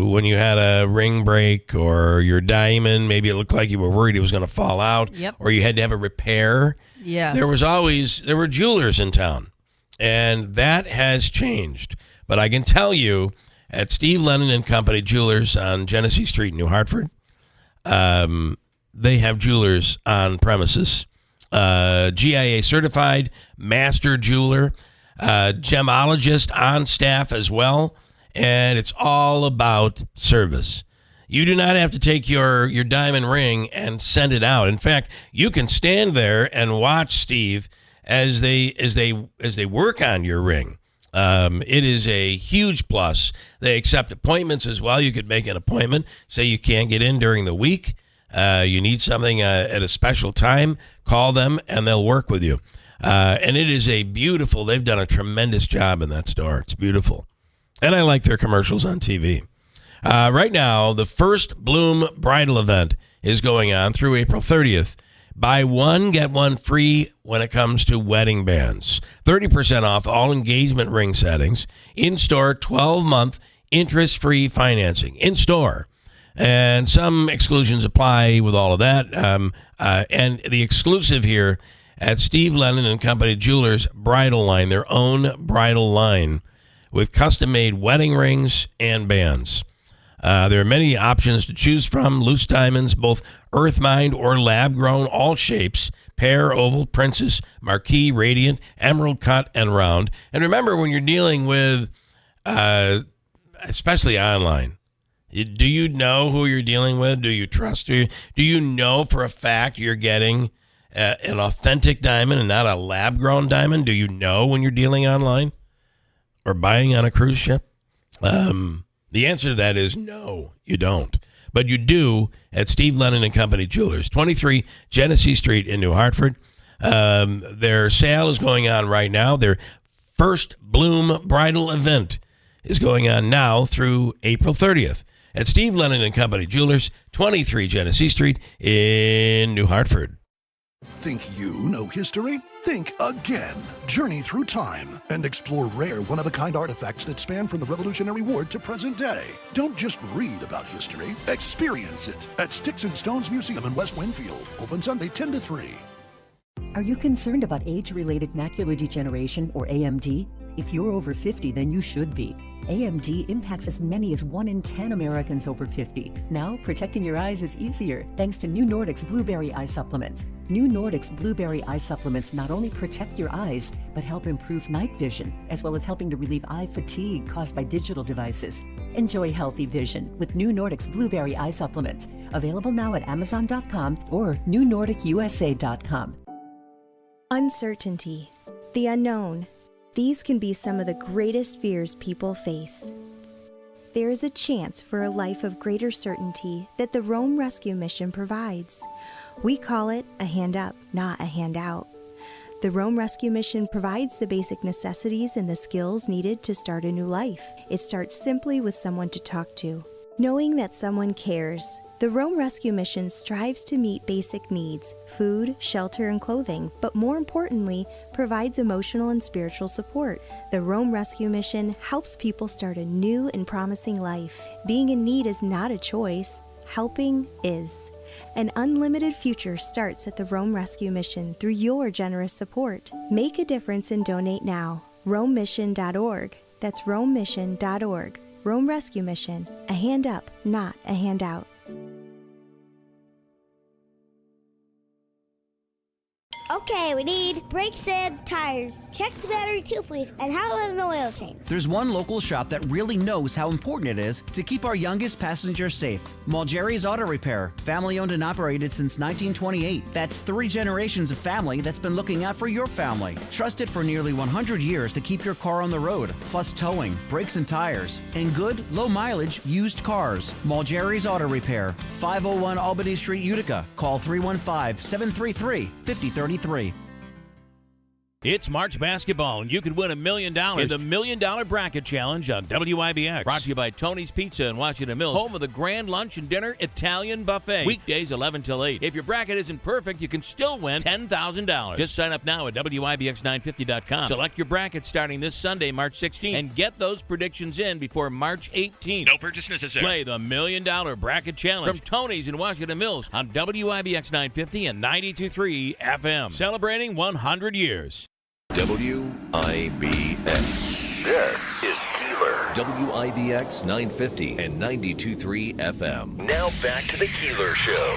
when you had a ring break or your diamond, maybe it looked like you were worried it was going to fall out, or you had to have a repair. Yes. There were jewelers in town, and that has changed. But I can tell you, at Steve Lennon and Company Jewelers on Genesee Street in New Hartford, they have jewelers on premises. GIA certified, master jeweler, gemologist on staff as well, and it's all about service. You do not have to take your diamond ring and send it out. In fact, you can stand there and watch Steve as they work on your ring. It is a huge plus. They accept appointments as well. You could make an appointment. Say you can't get in during the week. You need something at a special time. Call them and they'll work with you. And it is they've done a tremendous job in that store. It's beautiful. And I like their commercials on TV. Right now, the First Bloom Bridal event is going on through April 30th. Buy one, get one free when it comes to wedding bands. 30% off all engagement ring settings. In-store, 12-month interest-free financing. In-store. And some exclusions apply with all of that. And the exclusive here at Steve Lennon and Company Jewelers Bridal Line, their own bridal line with custom-made wedding rings and bands. There are many options to choose from. Loose diamonds, both earth-mined or lab-grown, all shapes, pear, oval, princess, marquise, radiant, emerald cut, and round. And remember, when you're dealing with, especially online, do you know who you're dealing with? Do you trust? Do you know for a fact you're getting an authentic diamond and not a lab-grown diamond? Do you know when you're dealing online or buying on a cruise ship? The answer to that is no, you don't. But you do at Steve Lennon and Company Jewelers, 23 Genesee Street in New Hartford. Their sale is going on right now. Their First Bloom Bridal event is going on now through April 30th at Steve Lennon and Company Jewelers, 23 Genesee Street in New Hartford. Think you know history? Think again. Journey through time and explore rare, one-of-a-kind artifacts that span from the Revolutionary War to present day. Don't just read about history. Experience it at Sticks and Stones Museum in West Winfield. Open Sunday 10 to 3. Are you concerned about age-related macular degeneration, or AMD? If you're over 50, then you should be. AMD impacts as many as 1 in 10 Americans over 50. Now, protecting your eyes is easier thanks to New Nordic's Blueberry Eye Supplements. New Nordic's Blueberry Eye Supplements not only protect your eyes, but help improve night vision, as well as helping to relieve eye fatigue caused by digital devices. Enjoy healthy vision with New Nordic's Blueberry Eye Supplements. Available now at Amazon.com or NewNordicUSA.com. Uncertainty, the unknown. These can be some of the greatest fears people face. There is a chance for a life of greater certainty that the Rome Rescue Mission provides. We call it a hand up, not a handout. The Rome Rescue Mission provides the basic necessities and the skills needed to start a new life. It starts simply with someone to talk to. Knowing that someone cares. The Rome Rescue Mission strives to meet basic needs, food, shelter, and clothing, but more importantly, provides emotional and spiritual support. The Rome Rescue Mission helps people start a new and promising life. Being in need is not a choice. Helping is. An unlimited future starts at the Rome Rescue Mission through your generous support. Make a difference and donate now. RomeMission.org. That's RomeMission.org. Rome Rescue Mission. A hand up, not a handout. Okay, we need brakes and tires. Check the battery too, please, and how about an oil change? There's one local shop that really knows how important it is to keep our youngest passengers safe. Mulgeri's Auto Repair, family owned and operated since 1928. That's 3 generations of family that's been looking out for your family. Trusted for nearly 100 years to keep your car on the road, plus towing, brakes and tires, and good, low mileage used cars. Mulgeri's Auto Repair, 501 Albany Street, Utica. Call 315-733-5033. It's March basketball, and you could win $1 million in the $1 Million Bracket Challenge on WIBX. Brought to you by Tony's Pizza in Washington Mills, home of the Grand Lunch and Dinner Italian Buffet. Weekdays 11 till 8. If your bracket isn't perfect, you can still win $10,000. Just sign up now at WIBX950.com. Select your bracket starting this Sunday, March 16th, and get those predictions in before March 18th. No purchase necessary. Play the $1 Million Bracket Challenge from Tony's in Washington Mills on WIBX 950 and 92.3 FM. Celebrating 100 years. WIBX. This is Keeler. WIBX 950 and 92.3 FM. Now back to the Keeler Show.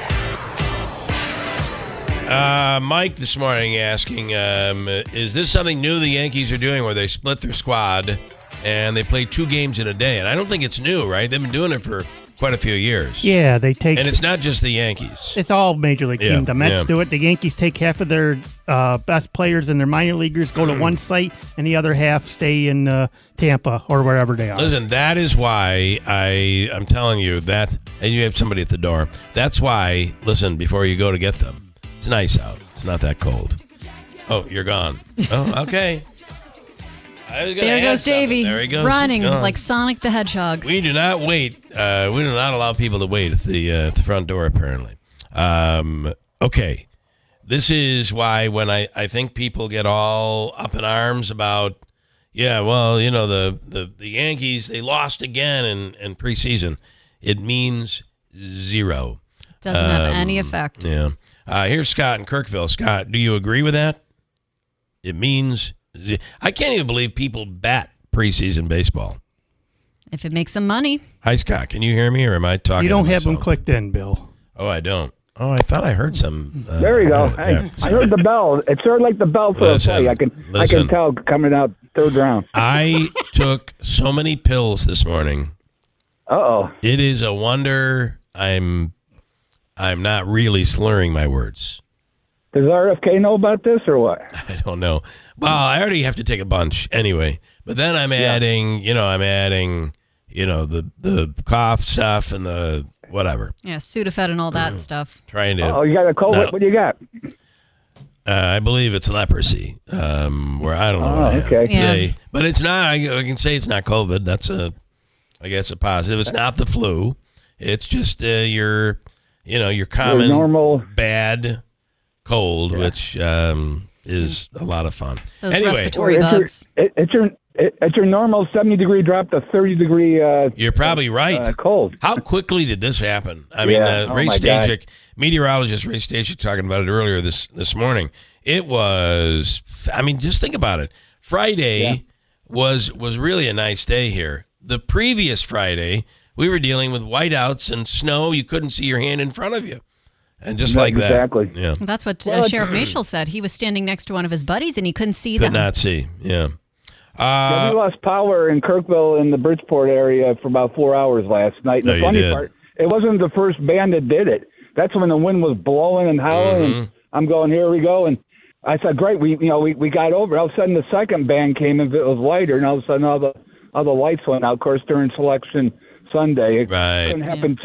Mike this morning asking, is this something new the Yankees are doing where they split their squad and they play 2 games in a day? And I don't think it's new, right? They've been doing it for quite a few years. Yeah, they take... And it's not just the Yankees. It's all major league teams. The Mets do it. The Yankees take half of their best players and their minor leaguers, go to one site, and the other half stay in Tampa or wherever they are. Listen, that is why I'm telling you that, and you have somebody at the door. That's why, listen, before you go to get them, it's nice out. It's not that cold. Oh, you're gone. Oh, okay. There goes Davey, there he goes. running like Sonic the Hedgehog. We do not wait. We do not allow people to wait at the front door, apparently. Okay. This is why when I think people get all up in arms about, the Yankees, they lost again in preseason. It means zero. Doesn't have any effect. Yeah. Here's Scott in Kirkville. Scott, do you agree with that? It means... I can't even believe people bet preseason baseball. If it makes them money. Hi, Scott. Can you hear me, or am I talking? You don't have them clicked in, Bill. Oh, I don't. Oh, I thought I heard some. There you go. I heard the bell. It sounded like the bell for a play. I can tell coming out third round. I took so many pills this morning. Uh-oh. It is a wonder I'm not really slurring my words. Does RFK know about this or what? I don't know. Well, I already have to take a bunch anyway. But then I'm adding, the cough stuff and the whatever. Yeah, Sudafed and all that stuff. Trying to. Oh, you got a COVID? What do you got? I believe it's leprosy. Where I don't know what I have today. But it's not. I can say it's not COVID. That's I guess a positive. It's not the flu. It's just your common normal bad cold, which is a lot of fun. Those respiratory bugs. It's your normal 70-degree drop to 30-degree. You're probably right. Cold. How quickly did this happen? I mean, Ray Stasiak, meteorologist Ray Stasiak, talking about it earlier this morning. It was. I mean, just think about it. Friday was really a nice day here. The previous Friday, we were dealing with whiteouts and snow. You couldn't see your hand in front of you. And just like that. Exactly. Yeah. Well, that's what Sheriff Mashel said. He was standing next to one of his buddies and he couldn't see them. Could not see. Yeah. We lost power in Kirkville in the Bridgeport area for about 4 hours last night. And the funny part, it wasn't the first band that did it. That's when the wind was blowing and howling. And I'm going, here we go. And I said, great. We got over. All of a sudden, the second band came and it was lighter. And all of a sudden, all the lights went out. Of course, during Selection Sunday, it couldn't happen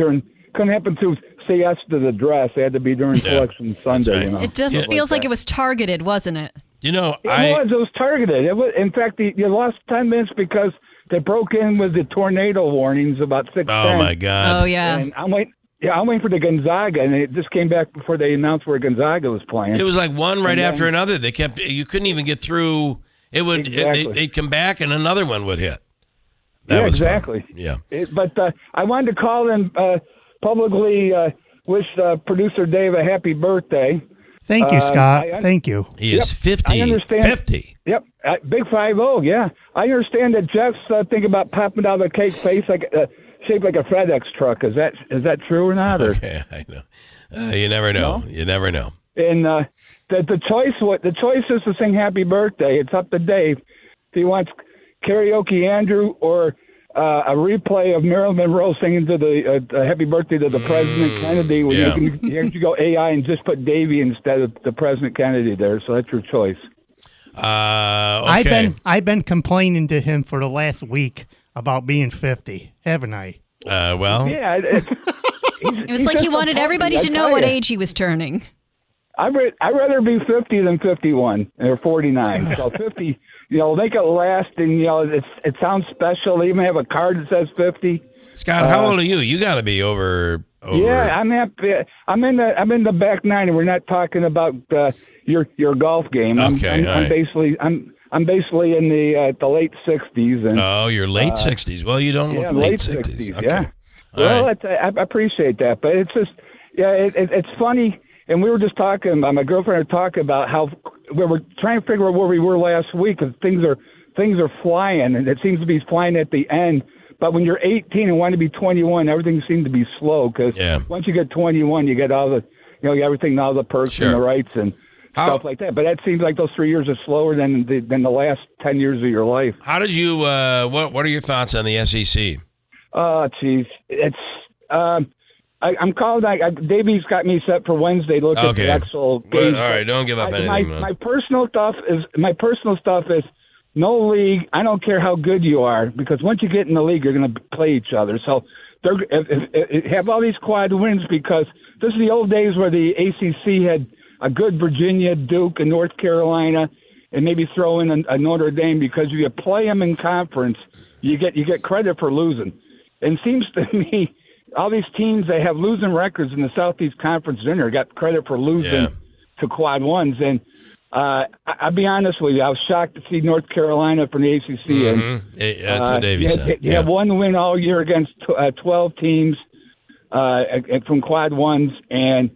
to siesta to the dress. They had to be during Selection Sunday. Right. It just feels like it was targeted, wasn't it? It was targeted. In fact, you lost 10 minutes because They broke in with the tornado warnings about 6:10. Oh my God! Oh yeah. And I'm waiting for the Gonzaga, and it just came back before they announced where Gonzaga was playing. It was like one right after another. They kept. You couldn't even get through. It would. Exactly. They'd come back, and another one would hit. That was exactly. Fun. Yeah. But I wanted to call and publicly wish producer Dave a happy birthday. Thank you, Scott. Thank you. He is 50. I understand. 50. Yep. Big 50. Yeah. I understand that Jeff's thinking about popping out of the cake face shaped like a FedEx truck. Is that true or not? Or? Okay, I know. You never know. No? You never know. And the choice is to sing Happy Birthday. It's up to Dave if he wants karaoke Andrew or a replay of Marilyn Monroe singing to the Happy Birthday to the President Kennedy. Where you can go AI and just put Davey instead of the President Kennedy there. So that's your choice. Okay. I've been complaining to him for the last week about being 50, haven't I? Well. Yeah. It was like he wanted everybody to know what age he was turning. I'd rather be 50 than 51 or 49. So 50, make it last, and it sounds special. They even have a card that says 50. Scott, how old are you? You got to be over. Yeah, I'm in the back nine, and we're not talking about your golf game. Okay, I'm basically in the late 60s. And you're late 60s. Well, you don't look late 60s. Okay. Yeah. Well, I appreciate that, but it's just it's funny. And we were just talking. My girlfriend and I were talking about how we were trying to figure out where we were last week, because things are flying, and it seems to be flying at the end. But when you're 18 and want to be 21, everything seems to be slow, because once you get 21, you get all the everything, all the perks and the rights and stuff like that. But that seems like those 3 years are slower than the last 10 years of your life. How did you? What are your thoughts on the SEC? Oh, geez, it's. I'm called. Davey's got me set for Wednesday. Look at the actual games. All right, don't give up anything. My personal stuff is no league. I don't care how good you are, because once you get in the league, you're going to play each other. So have all these quad wins, because this is the old days where the ACC had a good Virginia, Duke, and North Carolina, and maybe throw in a Notre Dame, because if you play them in conference, you get credit for losing. And it seems to me, all these teams, they have losing records in the Southeast Conference Dinner, got credit for losing to quad ones. And I'll be honest with you, I was shocked to see North Carolina from the ACC. And that's what Davey said. You have one win all year against 12 teams from quad ones. And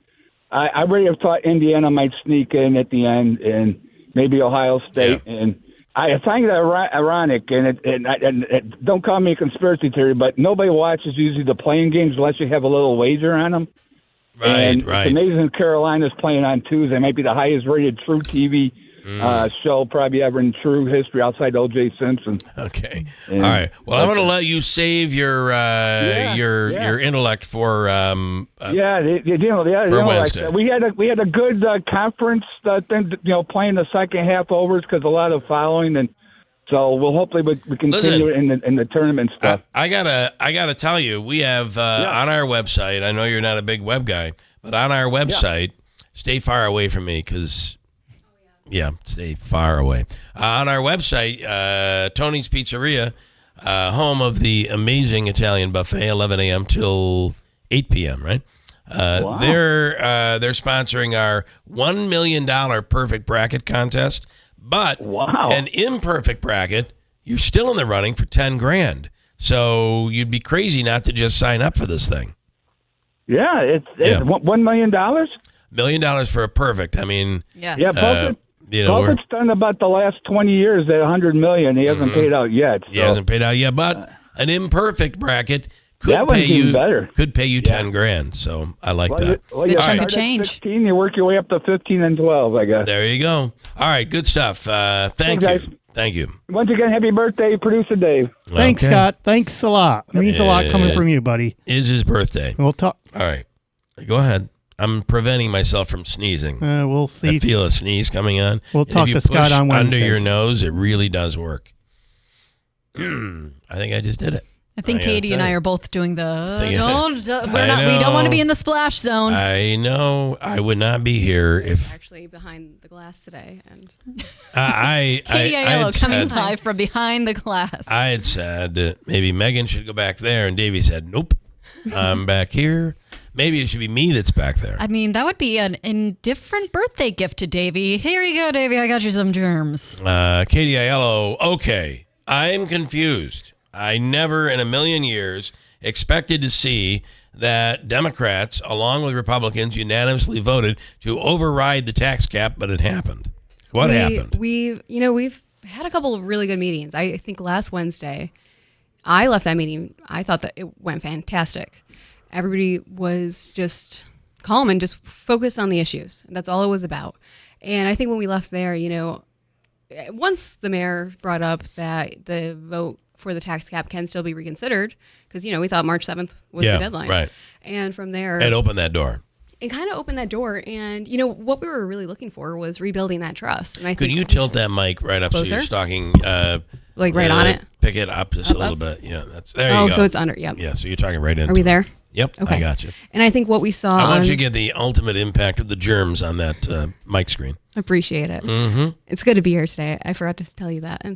I really have thought Indiana might sneak in at the end, and maybe Ohio State. Yeah. And I find that ironic, and don't call me a conspiracy theory, but nobody watches usually the playing games unless you have a little wager on them. Right. It's amazing Carolina's playing on Tuesday. It might be the highest rated True TV show probably ever in True history, outside O.J. Simpson. Okay. All right. Well, I'm going to let you save your intellect for Wednesday. We had a good conference thing, playing the second half overs, because a lot of following, and so we'll hopefully we continue in the tournament stuff. I gotta tell you, we have on our website. I know you're not a big web guy, but on our website, stay far away from me, because. Yeah, stay far away. On our website, Tony's Pizzeria, home of the amazing Italian buffet, 11 a.m. till 8 p.m., right? Wow. They're sponsoring our $1 million perfect bracket contest, but an imperfect bracket, you're still in the running for $10,000. So you'd be crazy not to just sign up for this thing. Yeah, it's $1 million? $1 million for a perfect. I mean, Buffett's done about the last 20 years at $100 million. He hasn't paid out yet. So. He hasn't paid out yet, but an imperfect bracket could pay you $10,000. So I like that. Well, you start at 16, you work your way up to 15 and 12, I guess. There you go. All right, good stuff. Thank you. Thank you. Once again, happy birthday, producer Dave. Thanks, Scott. Thanks a lot. It means a lot coming from you, buddy. Is his birthday. We'll talk. All right. Go ahead. I'm preventing myself from sneezing. We'll see. I feel a sneeze coming on. We'll talk to Scott on Wednesday. Under your nose, it really does work. I think I just did it. I think Katie and I are both doing the we don't want to be in the splash zone. I know. I would not be here if actually behind the glass today, and Katie Iello coming live from behind the glass. I had said that maybe Megan should go back there, and Davey said, "Nope, I'm back here." Maybe it should be me that's back there. I mean, that would be an indifferent birthday gift to Davey. Here you go, Davey. I got you some germs. Katie Iello. Okay, I'm confused. I never in a million years expected to see that Democrats, along with Republicans, unanimously voted to override the tax cap, but it happened. What happened? We've had a couple of really good meetings. I think last Wednesday, I left that meeting. I thought that it went fantastic. Everybody was just calm and just focused on the issues. That's all it was about. And I think when we left there, once the mayor brought up that the vote for the tax cap can still be reconsidered, because, we thought March 7th was the deadline. Right. And from there... It opened that door. It kind of opened that door. And, what we were really looking for was rebuilding that trust. And I Could think you tilt that mic right up closer? so you're talking... right on it? Pick it up just a little bit. Yeah, there you go. Oh, so it's under, yep. Yeah, so you're talking right into Are we there? Yep, okay. I got you. And I think what we saw... I want you to get the ultimate impact of the germs on that mic screen. Appreciate it. Mm-hmm. It's good to be here today. I forgot to tell you that.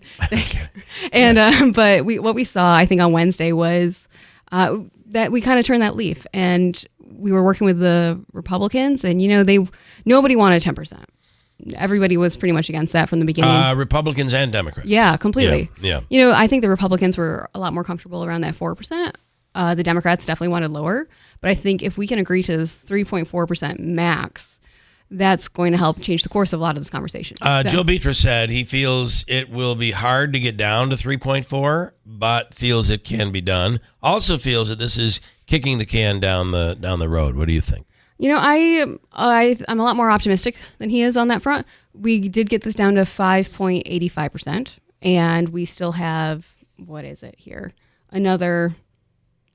And but what we saw, I think, on Wednesday was that we kind of turned that leaf, and we were working with the Republicans, and nobody wanted 10%. Everybody was pretty much against that from the beginning. Republicans and Democrats. Yeah, completely. Yeah. I think the Republicans were a lot more comfortable around that 4%. The Democrats definitely wanted lower, but I think if we can agree to this 3.4% max, that's going to help change the course of a lot of this conversation. Joe Beatus said he feels it will be hard to get down to 3.4, but feels it can be done. Also feels that this is kicking the can down the road. What do you think? I'm a lot more optimistic than he is on that front. We did get this down to 5.85%, and we still have, what is it here? Another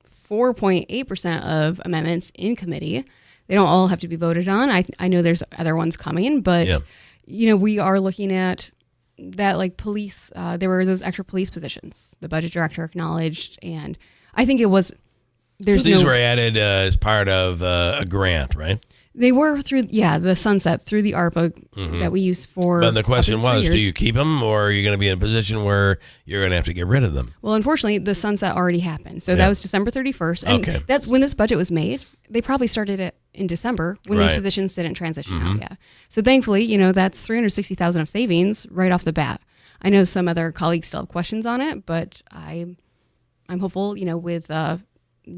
4.8% of amendments in committee. They don't all have to be voted on. I know there's other ones coming, but we are looking at that, like police. There were those extra police positions. The budget director acknowledged, and I think it was. These were added as part of a grant, right? They were through, the sunset, through the ARPA that we use for. But the question was, do you keep them, or are you going to be in a position where you're going to have to get rid of them? Well, unfortunately, the sunset already happened. So that was December 31st. And that's when this budget was made. They probably started it in December when these positions didn't transition out yet. So thankfully, that's $360,000 of savings right off the bat. I know some other colleagues still have questions on it, but I'm hopeful, with the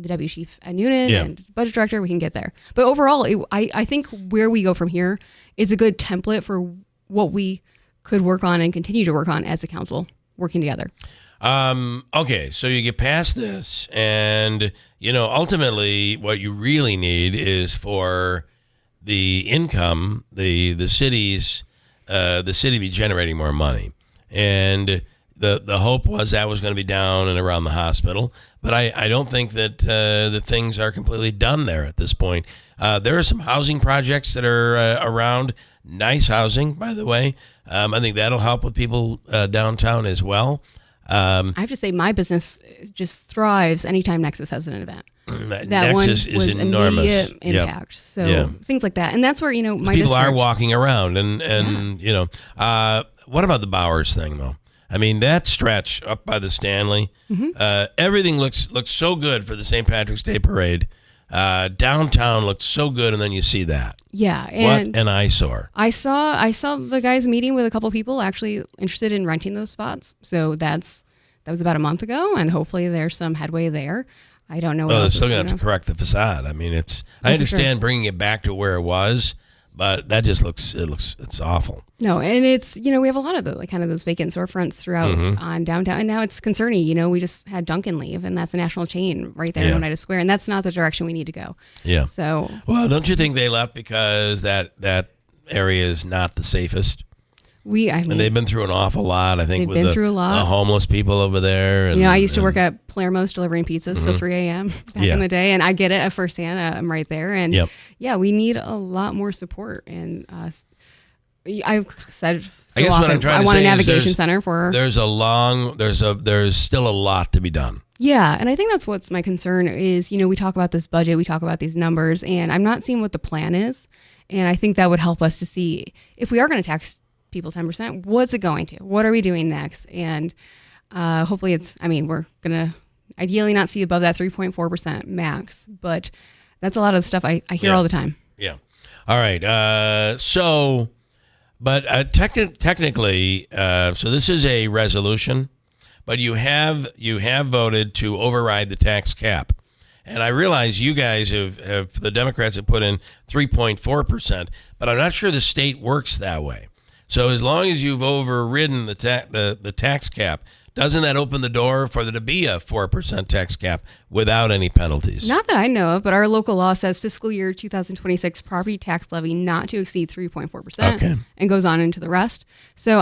deputy chief at Noonan and budget director, we can get there. But overall, I think where we go from here is a good template for what we could work on and continue to work on as a council working together. Okay, so you get past this, and ultimately, what you really need is for the income, the city be generating more money, and the hope was that was going to be down and around the hospital. But I don't think that the things are completely done there at this point. There are some housing projects that are around. Nice housing, by the way. I think that'll help with people downtown as well. I have to say, my business just thrives anytime Nexus has an event. That Nexus one was is enormous. Immediate impact. So things like that. And that's where, my people district, are walking around. And what about the Bowers thing, though? I mean, that stretch up by the Stanley, everything looks so good for the St. Patrick's Day Parade. Downtown looked so good, and then you see that. Yeah. And what an eyesore. I saw the guys meeting with a couple people actually interested in renting those spots. So that was about a month ago, and hopefully there's some headway there. I don't know. Well, they're still going to have to correct the facade. I mean, I understand bringing it back to where it was, but that just it's awful. No, and it's, we have a lot of those vacant storefronts throughout on downtown, and now it's concerning. We just had Dunkin' leave, and that's a national chain right there in Oneida Square, and that's not the direction we need to go. Yeah. So. Well, don't you think they left because that area is not the safest? And they've been through an awful lot, I think, with the homeless people over there. And, I used to work at Palermo's delivering pizzas till 3 a.m. back in the day, and I get it at firsthand. I'm right there. And we need a lot lot support. And I've said I guess what I'm trying to say I want a is navigation center for. There's still a lot to be done. Yeah, and I think that's what's my concern is, we talk about this budget, we talk about these numbers, and I'm not seeing what the plan is. And I think that would help us to see if we are going to tax people 10%, what's it going to? What are we doing next? And hopefully we're going to ideally not see above that 3.4% max, but that's a lot of the stuff I hear all the time. Yeah. All right. Technically, so this is a resolution, but you have voted to override the tax cap. And I realize you guys have the Democrats have put in 3.4%, but I'm not sure the state works that way. So as long as you've overridden the tax cap, doesn't that open the door for there to be a 4% tax cap without any penalties? Not that I know of, but our local law says fiscal year 2026 property tax levy not to exceed 3.4%, and goes on into the rest. So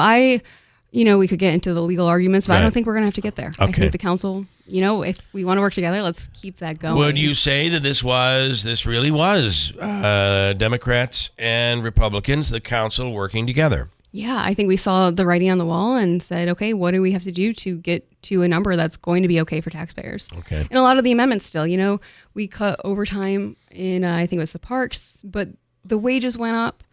we could get into the legal arguments, but I don't think we're going to have to get there. I think the council, if we want to work together, let's keep that going. Would you say that this really was Democrats and Republicans, the council working together? Yeah, I think we saw the writing on the wall and said, okay, what do we have to do to get to a number that's going to be okay for taxpayers? Okay. And a lot of the amendments still, we cut overtime in, I think it was the parks, but the wages went up.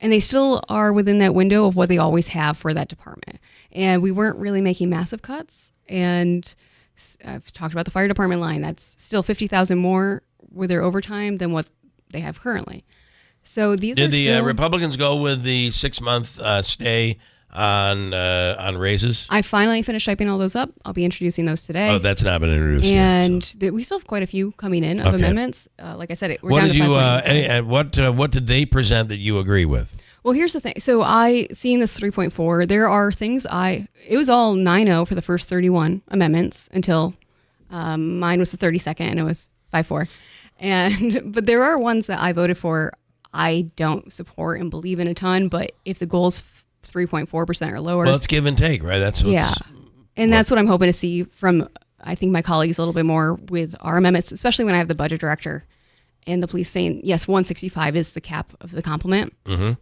And they still are within that window of what they always have for that department. And we weren't really making massive cuts. And I've talked about the fire department line. That's still $50,000 more with their overtime than what they have currently. So these did the Republicans go with the 6-month stay on raises? I finally finished typing all those up. I'll be introducing those today. Oh, that's not been introduced and yet, we still have quite a few coming in of amendments. Like I said, we're down to 5.8. What did they present that you agree with? Well, here's the thing. So seeing this 3.4, there are things it was all 9-0 for the first 31 amendments until mine was the 32nd and it was 5-4. But there are ones that I voted for I don't support and believe in a ton, but if the goal's 3.4% or lower. Well, it's give and take, right? That's that's what I'm hoping to see from, I think, my colleagues a little bit more with our amendments, especially when I have the budget director and the police saying, yes, 165 is the cap of the complement. Mm-hmm.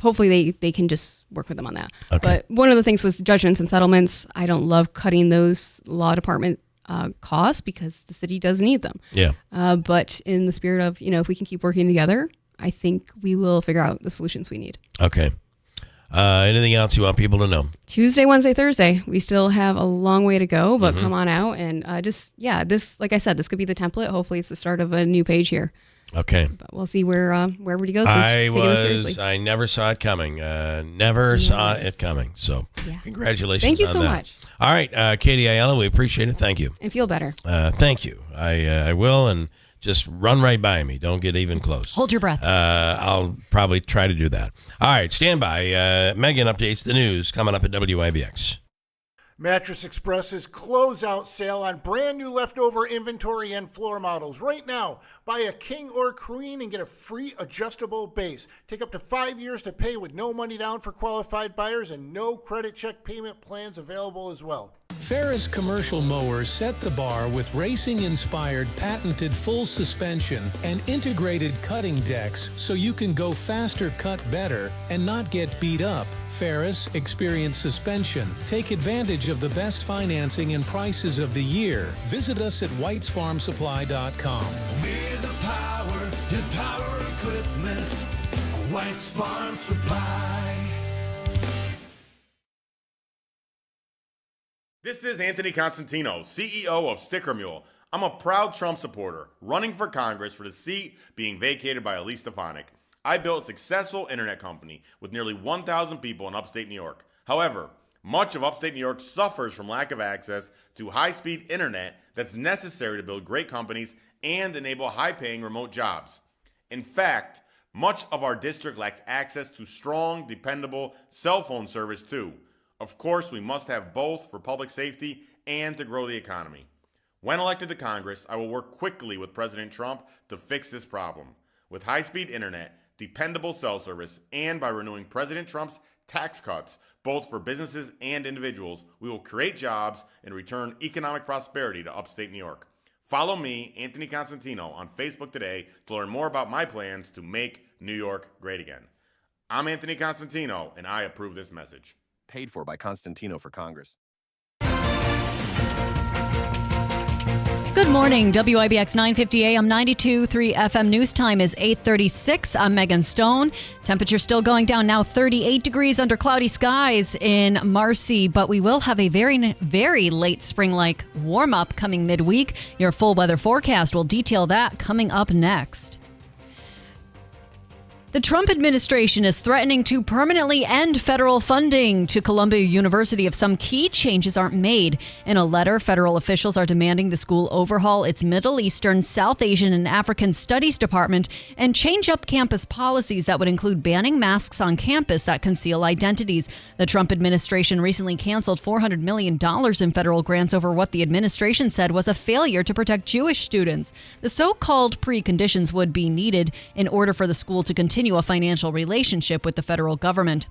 Hopefully they can just work with them on that. Okay. But one of the things was judgments and settlements. I don't love cutting those law department costs because the city does need them. Yeah. But in the spirit of, if we can keep working together, I think we will figure out the solutions we need. Okay. Anything else you want people to know? Tuesday, Wednesday, Thursday. We still have a long way to go, but come on out and this, like I said, this could be the template. Hopefully it's the start of a new page here. Okay. But we'll see where everybody goes. I never saw it coming. Saw it coming. So congratulations. Thank you on so that. much. All right, Katie Iello, we appreciate it. Thank you. And feel better. Thank you. I will, and just run right by me. Don't get even close. Hold your breath. I'll probably try to do that. All right, stand by. Megan updates the news coming up at WIBX. Mattress Express's closeout sale on brand new leftover inventory and floor models. Right now, buy a king or queen and get a free adjustable base. Take up to 5 years to pay with no money down for qualified buyers and no credit check payment plans available as well. Ferris Commercial Mowers set the bar with racing-inspired patented full suspension and integrated cutting decks so you can go faster, cut better, and not get beat up. Ferris Experience Suspension. Take advantage of the best financing and prices of the year. Visit us at whitesfarmsupply.com. We're the power in power equipment. White's Farm Supply. This is Anthony Constantino, CEO of Sticker Mule. I'm a proud Trump supporter, running for Congress for the seat being vacated by Elise Stefanik. I built a successful internet company with nearly 1,000 people in upstate New York. However, much of upstate New York suffers from lack of access to high-speed internet that's necessary to build great companies and enable high-paying remote jobs. In fact, much of our district lacks access to strong, dependable cell phone service too. Of course, we must have both for public safety and to grow the economy. When elected to Congress, I will work quickly with President Trump to fix this problem. With high-speed internet, dependable cell service, and by renewing President Trump's tax cuts, both for businesses and individuals, we will create jobs and return economic prosperity to upstate New York. Follow me, Anthony Constantino, on Facebook today to learn more about my plans to make New York great again. I'm Anthony Constantino, and I approve this message. Paid for by Constantino for Congress. Good morning, WIBX 950 AM 92.3 FM news time is 8:36. I'm Megan Stone. Temperature still going down now, 38 degrees under cloudy skies in Marcy, but we will have a very, very late spring-like warm-up coming midweek. Your full weather forecast will detail that coming up next. The Trump administration is threatening to permanently end federal funding to Columbia University if some key changes aren't made. In a letter, federal officials are demanding the school overhaul its Middle Eastern, South Asian, and African Studies department and change up campus policies that would include banning masks on campus that conceal identities. The Trump administration recently canceled $400 million in federal grants over what the administration said was a failure to protect Jewish students. The so-called preconditions would be needed in order for the school to continue a financial relationship with the federal government.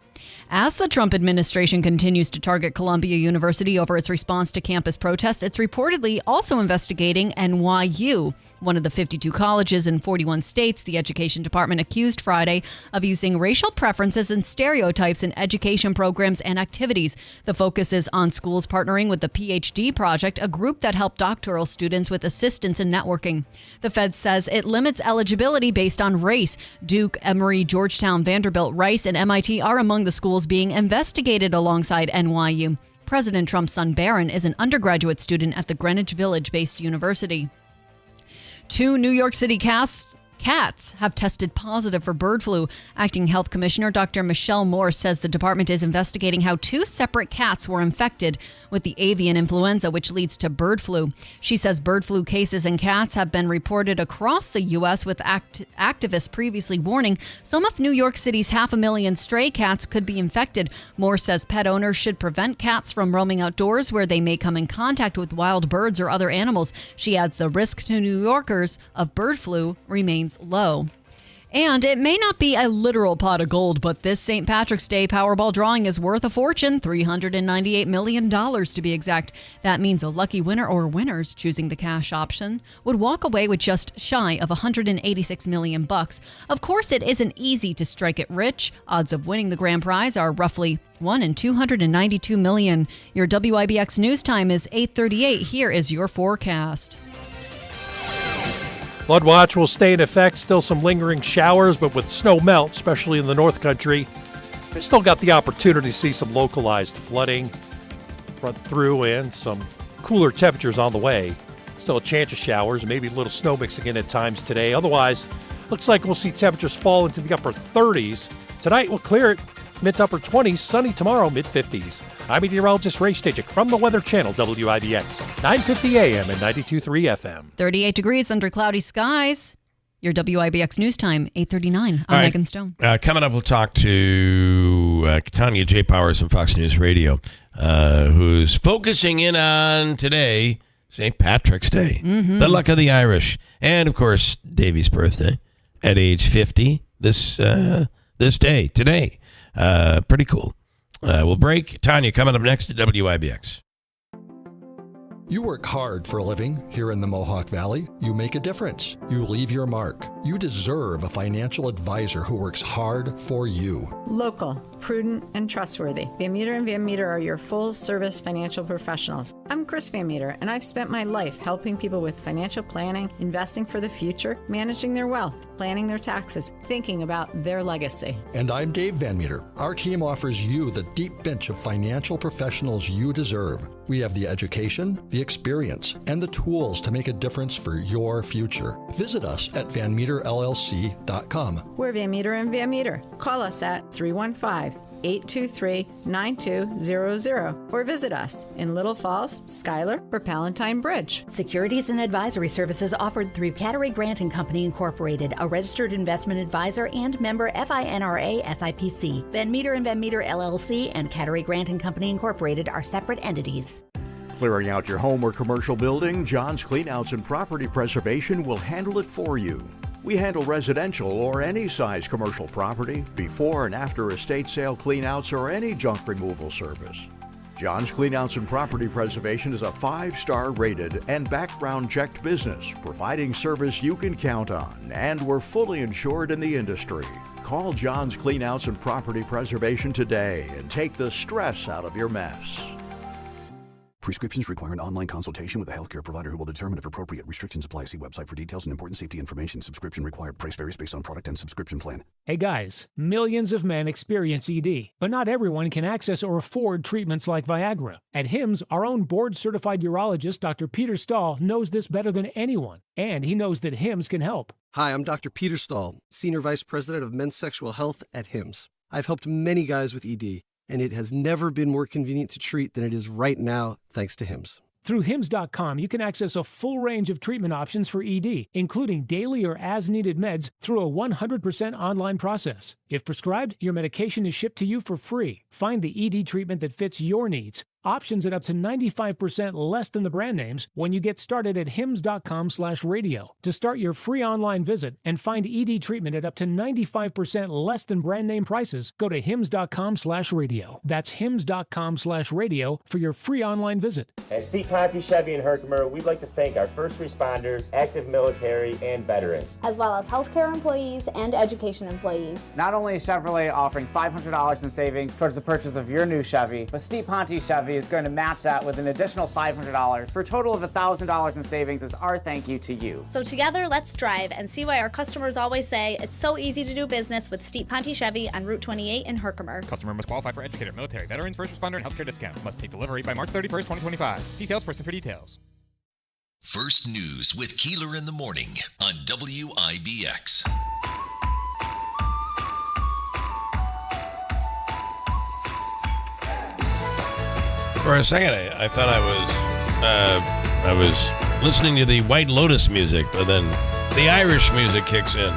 As the Trump administration continues to target Columbia University over its response to campus protests, it's reportedly also investigating NYU. One of the 52 colleges in 41 states, the Education Department accused Friday of using racial preferences and stereotypes in education programs and activities. The focus is on schools partnering with the PhD Project, a group that helped doctoral students with assistance in networking. The Fed says it limits eligibility based on race. Duke, Emory, Georgetown, Vanderbilt, Rice, and MIT are among the schools being investigated alongside NYU. President Trump's son Barron is an undergraduate student at the Greenwich Village-based university. 2 New York City cats have tested positive for bird flu. Acting Health Commissioner Dr. Michelle Moore says the department is investigating how 2 separate cats were infected with the avian influenza, which leads to bird flu. She says bird flu cases in cats have been reported across the U.S., with activists previously warning some of New York City's 500,000 stray cats could be infected. Moore says pet owners should prevent cats from roaming outdoors where they may come in contact with wild birds or other animals. She adds the risk to New Yorkers of bird flu remains low. And it may not be a literal pot of gold, but this St. Patrick's Day Powerball drawing is worth a fortune, $398 million to be exact. That means a lucky winner or winners choosing the cash option would walk away with just shy of $186 million. Of course, it isn't easy to strike it rich. Odds of winning the grand prize are roughly 1 in 292 million. Your WIBX news time is 8:38. Here is your forecast. Flood watch will stay in effect. Still some lingering showers, but with snow melt, especially in the North Country, we still got the opportunity to see some localized flooding front through and some cooler temperatures on the way. Still a chance of showers, maybe a little snow mixing in at times today. Otherwise, looks like we'll see temperatures fall into the upper 30s. Tonight we'll clear it, mid to upper 20s. Sunny tomorrow, mid 50s. I'm meteorologist Ray Stajic from the Weather Channel, WIBX, 950 AM and 92.3 FM. 38 degrees under cloudy skies. Your WIBX news time, 8:39. I'm Megan Stone. Coming up, we'll talk to Tanya J from Fox News Radio, who's focusing in on today, St. Patrick's Day, the luck of the Irish, and of course Davey's birthday at age 50. This day today, pretty cool. We'll break. Tanya coming up next to WIBX. You work hard for a living here in the Mohawk Valley. You make a difference. You leave your mark. You deserve a financial advisor who works hard for you. Local, prudent, and trustworthy. Van Meter & Van Meter are your full-service financial professionals. I'm Chris Van Meter, and I've spent my life helping people with financial planning, investing for the future, managing their wealth, planning their taxes, thinking about their legacy. And I'm Dave Van Meter. Our team offers you the deep bench of financial professionals you deserve. We have the education, the experience, and the tools to make a difference for your future. Visit us at VanMeterLLC.com. We're Van Meter & Van Meter. Call us at 315-823-9200 or visit us in Little Falls, Schuyler, or Palatine Bridge. Securities and advisory services offered through Cattery Grant & Company Incorporated, a registered investment advisor and member FINRA SIPC. Van Meter & Van Meter LLC and Cattery Grant & Company Incorporated are separate entities. Clearing out your home or commercial building, John's Cleanouts and Property Preservation will handle it for you. We handle residential or any size commercial property, before and after estate sale cleanouts, or any junk removal service. John's Cleanouts and Property Preservation is a 5-star rated and background checked business, providing service you can count on, and we're fully insured in the industry. Call John's Cleanouts and Property Preservation today and take the stress out of your mess. Prescriptions require an online consultation with a healthcare provider who will determine if appropriate. Restrictions apply. See website for details and important safety information. Subscription required. Price varies based on product and subscription plan. Hey guys, millions of men experience ED, but not everyone can access or afford treatments like Viagra. At HIMSS, our own board-certified urologist, Dr. Peter Stahl, knows this better than anyone, and he knows that HIMSS can help. Hi, I'm Dr. Peter Stahl, Senior Vice President of Men's Sexual Health at HIMSS. I've helped many guys with ED, and it has never been more convenient to treat than it is right now, thanks to HIMSS. Through HIMSS.com, you can access a full range of treatment options for ED, including daily or as-needed meds through a 100% online process. If prescribed, your medication is shipped to you for free. Find the ED treatment that fits your needs. Options at up to 95% less than the brand names when you get started at hims.com/radio. To start your free online visit and find ED treatment at up to 95% less than brand name prices, go to hims.com/radio. That's hims.com/radio for your free online visit. At Steve Ponte Chevy in Herkimer, we'd like to thank our first responders, active military, and veterans, as well as healthcare employees and education employees. Not only is Chevrolet offering $500 in savings towards the purchase of your new Chevy, but Steve Ponte Chevy is going to match that with an additional $500 for a total of $1,000 in savings as our thank you to you. So together, let's drive and see why our customers always say it's so easy to do business with Steve Ponte Chevy on Route 28 in Herkimer. Customer must qualify for educator, military, veterans, first responder, and healthcare discount. Must take delivery by March 31st, 2025. See salesperson for details. First News with Keeler in the morning on WIBX. For a second, I thought I was listening to the White Lotus music, but then the Irish music kicks in.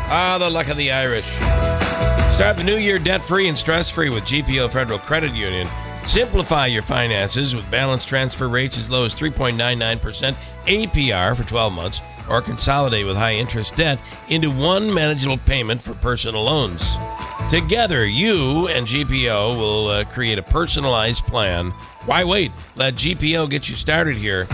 Ah, the luck of the Irish. Start the new year debt-free and stress-free with GPO Federal Credit Union. Simplify your finances with balance transfer rates as low as 3.99% APR for 12 months, or consolidate with high-interest debt into one manageable payment for personal loans. Together, you and GPO will create a personalized plan. Why wait? Let GPO get you started here.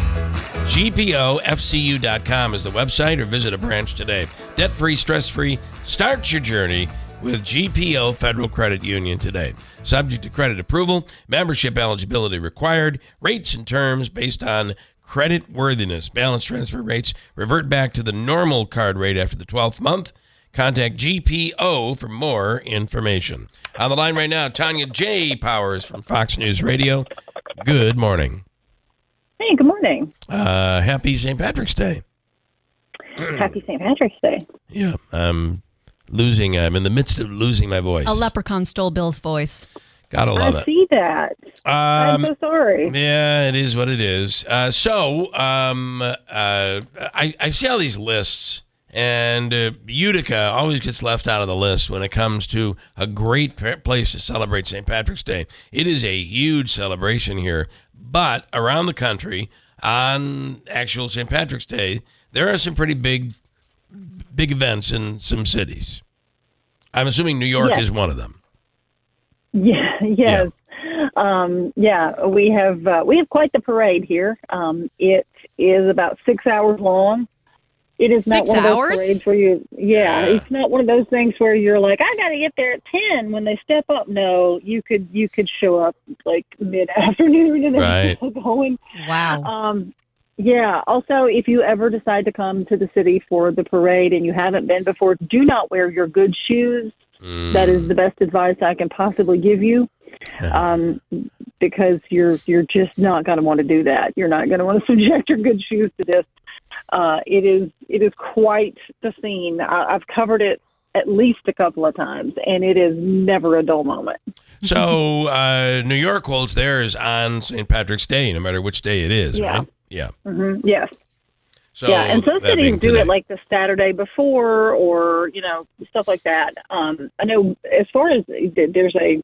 GPOFCU.com is the website, or visit a branch today. Debt-free, stress-free. Start your journey with GPO Federal Credit Union today. Subject to credit approval, membership eligibility required, rates and terms based on credit worthiness. Balance transfer rates revert back to the normal card rate after the 12th month. Contact GPO for more information. On the line right now, Tanya J. Powers from Fox News Radio. Good morning. Hey, good morning. Happy St. Patrick's Day. Happy St. Patrick's Day. Yeah, I'm in the midst of losing my voice. A leprechaun stole Bill's voice. Gotta love it. I see that. I'm so sorry. Yeah, it is what it is. I see all these lists, and Utica always gets left out of the list when it comes to a great place to celebrate St. Patrick's Day. It is a huge celebration here, but around the country on actual St. Patrick's Day, there are some pretty big events in some cities. I'm assuming New York is one of them. Yeah. Yes. Yeah. We have quite the parade here. It is about 6 hours long. It is not 6 one of those hours? parades where it's not one of those things where you're like, I got to get there at 10 when they step up. No, you could show up like mid-afternoon and right. still going. Wow. Yeah. Also, if you ever decide to come to the city for the parade and you haven't been before, do not wear your good shoes. That is the best advice I can possibly give you, because you're just not going to want to do that. You're not going to want to subject your good shoes to this. It is quite the scene. I've covered it at least a couple of times, and it is never a dull moment. So New York holds theirs on St. Patrick's Day, no matter which day it is, right? Yeah. Mm-hmm. Yes. So yeah, and some cities do today. it like the Saturday before, or stuff like that. I know as far as there's a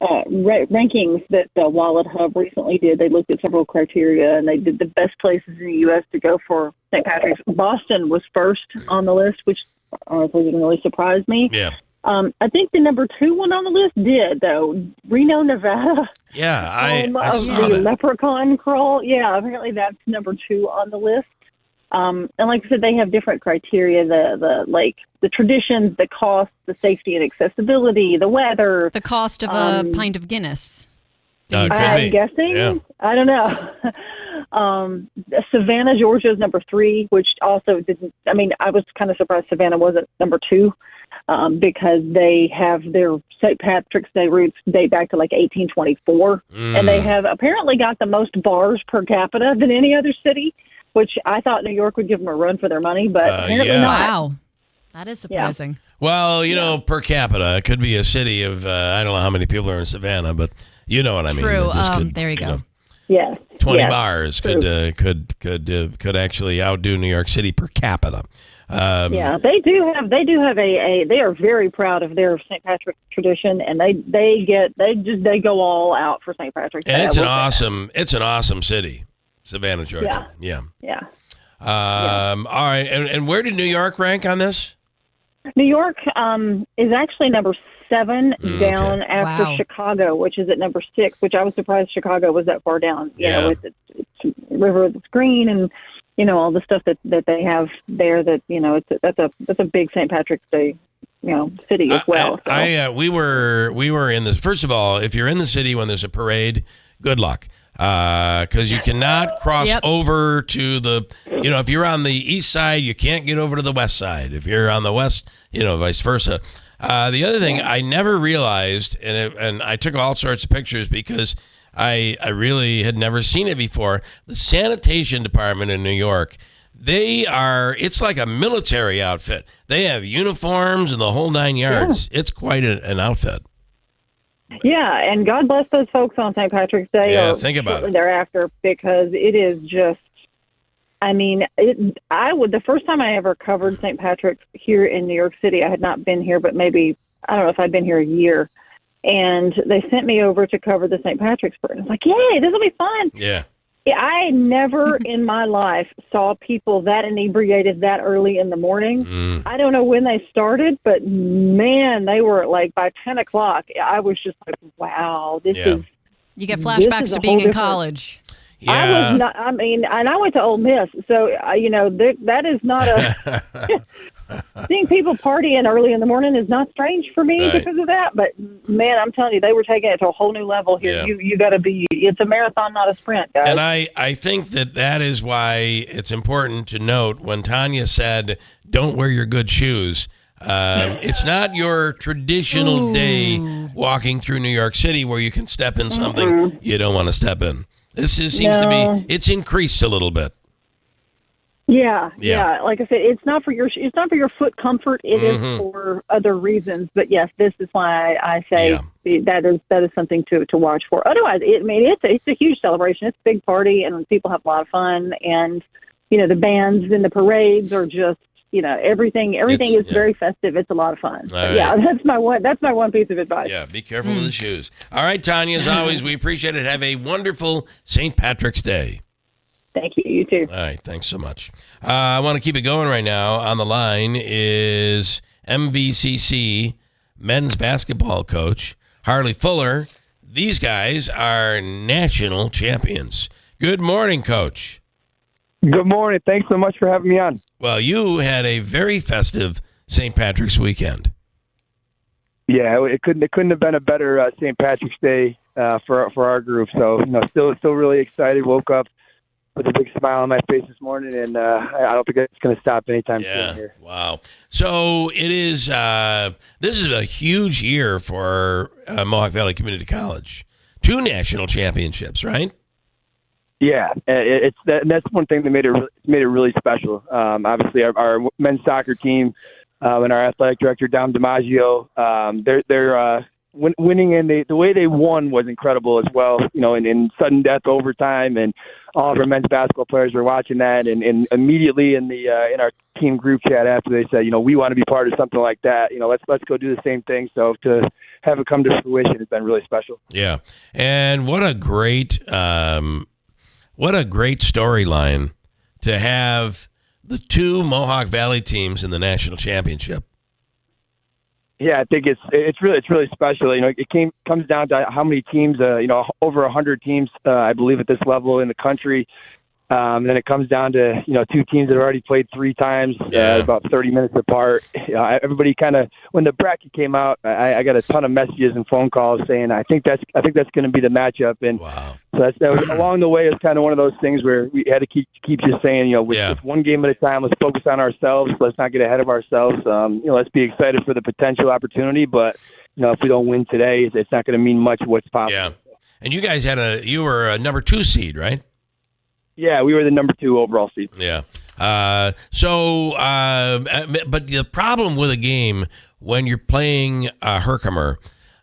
rankings that the Wallet Hub recently did. They looked at several criteria, and they did the best places in the U.S. to go for St. Patrick's. Boston was first on the list, which honestly didn't really surprise me. Yeah. I think the number 2 one on the list did, though. Reno, Nevada. Yeah, I saw the that. Leprechaun Crawl. Yeah, apparently that's number 2 on the list. And like I said, they have different criteria: the traditions, the cost, the safety and accessibility, the weather, the cost of a pint of Guinness. I'm guessing. Yeah. I don't know. Savannah, Georgia is number 3, which also didn't. I mean, I was kind of surprised Savannah wasn't number 2 because they have their St. Patrick's Day roots date back to like 1824, and they have apparently got the most bars per capita than any other city, which I thought New York would give them a run for their money, but apparently not. Wow, that is surprising. Well, you know, per capita, it could be a city of I don't know how many people are in Savannah, but you know what I mean. True. There you go. Yes. 20 bars could actually outdo New York City per capita. Yeah, they do have a they are very proud of their St. Patrick's tradition, and they go all out for St. Patrick's Day. And it's an awesome city, Savannah, Georgia. Yeah. All right, and where did New York rank on this? New York is actually number 7 down after Chicago, which is at number 6, which I was surprised Chicago was that far down. You know, with its river that's green and, you know, all the stuff that they have there that, you know, that's a big St. Patrick's Day, you know, city as well. We were in the, first of all, if you're in the city when there's a parade, good luck. Because you cannot cross over to the, you know, if you're on the east side, you can't get over to the west side. If you're on the west, you know, vice versa. The other thing I never realized, and I took all sorts of pictures because I really had never seen it before. The sanitation department in New York, it's like a military outfit. They have uniforms and the whole 9 yards. Yeah. It's quite an outfit. Yeah, and God bless those folks on St. Patrick's Day or think about shortly it. Thereafter, because it is just, I mean, the first time I ever covered St. Patrick's here in New York City, I had not been here, but maybe, I don't know if I'd been here a year, and they sent me over to cover the St. Patrick's Parade. I was like, yay, this will be fun. Yeah. I never in my life saw people that inebriated that early in the morning. I don't know when they started, but man, they were like by 10 o'clock. I was just like, wow, this is. You get flashbacks to being in college. Yeah. I was not. I mean, and I went to Ole Miss, so you know that is not a. Seeing people partying early in the morning is not strange for me because of that. But man, I'm telling you, they were taking it to a whole new level here. Yeah. You got to be. It's a marathon, not a sprint, guys. And I think that is why it's important to note when Tanya said, "Don't wear your good shoes." It's not your traditional day walking through New York City where you can step in something you don't want to step in. This seems to be. It's increased a little bit. Yeah. Like I said, it's not for your foot comfort. It is for other reasons. But yes, this is why I say that is something to watch for. Otherwise, it's a huge celebration. It's a big party, and people have a lot of fun. And you know, the bands and the parades are just, you know, everything is very festive. It's a lot of fun. Right. Yeah, that's my one piece of advice. Yeah, be careful with the shoes. All right, Tanya, as always, we appreciate it. Have a wonderful St. Patrick's Day. Thank you. You too. All right. Thanks so much. I want to keep it going right now. On the line is MVCC men's basketball coach Harley Fuller. These guys are national champions. Good morning, Coach. Good morning. Thanks so much for having me on. Well, you had a very festive St. Patrick's weekend. Yeah, it couldn't have been a better St. Patrick's Day for our group. So, you know, still really excited. Woke up with a big smile on my face this morning, and I don't think it's going to stop anytime soon here. Wow. So it is. This is a huge year for Mohawk Valley Community College. 2 national championships, right? Yeah, that's one thing that made it really special. Obviously, our men's soccer team and our athletic director Dom DiMaggio, they're winning, and the way they won was incredible as well. You know, in sudden death overtime, and all of our men's basketball players were watching that, and immediately in our team group chat after, they said, you know, we want to be part of something like that. You know, let's go do the same thing. So to have it come to fruition has been really special. Yeah, and what a great storyline to have the 2 Mohawk Valley teams in the national championship. Yeah, I think it's really special. You know, it comes down to how many teams. You know, over 100 teams, I believe, at this level in the country. And then it comes down to, two teams that have already played 3 times, about 30 minutes apart. Everybody kind of, when the bracket came out, I got a ton of messages and phone calls saying, I think that's going to be the matchup. And so that was, along the way, it's kind of one of those things where we had to keep just saying, with one game at a time, let's focus on ourselves. Let's not get ahead of ourselves. Let's be excited for the potential opportunity. But, if we don't win today, it's not going to mean much what's possible. Yeah. And you guys you were a number 2 seed, right? Yeah, we were the number 2 overall seed. Yeah. But the problem with a game when you're playing Herkimer,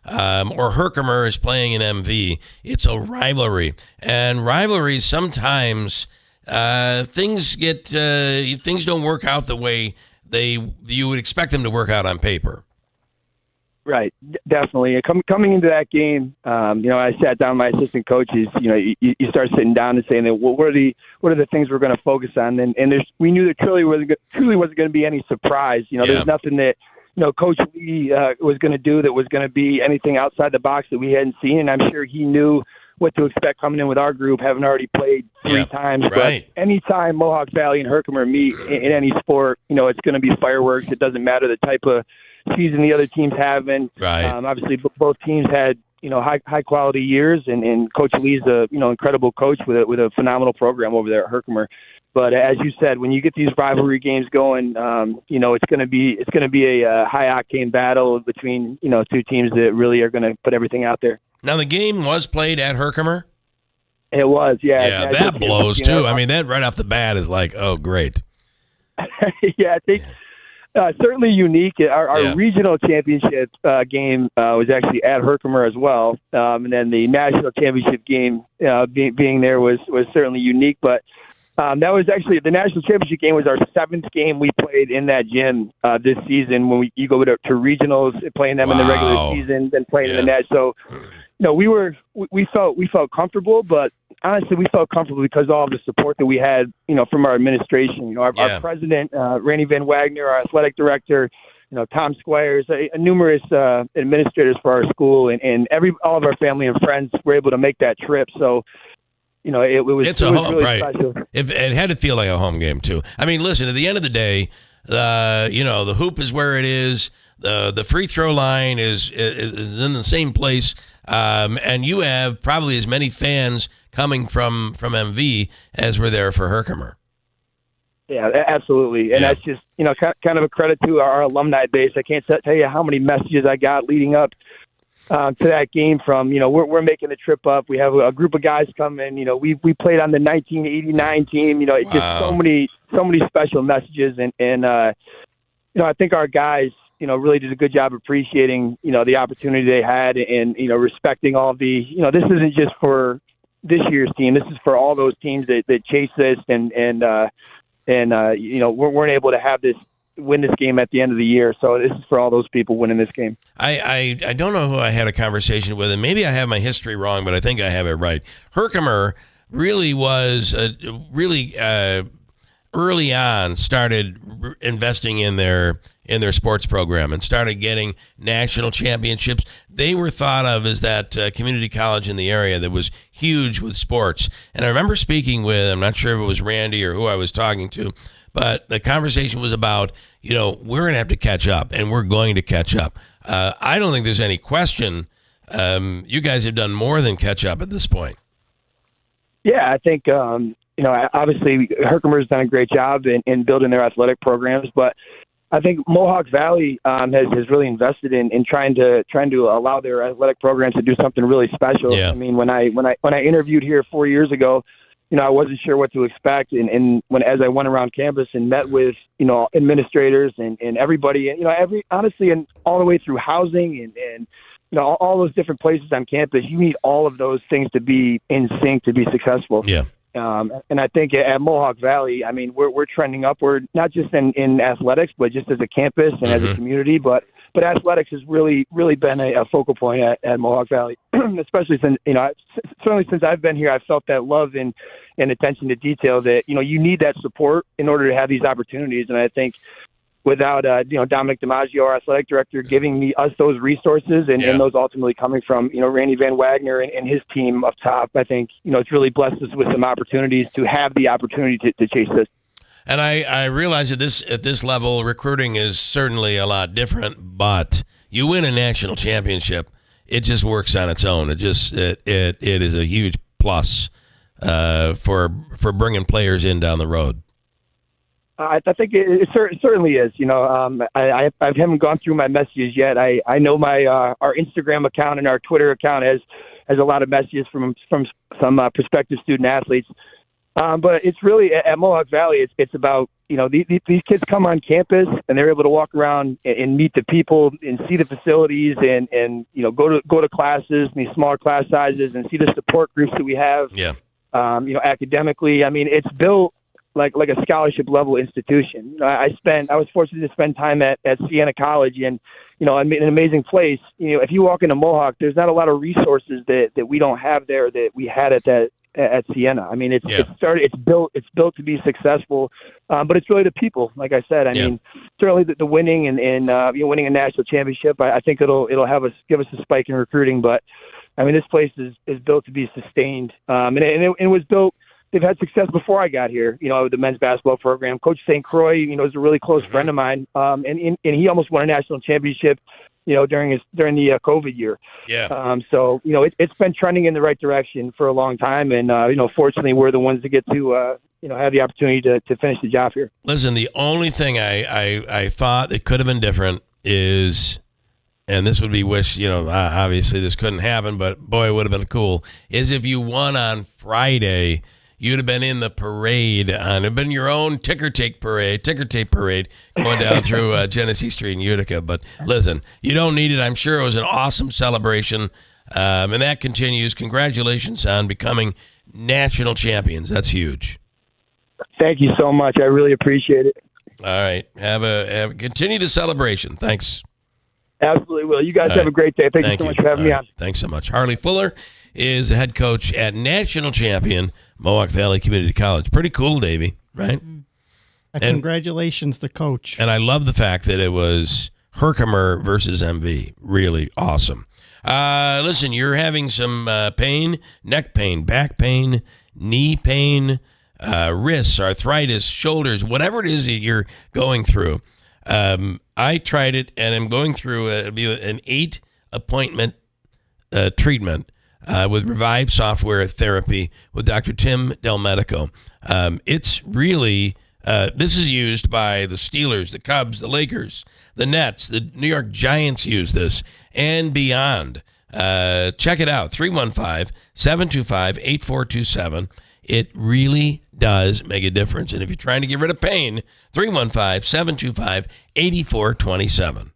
or Herkimer is playing an MV, it's a rivalry. And rivalries, sometimes things don't work out the way you would expect them to work out on paper. Right, definitely. Coming into that game, I sat down with my assistant coaches. You start sitting down and saying, "Well, what are the things we're going to focus on?" And we knew there truly wasn't going to be any surprise. There's nothing that Coach Lee was going to do that was going to be anything outside the box that we hadn't seen. And I'm sure he knew what to expect coming in with our group, having already played 3 times. Right. But anytime Mohawk Valley and Herkimer meet in any sport, it's going to be fireworks. It doesn't matter the type of season the other teams have. And obviously both teams had high quality years, and Coach Lee's a incredible coach with a phenomenal program over there at Herkimer. But as you said, when you get these rivalry games going, it's going to be a high octane battle between 2 teams that really are going to put everything out there. Now the game was played at Herkimer. It was, yeah. Yeah, that blows too. I mean, that right off the bat is like, oh, great. Yeah, I think. Certainly unique. Our regional championship game was actually at Herkimer as well, and then the national championship game being there was certainly unique. But that was actually the national championship game was our 7th game we played in that gym this season. When you go to regionals, playing them in the regular season, then playing in the net. So we felt comfortable, but honestly, we felt comfortable because of all the support that we had, from our administration. Our president, Randy Van Wagner, our athletic director, Tom Squires, numerous administrators for our school, and all of our family and friends were able to make that trip. So, it was home, really right? Special. It had to feel like a home game too. I mean, listen, at the end of the day, the hoop is where it is. The free throw line is in the same place. And you have probably as many fans coming from MV as were there for Herkimer. Yeah, absolutely. And that's just, kind of a credit to our alumni base. I can't tell you how many messages I got leading up to that game from, we're making the trip up. We have a group of guys coming. We played on the 1989 team. It's just so many special messages. And I think our guys, really did a good job appreciating, the opportunity they had and, respecting all the, this isn't just for this year's team. This is for all those teams that chase this and weren't able to win this game at the end of the year. So this is for all those people winning this game. I don't know who I had a conversation with, and maybe I have my history wrong, but I think I have it right. Herkimer really was early on started investing in their sports program and started getting national championships. They were thought of as that community college in the area that was huge with sports. And I remember speaking with, I'm not sure if it was Randy or who I was talking to, but the conversation was about, we're going to have to catch up, and we're going to catch up. I don't think there's any question. You guys have done more than catch up at this point. Yeah, I think, obviously Herkimer's done a great job in building their athletic programs, but I think Mohawk Valley has really invested in trying to allow their athletic programs to do something really special. Yeah. I mean, when I interviewed here 4 years ago, I wasn't sure what to expect, and as I went around campus and met with administrators and everybody, honestly, and all the way through housing and all those different places on campus, you need all of those things to be in sync to be successful. Yeah. And I think at Mohawk Valley, I mean, we're trending upward, not just in athletics, but just as a campus and as a community. But athletics has really been a focal point at Mohawk Valley, especially since, certainly since I've been here, I've felt that love and attention to detail that, you need that support in order to have these opportunities. And I think, without Dominic DiMaggio, our athletic director, giving us those resources and those ultimately coming from Randy Van Wagner and his team up top. I think it's really blessed us with some opportunities to have the opportunity to chase this. And I realize that at this level, recruiting is certainly a lot different, but you win a national championship, it just works on its own. It is a huge plus for bringing players in down the road. I think it certainly is. I haven't gone through my messages yet. I know my our Instagram account and our Twitter account has a lot of messages from some prospective student athletes. But it's really at Mohawk Valley. It's about these kids come on campus and they're able to walk around and meet the people and see the facilities and go to classes, these smaller class sizes, and see the support groups that we have. Yeah. Academically, I mean, it's built like a scholarship level institution. I was fortunate to spend time at Siena College, and an amazing place. If you walk into Mohawk, there's not a lot of resources that we don't have there that we had at Siena. I mean, it's built to be successful, but it's really the people. Like I said, I mean, certainly the winning and winning a national championship. I think it'll give us a spike in recruiting. But I mean, this place is built to be sustained, and it was built. They've had success before I got here, with the men's basketball program. Coach St. Croix, is a really close friend of mine, and he almost won a national championship, during the COVID year. Yeah. So it's been trending in the right direction for a long time, and fortunately, we're the ones that get to have the opportunity to finish the job here. Listen, the only thing I thought that could have been different is, and this would be obviously this couldn't happen, but boy, it would have been cool, is if you won on Friday. You'd have been in the parade it'd been your own ticker tape parade going down through Genesee Street in Utica. But listen, you don't need it. I'm sure it was an awesome celebration. And that continues. Congratulations on becoming national champions. That's huge. Thank you so much. I really appreciate it. All right. Continue the celebration. Thanks. Absolutely will. You guys have a great day. Thank you so much for having me on. Thanks so much. Harley Fuller is the head coach at national champion Mohawk Valley Community College. Pretty cool, Davey, right? Congratulations to Coach. And I love the fact that it was Herkimer versus MV. Really awesome. Listen, you're having some pain, neck pain, back pain, knee pain, wrists, arthritis, shoulders, whatever it is that you're going through. I tried it, and I'm going through an 8-appointment treatment with Revive Software Therapy with Dr. Tim Del Medico. It's really, this is used by the Steelers, the Cubs, the Lakers, the Nets, the New York Giants use this, and beyond. Check it out, 315-725-8427. It really does make a difference. And if you're trying to get rid of pain, 315-725-8427.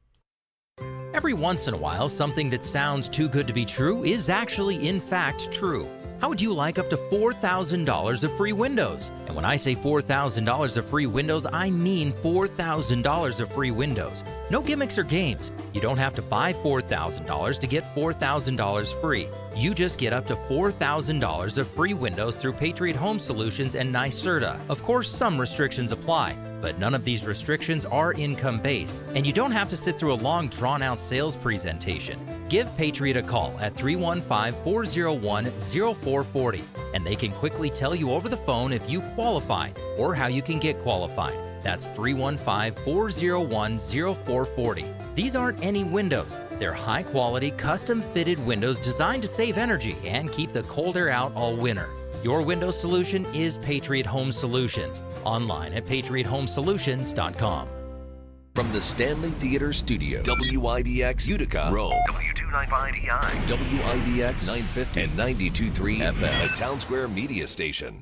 Every once in a while, something that sounds too good to be true is actually, in fact, true. How would you like up to $4,000 of free windows? And when I say $4,000 of free windows, I mean $4,000 of free windows. No gimmicks or games. You don't have to buy $4,000 to get $4,000 free. You just get up to $4,000 of free windows through Patriot Home Solutions and NYSERDA. Of course, some restrictions apply, but none of these restrictions are income-based, and you don't have to sit through a long, drawn-out sales presentation. Give Patriot a call at 315-401-0440, and they can quickly tell you over the phone if you qualify or how you can get qualified. That's 315-401-0440. These aren't any windows. They're high-quality, custom-fitted windows designed to save energy and keep the cold air out all winter. Your window solution is Patriot Home Solutions. Online at patriothomesolutions.com. From the Stanley Theater Studio, WIBX Utica, Rome, W295EI, WIBX 950 and 92.3 FM, a Town Square media station.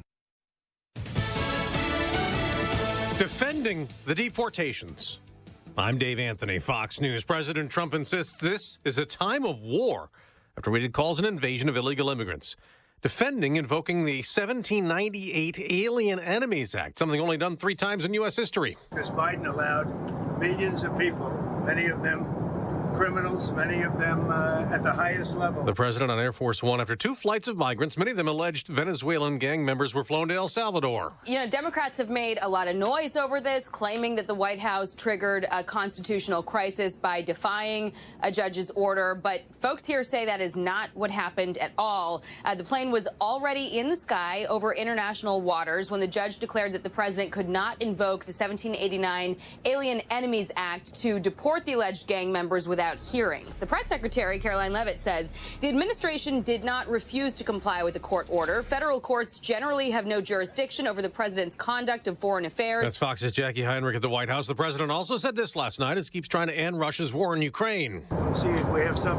Defending the deportations. I'm Dave Anthony, Fox News. President Trump insists this is a time of war after what he calls an invasion of illegal immigrants. Defending, invoking the 1798 Alien Enemies Act, something only done 3 times in U.S. history. Because Biden allowed millions of people, many of them criminals, many of them at the highest level. The president on Air Force One after 2 flights of migrants, many of them alleged Venezuelan gang members, were flown to El Salvador. You know, Democrats have made a lot of noise over this, claiming that the White House triggered a constitutional crisis by defying a judge's order. But folks here say that is not what happened at all. The plane was already in the sky over international waters when the judge declared that the president could not invoke the 1789 Alien Enemies Act to deport the alleged gang members without hearings. The press secretary, Caroline Leavitt, says the administration did not refuse to comply with the court order. Federal courts generally have no jurisdiction over the president's conduct of foreign affairs. That's Fox's Jackie Heinrich at the White House. The president also said this last night as he keeps trying to end Russia's war in Ukraine. See if we have some